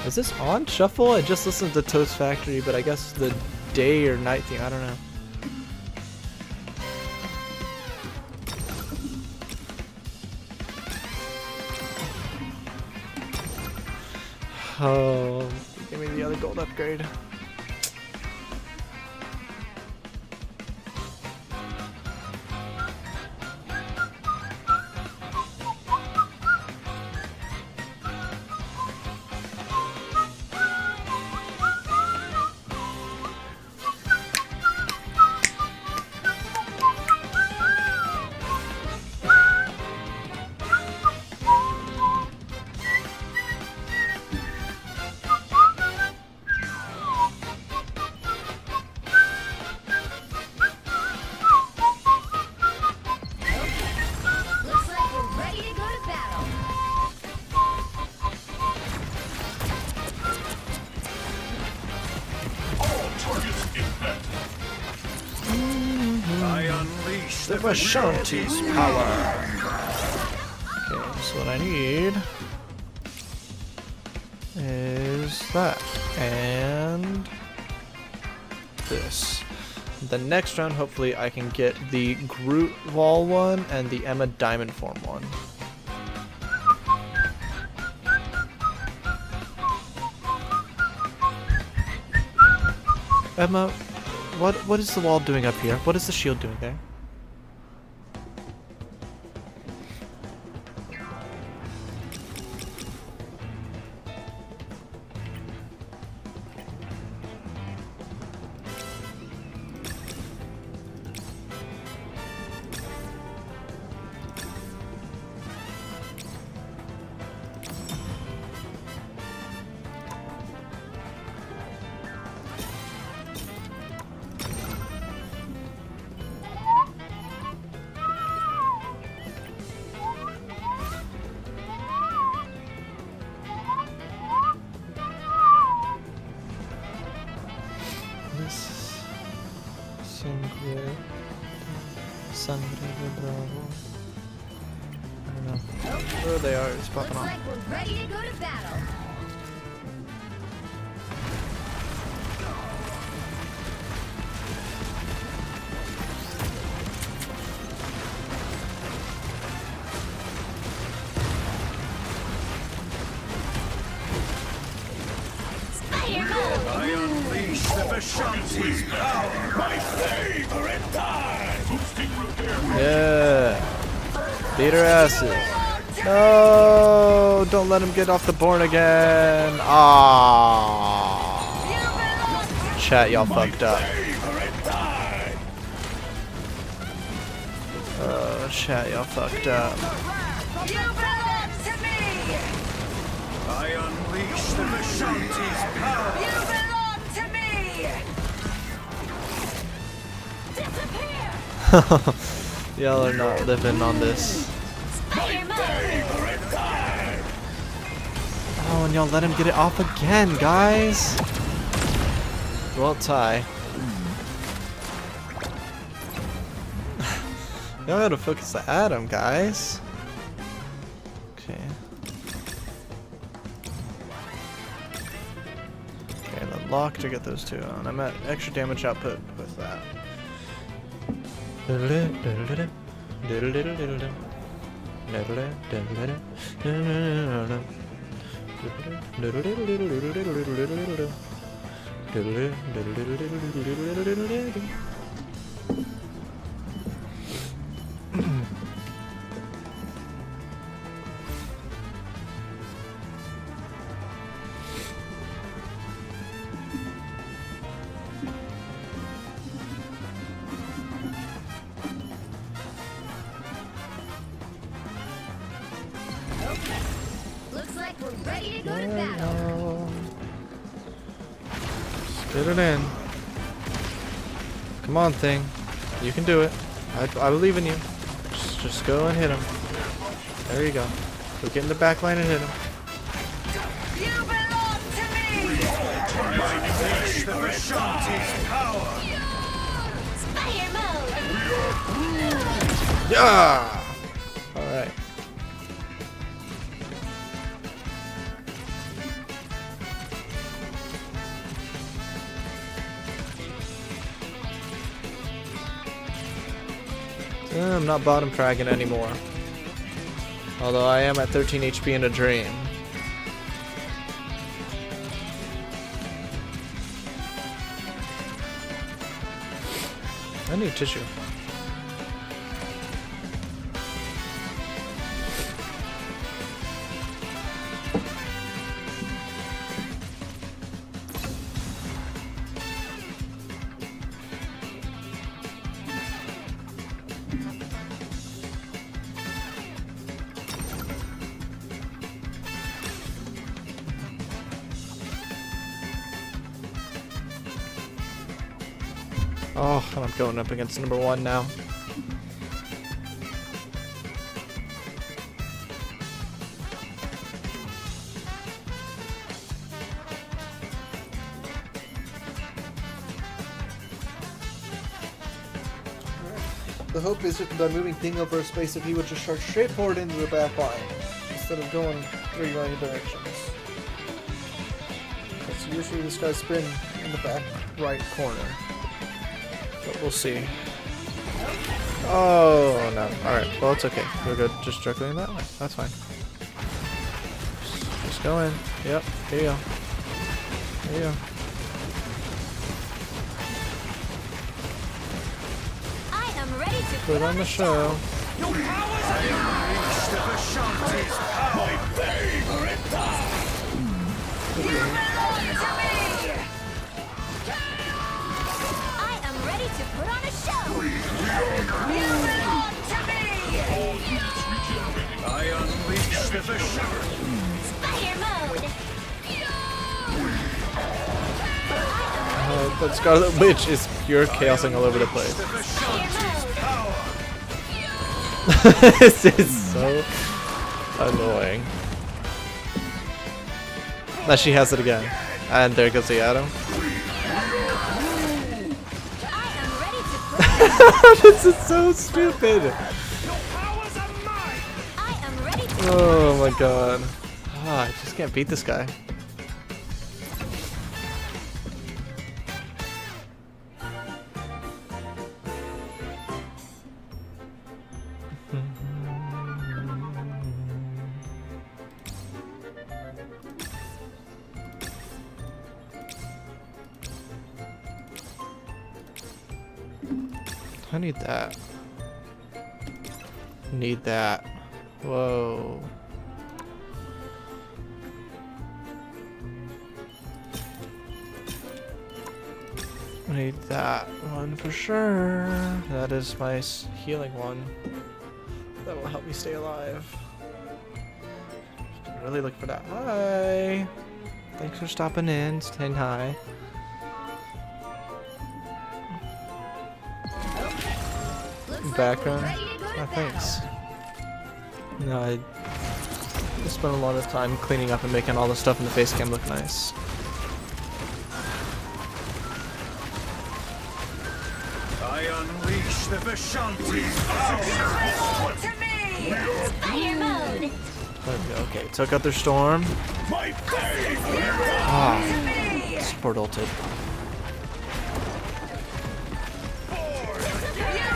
Is this on shuffle? I just listened to Toast Factory, but I guess the day or night thing, I don't know. Oh, give me the other gold upgrade. Looks like we're ready to go to battle. All targets impact. I unleash The the Vishanti's power. Okay, so what I need is that and this. The next round, hopefully, I can get the Groot Wall one and the Emma Diamond Form one. Emma, what is the wall doing up here? What is the shield doing there? Sangre de Bravo. I don't know. There they are, it's popping Looks off. like we're ready to go to battle. I unleash the Vishanti's power. My favorite time! Boosting repair. Yeah. Beat her asses. No, don't let him get off the board again. Ah. Chat, y'all fucked up. Favorite time! Oh, chat, y'all fucked up. I unleash the Vishanti's power. Y'all are not living on this. Favorite time! Oh, and y'all let him get it off again, guys. Well, tie. Y'all gotta focus the atom, guys. Okay. Okay, the lock to get those two on. I'm at extra damage output with that. Looks like we're ready to go to battle. Get it in. Come on, thing. You can do it. I believe in you. Just go and hit him. There you go. Go get in the back line and hit him. You belong to me! Unleash the Vishanti's power. Fire mode! Yeah! Alright. I'm not bottom fragging anymore. Although I am at 13 HP in a dream. I need tissue. Oh, and I'm going up against number 1 now. The hope is that by moving Thing over a space, if he would just charge straight forward into the back line instead of going 3 million directions. Because usually this guy's spin in the back right corner. But we'll see. Oh no. Alright, well it's okay. We'll go just directly in that way. That's fine. Just go in. Yep, here you go. Here you go. I am ready to Put on the show. I unleash the Vishanti's power. My favorite time! I am ready to put on a show! You belong to me! I unleash the Vishanti. Fire mode! That Scarlet Witch is pure chaosing all over the place. The Vishanti's power. This is so annoying. Now she has it again. And there goes the atom. I am ready to put This is so stupid. I am ready to Oh my god. Ah, I just can't beat this guy. I need that. Need that. Whoa. I need that one for sure. That is my healing one. That will help me stay alive. Really look for that. Hi. Thanks for stopping in, saying hi. Background. Oh, thanks. No, I spent a lot of time cleaning up and making all the stuff in the face cam look nice. I unleash the Vishanti's power! To me! Fire mode! Okay, took out their storm. My favorite! Ah, support ulted.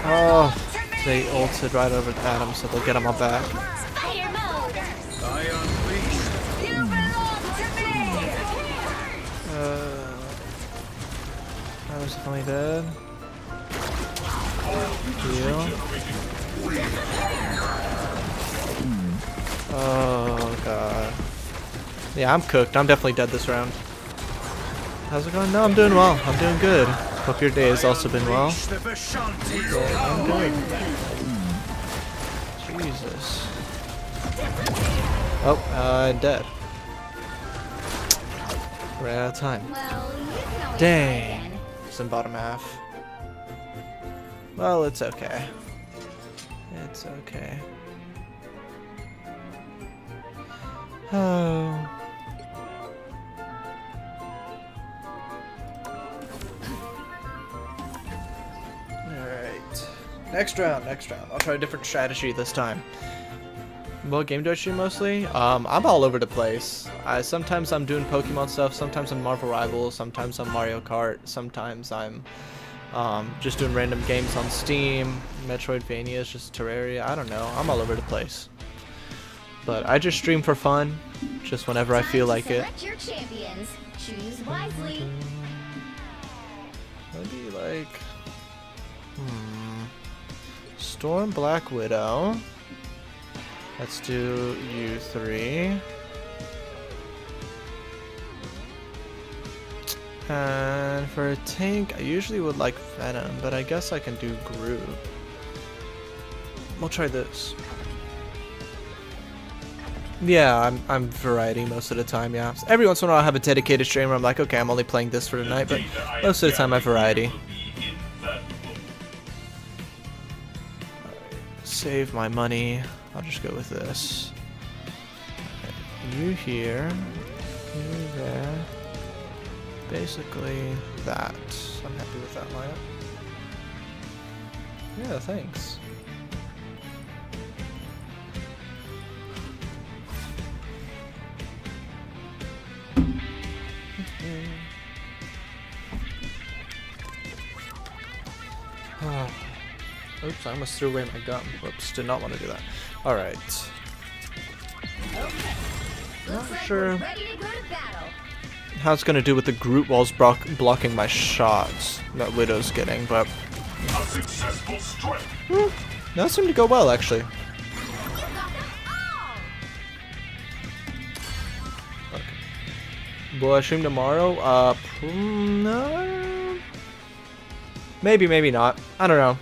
Oh, they ulted right over at him, so they'll get him all back. Fire mode! I unleash You belong to me! I was definitely dead. Heal. Oh god. Yeah, I'm cooked. I'm definitely dead this round. How's it going? No, I'm doing well. I'm doing good. Hope your day has also been well. the Vishanti's Yeah, I'm good. Jesus. Oh, dead. Ran out of time. Well, you can always Dang. try again. It's in bottom half. Well, it's okay. It's okay. Oh. Alright. Next round. I'll try a different strategy this time. What game do I stream mostly? I'm all over the place. Sometimes I'm doing Pokemon stuff, sometimes I'm Marvel Rivals, sometimes I'm Mario Kart, sometimes I'm just doing random games on Steam, Metroidvanias, just Terraria, I don't know. I'm all over the place. But I just stream for fun, just whenever I feel like it. Select your champions. Choose wisely. Maybe like... Storm Black Widow. Let's do you three. And for a tank, I usually would like Venom, but I guess I can do Groot. We'll try this. Yeah, I'm variety most of the time, yeah. Every once in a while I have a dedicated stream where I'm like, okay, I'm only playing this for tonight, but most of the time I variety. Save my money. I'll just go with this. You here, you there. Basically that. I'm happy with that lineup. Yeah, thanks. Oops, I almost threw away my gum. Whoops, did not want to do that. Alright. Not Looks like sure we're ready to go to battle. how it's going to do with the Groot walls blocking my shots that Widow's getting, but A successful strike. that seemed to go well, actually. You got them all! Will I stream tomorrow? No. Maybe, maybe not. I don't know.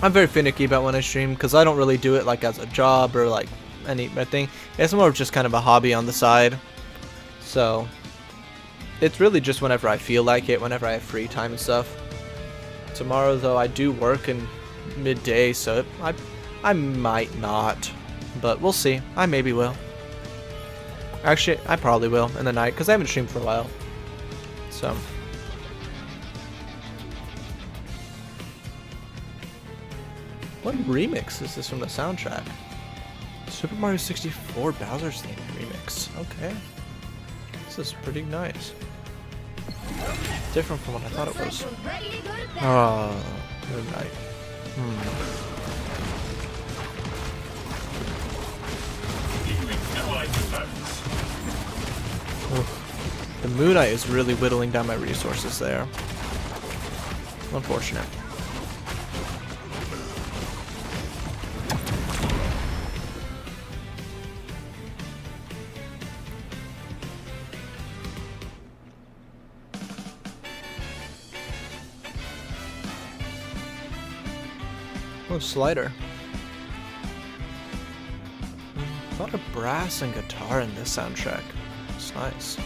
I'm very finicky about when I stream because I don't really do it like as a job or like anything. It's more of just kind of a hobby on the side. So it's really just whenever I feel like it, whenever I have free time and stuff. Tomorrow though, I do work in midday, so I might not, but we'll see. I maybe will. Actually, I probably will in the night because I haven't streamed for a while. So. What remix is this from the soundtrack? Super Mario 64 Bowser's Theme remix. Okay. This is pretty nice. Different from what I thought it was. Looks like we're ready to go to battle. Oh, good night. Allied defense. The Moon Knight is really whittling down my resources there. Unfortunate. Oh, slider. A lot of brass and guitar in this soundtrack. It's nice.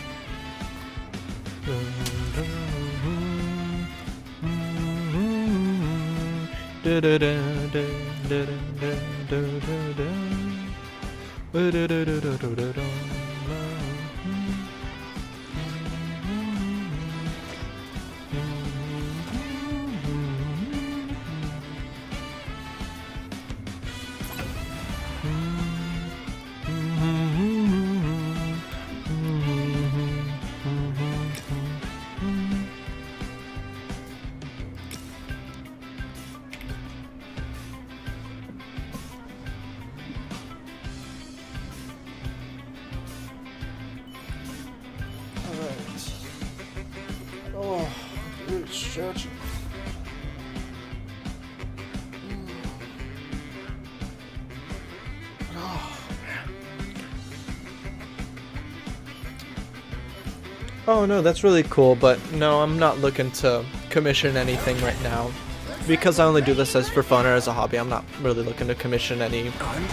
Oh, good stretch. Oh no, that's really cool, but no, I'm not looking to commission anything right now. Because I only do this as for fun or as a hobby, I'm not really looking to commission any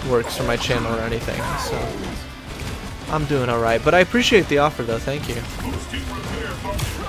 works for my channel or anything, so I'm doing alright. But I appreciate the offer though, thank you. Boosting repair functions.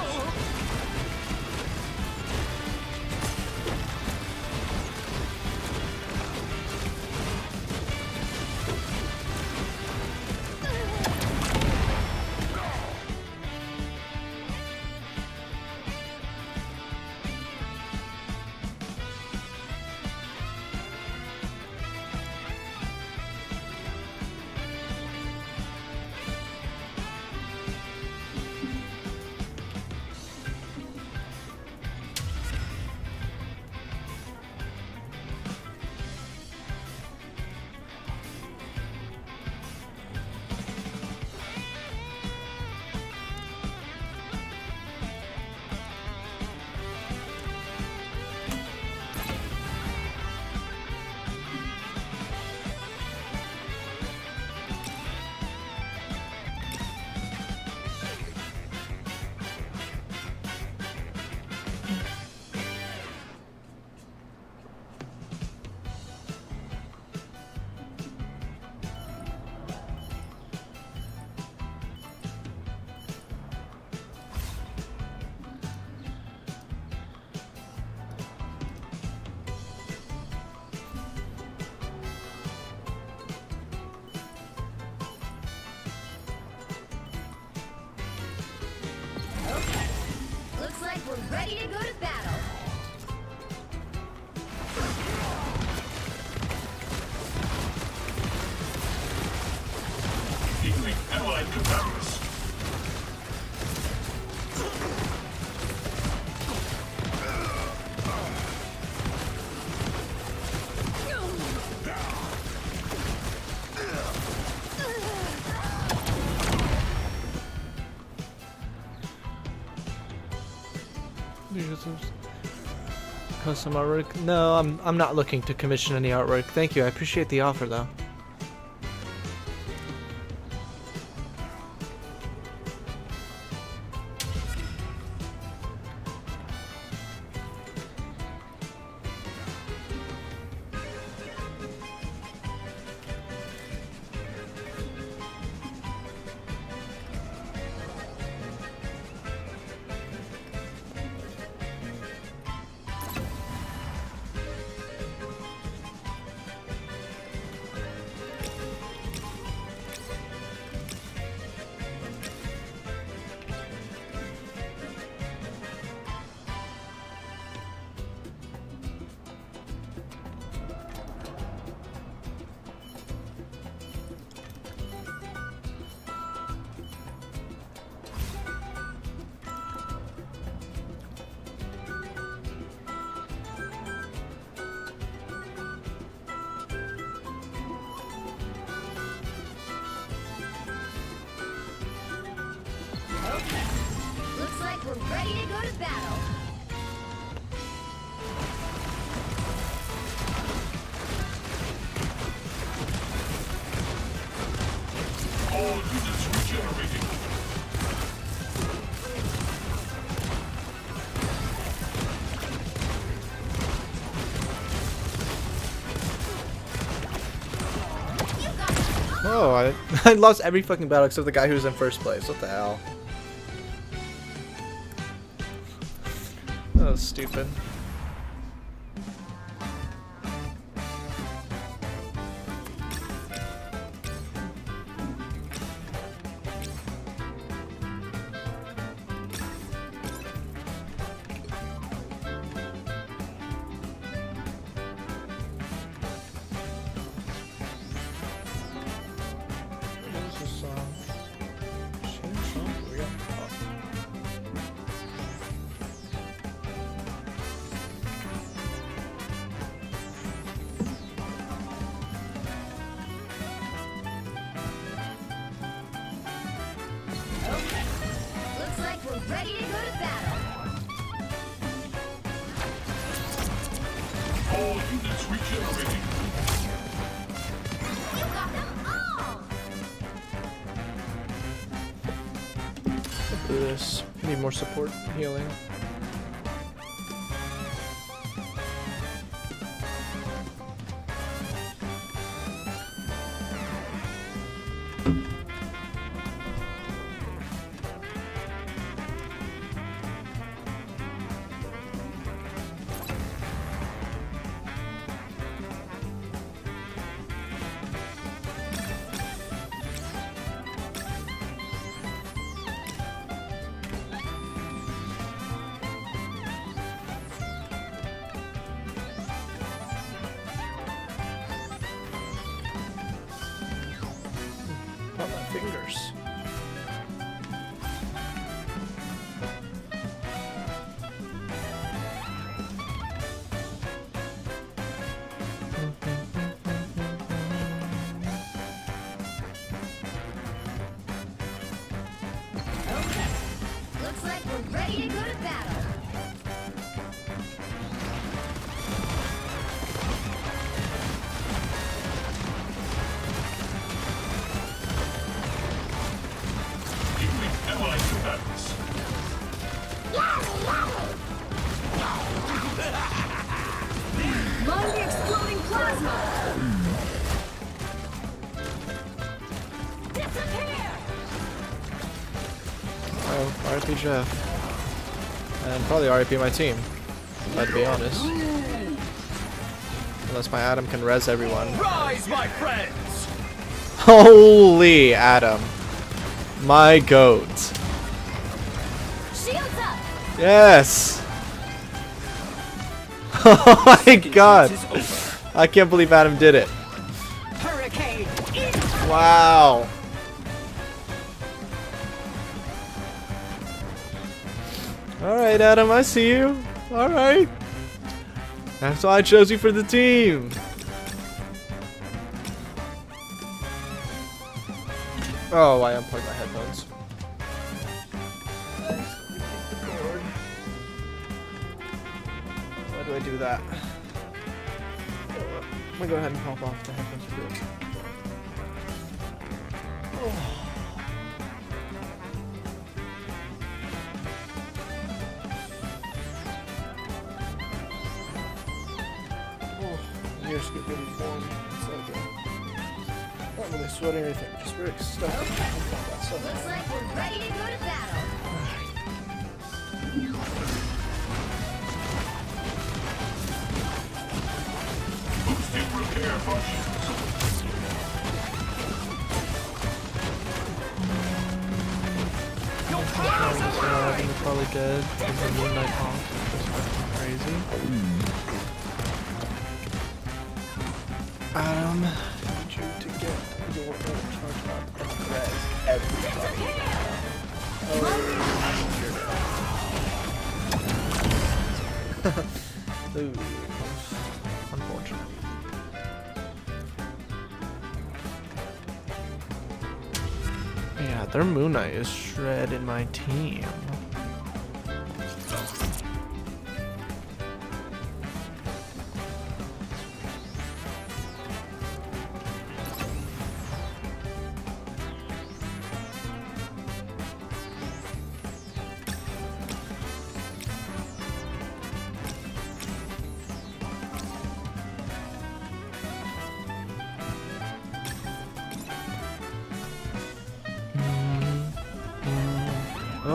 Looks like we're ready to go to battle. Healing allied combatants. Custom artwork? No, I'm not looking to commission any artwork. Thank you, I appreciate the offer though. Looks like we're ready to go to battle. All units regenerating. Oh, I lost every fucking battle except the guy who was in first place. What the hell? That was stupid. Looks like we're ready to go to battle. All units regenerating. You got them all! Do this. Need more support, healing. Not my fingers. Okay. Looks like we're ready to go to battle. Healing allied combatants. Mind the exploding plasma! Disappear! Oh, RIP Jeff. And probably RIP my team. If I had to be honest. Unless my Adam can res everyone. Rise, my friends! Holy Adam. My goat. Shields up! Yes! Oh my god! I can't believe Adam did it. Hurricane! Wow. Alright, Adam, I see you. Alright. That's why I chose you for the team. Oh, I unplugged my headphones. Why do I do that? I'm gonna go ahead and pop off the headphones for this. Ears get really warm. It's like not really sweating or anything, just very stuffy. Looks like we're ready to go to battle. Boosting repair functions. You're probably dead because the Moonlight Hawk is just fucking crazy. Adam, I need you to get your charge up and res everybody. Oh, ooh, unfortunate. Yeah, their Moon Knight is shredding my team.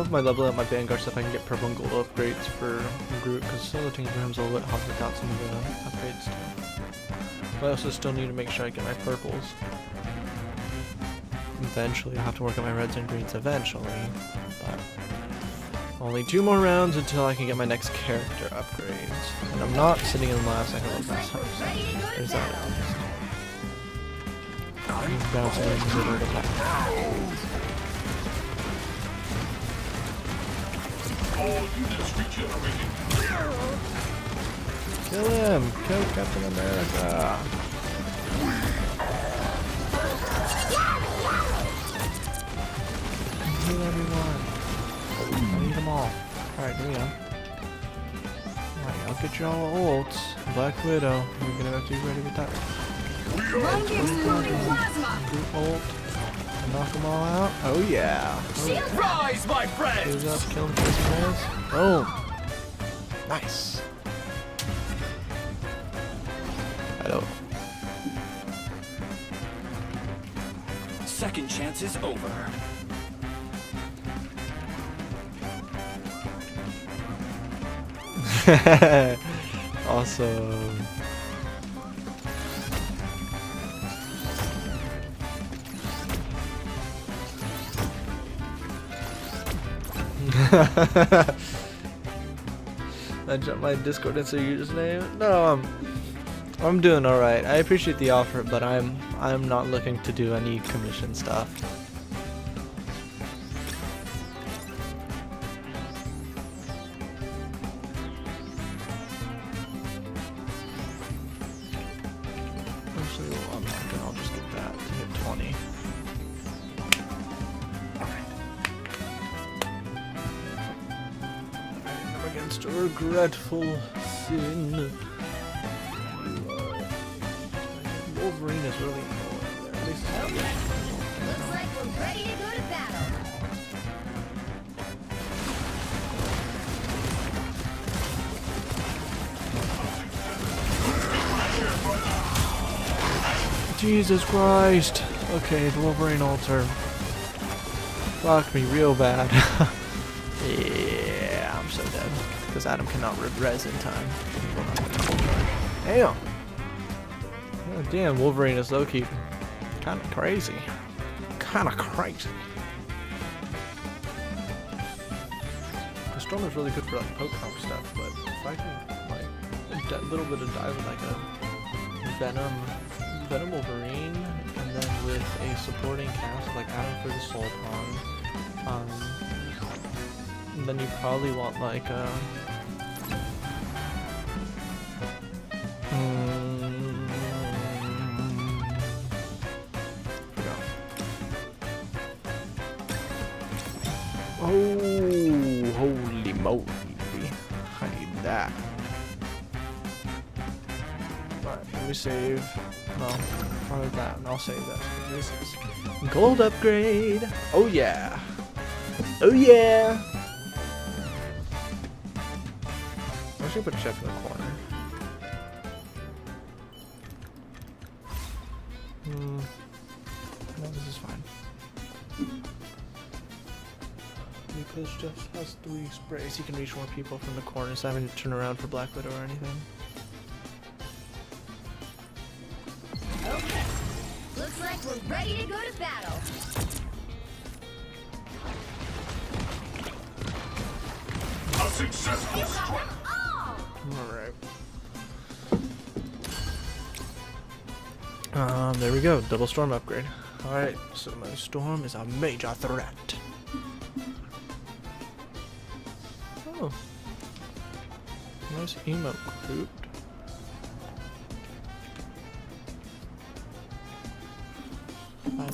know if my leveling up my Vanguard stuff I can get purple and gold upgrades for Groot, because some of the teams rooms a little bit hard without some of the upgrades too. But I also still need to make sure I get my purples. Eventually, I'll have to work on my reds and greens eventually. But only 2 more rounds until I can get my next character upgrades. And I'm not sitting in the last second like last time, so there's that. I'm bouncing in the middle of the pack. All units regenerating. Kill him! Kill Captain America! Kill everyone! I need them all. Alright, here we go. Alright, I'll get you all ults. Black Widow, you're gonna have to be ready with that. Group ult. Knock them all out. Oh yeah! Oh, Rise, my friend! who's up? Kill them first guys. Boom! Nice! Hello. Second chance is over. Awesome. I dropped my Discord into username. No, I'm doing all right. I appreciate the offer, but I'm not looking to do any commission stuff. Actually, well, I'm not gonna. I'll just get that to hit 20. I'm against a regretful sin. Wolverine is really annoying. At least Looks like we're ready to go to battle. Jesus Christ. Okay, the Wolverine altar fucked me real bad. Yeah, I'm so dead. Because Adam cannot res in time. Damn. Oh, damn, Wolverine is low-key kind of crazy. Kind of crazy. The Storm is really good for like poke comp stuff, but if I can like a little bit of dive with like a Venom Wolverine, and then with a supporting cast like Adam for the Soul Pond, and then you probably want like a oh, holy moly. I need that. Alright, let me save. No, probably that, and I'll save that. This is gold upgrade. Oh yeah. Oh yeah. I'm just gonna put Chef in the corner. No, this is fine. Because Jeff has 3 sprays, he can reach more people from the corner, so I haven't to turn around for Black Widow or anything. Okay. Looks like we're ready to go to battle. A successful strike. Oh! Alright. There we go, double storm upgrade. Alright, so my storm is a major threat. Oh. Nice emote group. I like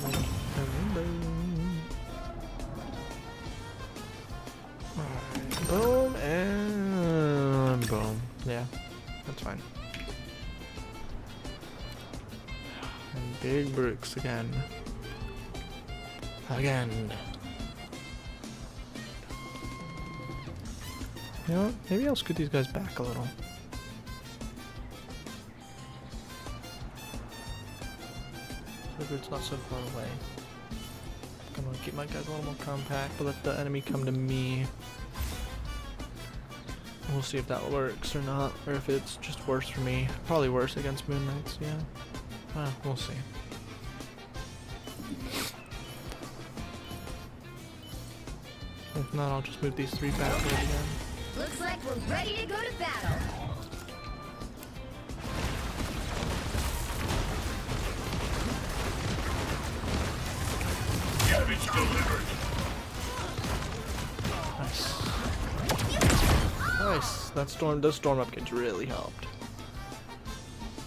the rainbow. Alright, boom and boom. Yeah, that's fine. And big bricks again. Again. You know what? Maybe I'll scoot these guys back a little. So it's not so far away. I'm gonna keep my guys a little more compact, but let the enemy come to me. We'll see if that works or not, or if it's just worse for me. Probably worse against Moon Knights, yeah. Well, we'll see. If not, I'll just move these 3 back here again. Looks like we're ready to go to battle. Damage delivered. Nice. Nice. Those storm upgrades really helped.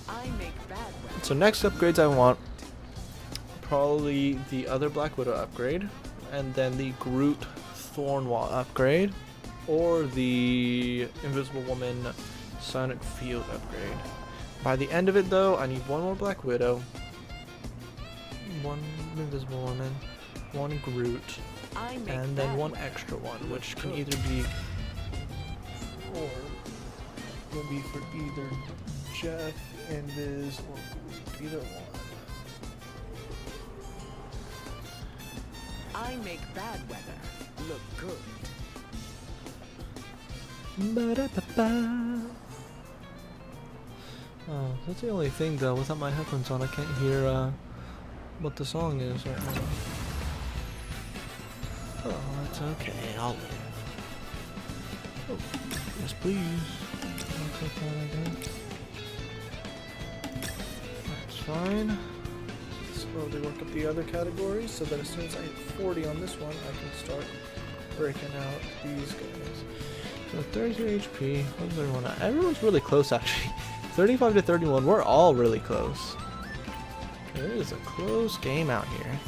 I make bad weapons. So next upgrades I want probably the other Black Widow upgrade, and then the Groot Thornwall upgrade, or the Invisible Woman Sonic Field upgrade. By the end of it though, I need 1 more Black Widow, 1 Invisible Woman, 1 Groot, I make and then bad 1 weapons. extra one, which can either be will be for either Jeff, Invis, or Groot, either one. I make bad weather look good. Ba-da-ba-ba. Oh, that's the only thing though. Without my headphones on, I can't hear what the song is right now. Oh, that's okay. I'll live. Oh, yes, please. I'll take that, I guess. That's fine. Slowly work up the other categories so that as soon as I hit 40 on this one, I can start breaking out these guys. So 33 HP. What is everyone at? Everyone's really close actually. 35 to 31. We're all really close. It is a close game out here.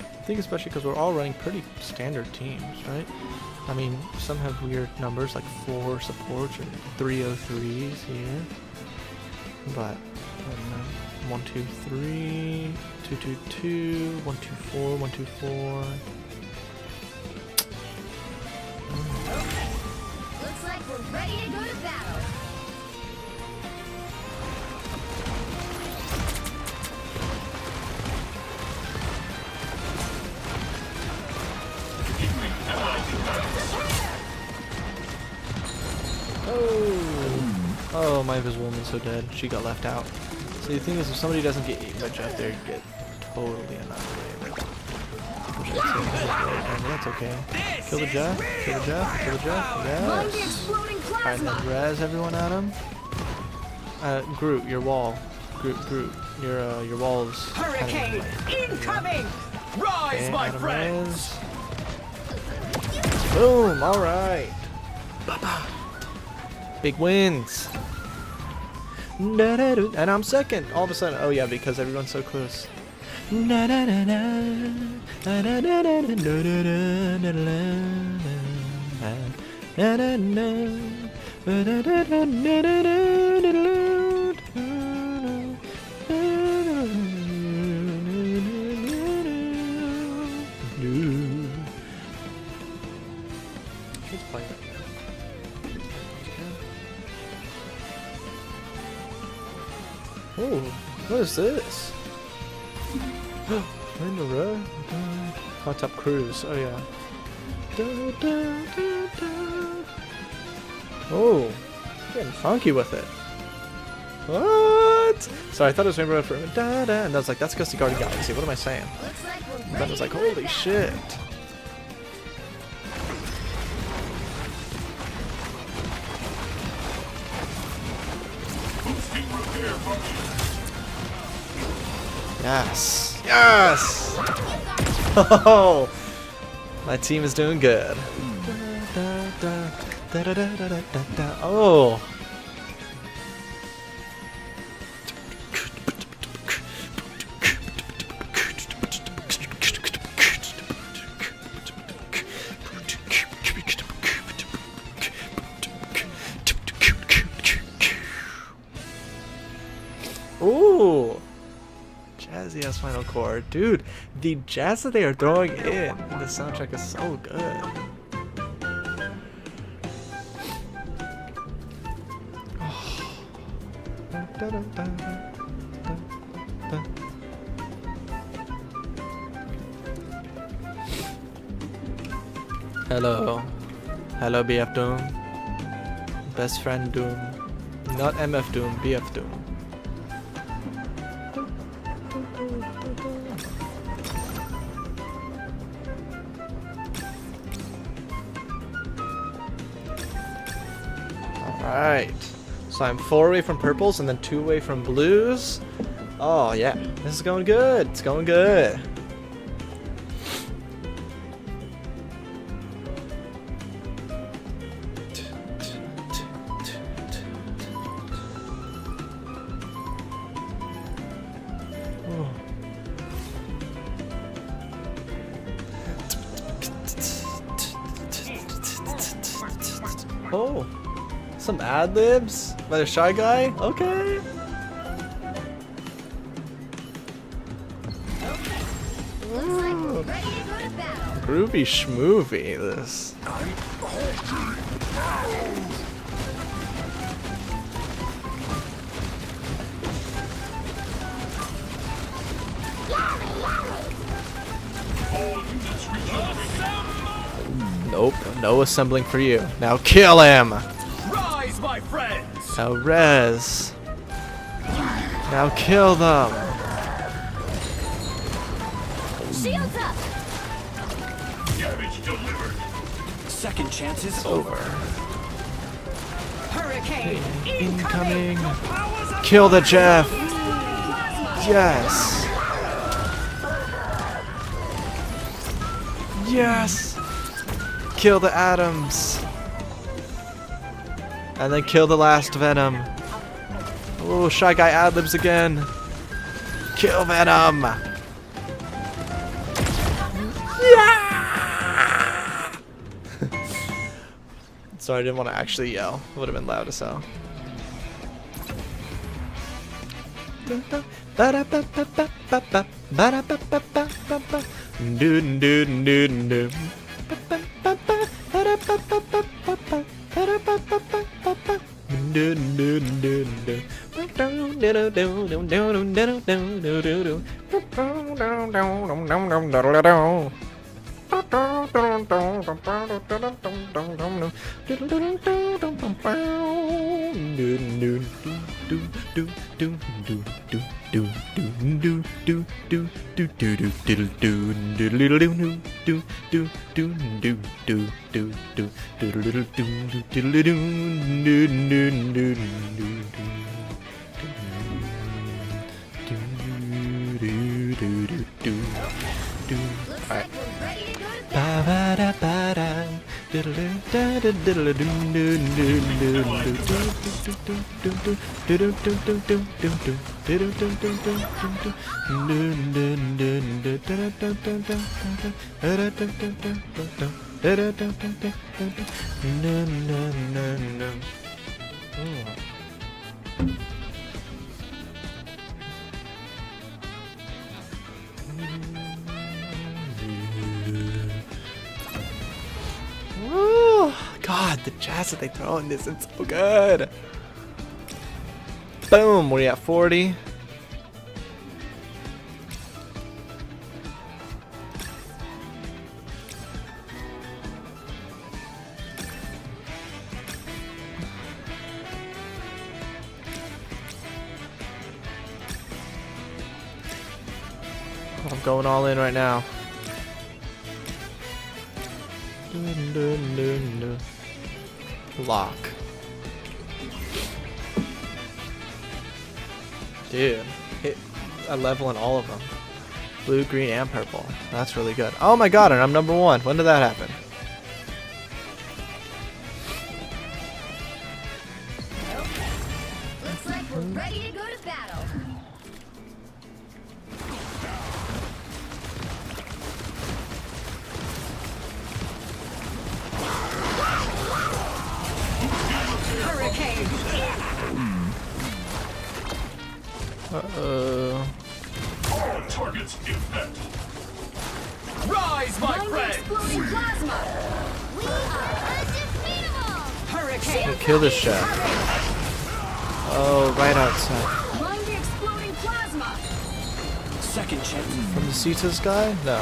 I think especially because we're all running pretty standard teams, right? I mean, some have weird numbers like 4 supports or 303s here. But, I don't know. 1, 2, 3, 2, 2, 2, 1, 2, 4, 1, 2, 4. Looks like we're ready to go to battle. Oh, my Invisible Woman's so dead. She got left out. So the thing is, if somebody doesn't get eaten by Jeff, they get totally annihilated. Wish I could say that, but that's okay. Kill the Jeff, kill the Jeff, kill the Jeff, Among the yes! exploding Alright, plasma. then res everyone at him. Groot, your wall. Groot, your walls. Hurricane incoming! Rise, my friends! Boom, alright. Big wins. And I'm second. All of a sudden, oh yeah, because everyone's so close. Let's play it. Oh, what is this? We're in the row. Hot Top Cruise. Oh yeah. Oh, getting funky with it. What? So I thought it was Rainbow for da da, and I was like, that's because the Guardian Galaxy. What am I saying? Looks like we're And then I ready was to like, go to holy battle. shit. Boosting repair function. Yes. Yes. Oh, my team is doing good. Oh. Ooh. Jazzy ass final chord. Dude, the jazz that they are throwing in the soundtrack is so good. Hello. Hello, BF Doom. Best friend Doom. Not MF Doom, BF Doom. Alright. So I'm 4 away from purples and then 2 away from blues. Oh yeah, this is going good. It's going good. Oh, some ad libs by the Shy Guy. Okay. Looks like we're ready to go to battle. Groovy schmoovy. This. Nope, no assembling for you. Now kill him. Rise, my friends! Now res. Now kill them. Shields up. Damage delivered. Second chance is Over. Hurricane Incoming. Kill the Jeff. Yes. Yes. Kill the atoms. And then kill the last Venom. Oh, Shy Guy ad-libs again. Kill Venom. Yeah! Sorry, I didn't want to actually yell. It would have been loud as hell. Looks like we're ready to go to battle. Woo! God, the jazz that they throw in this, it's so good. Boom, we're at 40. I'm going all in right now. Lock. Dude, hit a level in all of them. Blue, green, and purple. That's really good. Oh my god, and I'm number 1. When did that happen? Looks like we're ready to go to battle. Hurricane. All targets infect. Rise, my Mind friends! exploding plasma. We are undefeatable. Hurricane. Kill this shit. Oh, right outside. Mind exploding plasma. Second chance. From the Cetus guy? No.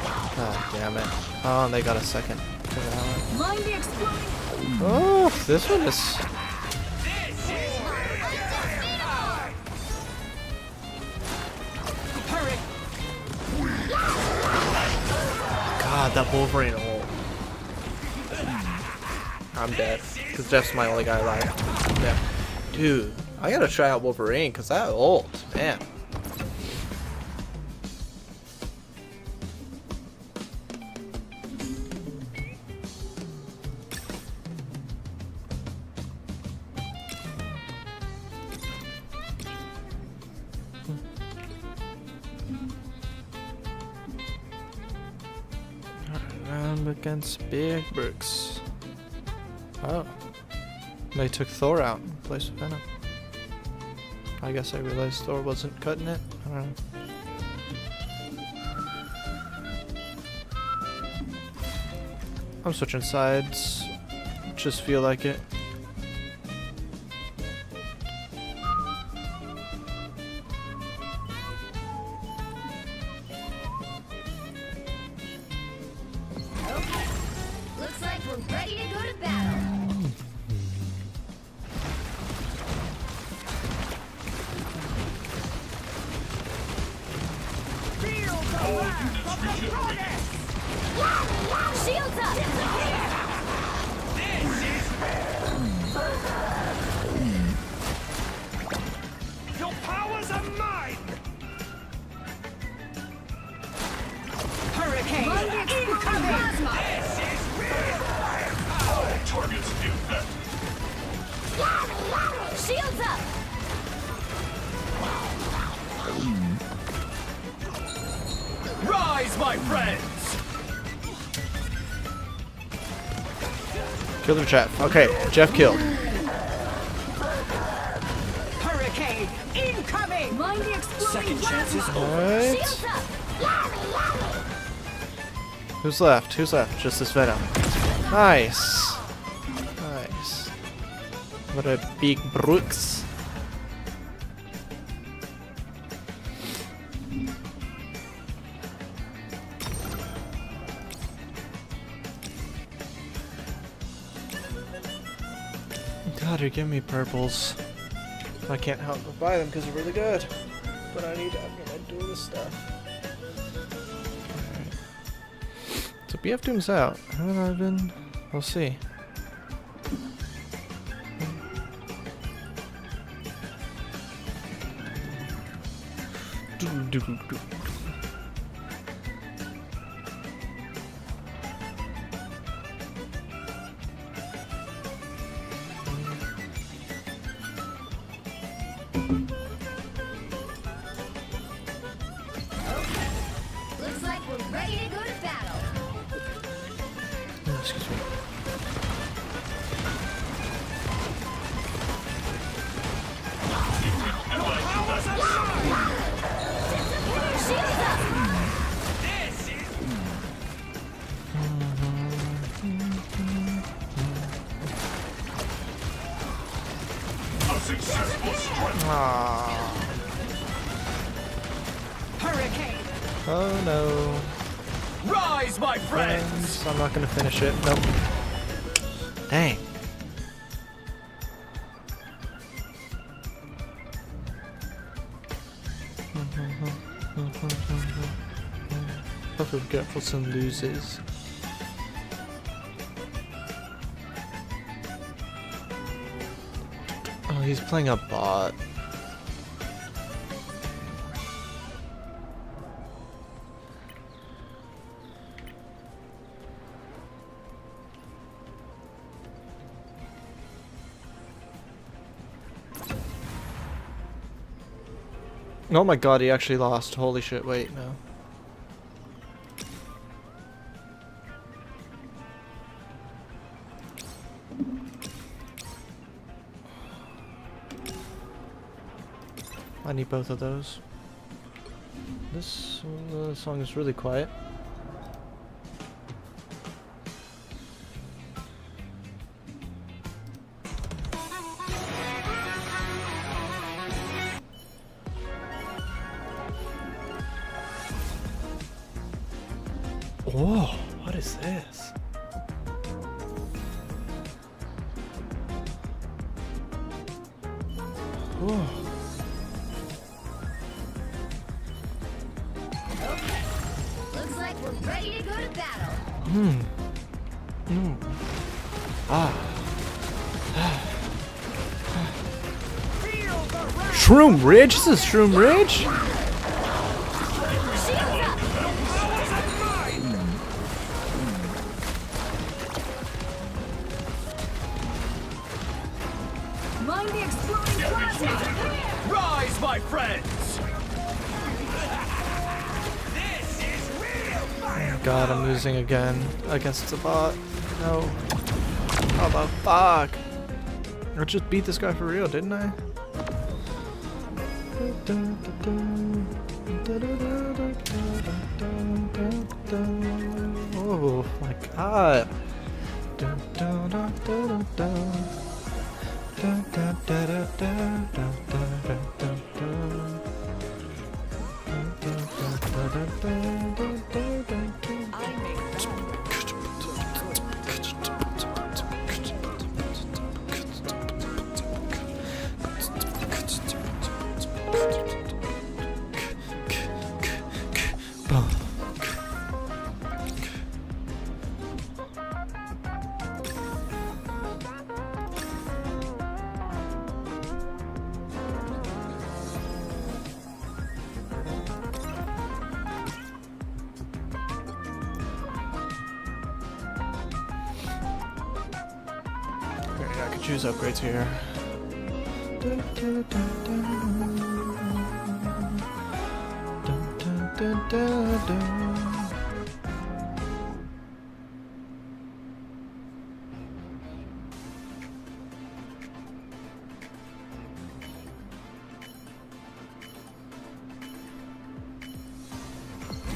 Ah, damn it. Oh, and they got a second. Mind the exploding. Oh, this one is. God, that Wolverine ult. I'm dead. Because Jeff's my only guy alive. Yeah. Dude, I gotta try out Wolverine because that ult, man. Round against Big Brooks. Oh. They took Thor out in place of Venom. I guess I realized Thor wasn't cutting it. I don't know. I'm switching sides. Just feel like it. Okay. Looks like we're ready to go to battle. Shields up! Your powers are mine! Hurricane Mind the exploding plasma! All targets impact. Shields up! Rise, my friends! Kill the Jeff. Okay, Jeff killed. Hurricane incoming. Mind the exploding Second chances plasma! Alright. Shields up! Who's left? Who's left? Just this Venom. Nice. Nice. What a big Brooks. God, you're giving me purples. I can't help but buy them because they're really good. But I'm gonna do this stuff. Alright. So BF Doom's out. Haven't I been? We'll see. Looks like we're ready to go to battle. Excuse me. Shields up! A successful strike. Aww. Hurricane. Oh no. Rise, my friends! Friends, I'm not gonna finish it. Nope. Dang. Buffalo Jefferson loses. Oh, he's playing a bot. Oh my god, he actually lost. Holy shit, wait, no. I need both of those. This song is really quiet. Whoa, what is this? Oh. Okay. Looks like we're ready to go to battle. Shroom Ridge? This is Shroom Ridge? Shields up! Mind the exploding plasma! Rise, my friends! Oh God, I'm losing again against the bot. No. How the fuck? I just beat this guy for real, didn't I? Oh my God. I could choose upgrades here.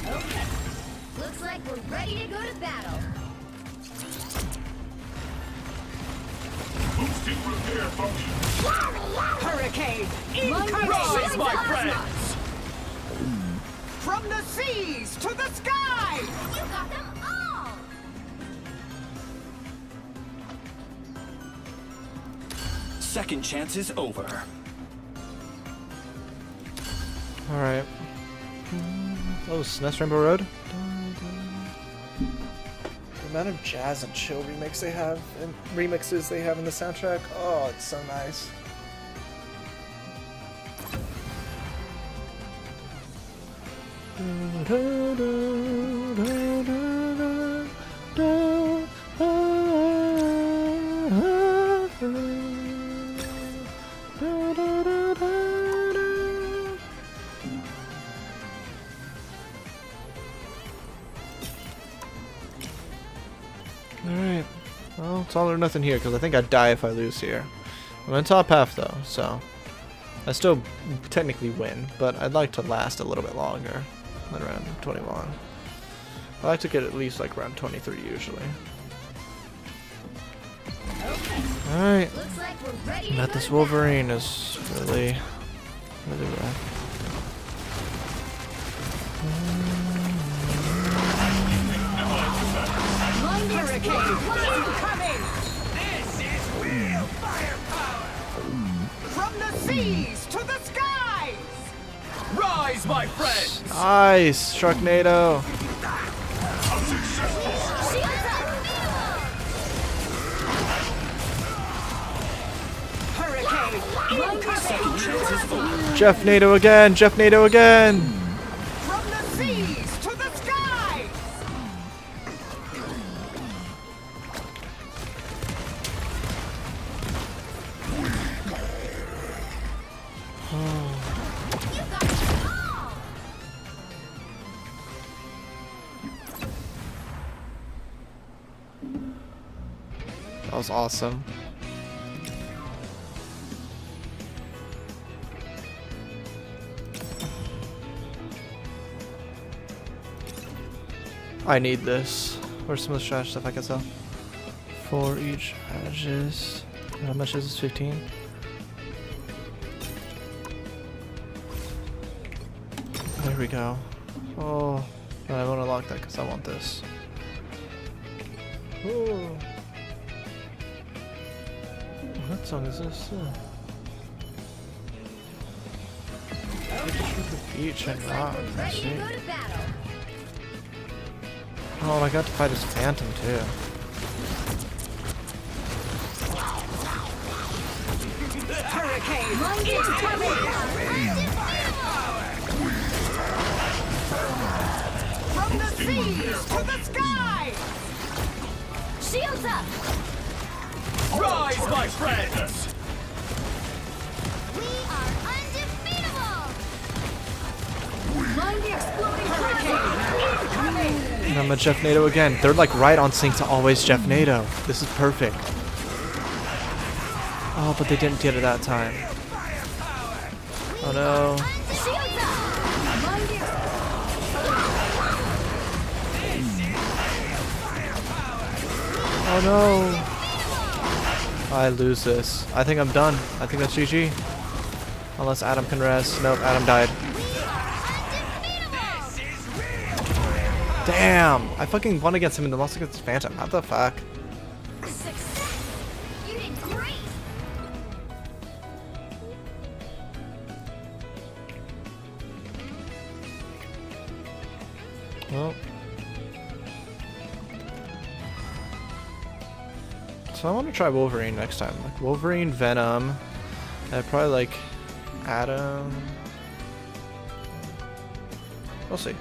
Okay. Looks like we're ready to go to battle. Boosting repair function. Hurricane Mind the incoming! Rise, exploding my plasma! friends! From the seas to the sky! You got them all! Second chance is over. Alright. Oh, SNES Rainbow Road? The amount of jazz and chill remixes they have in the soundtrack, oh, it's so nice. Alright, well, it's all or nothing here, because I think I'd die if I lose here. I'm in top half, though, so I still technically win, but I'd like to last a little bit longer than around 21. I like to get at least like around 23 usually. Alright, Looks like we're ready to met go this to Wolverine is really rough. battle. Mind the Hurricane exploding plasma! incoming! This is real firepower! From the seas to the skies! Rise, my friends! Nice, Sharknado. Shields up! Hurricane Mind the incoming! exploding Jeff Nado again, Jeff Nado again. From the seas to the skies! You got them all! That was awesome. I need this. Where's some of the trash stuff I can sell? For each edges. How much is this? 15? There we go. Oh, I want to lock that because I want this. Oh. What song is this? Peach and Looks like Rock. we're Let's ready see. to go to battle. Oh, and I got to fight as Phantom too. Hurricane Mind incoming! From the seas to the sky! Shields up! Rise, my friends! We are undefeatable! Mind the exploding hurricane incoming! And I'm a Jeff Nato again. They're like right on sync to always Jeff Nato. This is perfect. Oh, but they didn't get it that time. Oh no. Shields up! Mind the Oh no. I lose this. I think I'm done. I think that's GG. Unless Adam can rest. Nope, Adam died. Damn! I fucking won against him and lost against Phantom. What the fuck? success! You did great! Well. So I want to try Wolverine next time. Like Wolverine, Venom. I'd probably like Adam. We'll see.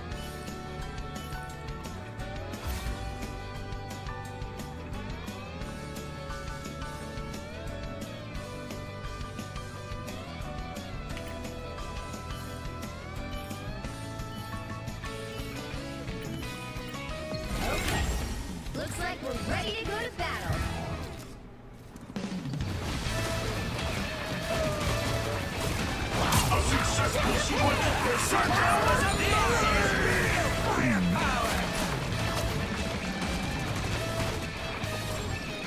Looks like we're ready to go to battle. A successful sprint.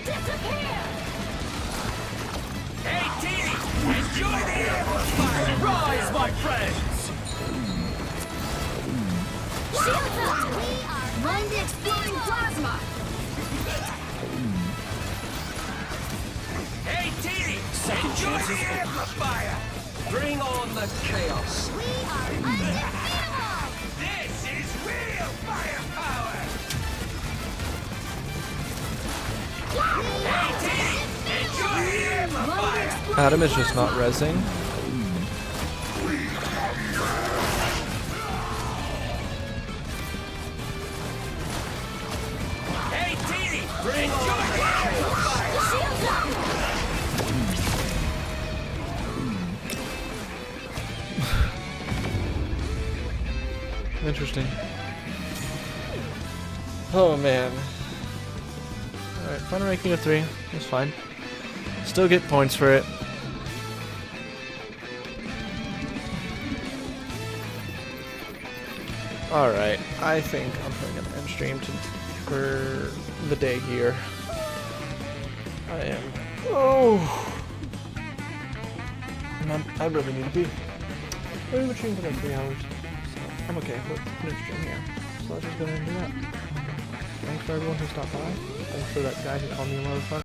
Disappear! Enjoy the amplifier! Rise, my friends! Shields up! We are Mind the exploding plasma! Hey, Teeny! Enjoy the amplifier! Bring on the chaos! We are undefeatable! This is real firepower! Hey, Teeny! Enjoy the amplifier! Adam is just not rezzing. Hey, Teeny! Bring on the amplifier! Shields up! Interesting. Oh man. Alright, final ranking of 3. That's fine. Still get points for it. Alright, I think I'm putting an end stream for the day here. I am. Oh! I really need to pee. We've been streaming for like 3 hours. So I'm okay with an end stream here. So I'll just go ahead and do that. Thanks for everyone who stopped by. Thanks for that guy who called me a motherfucker.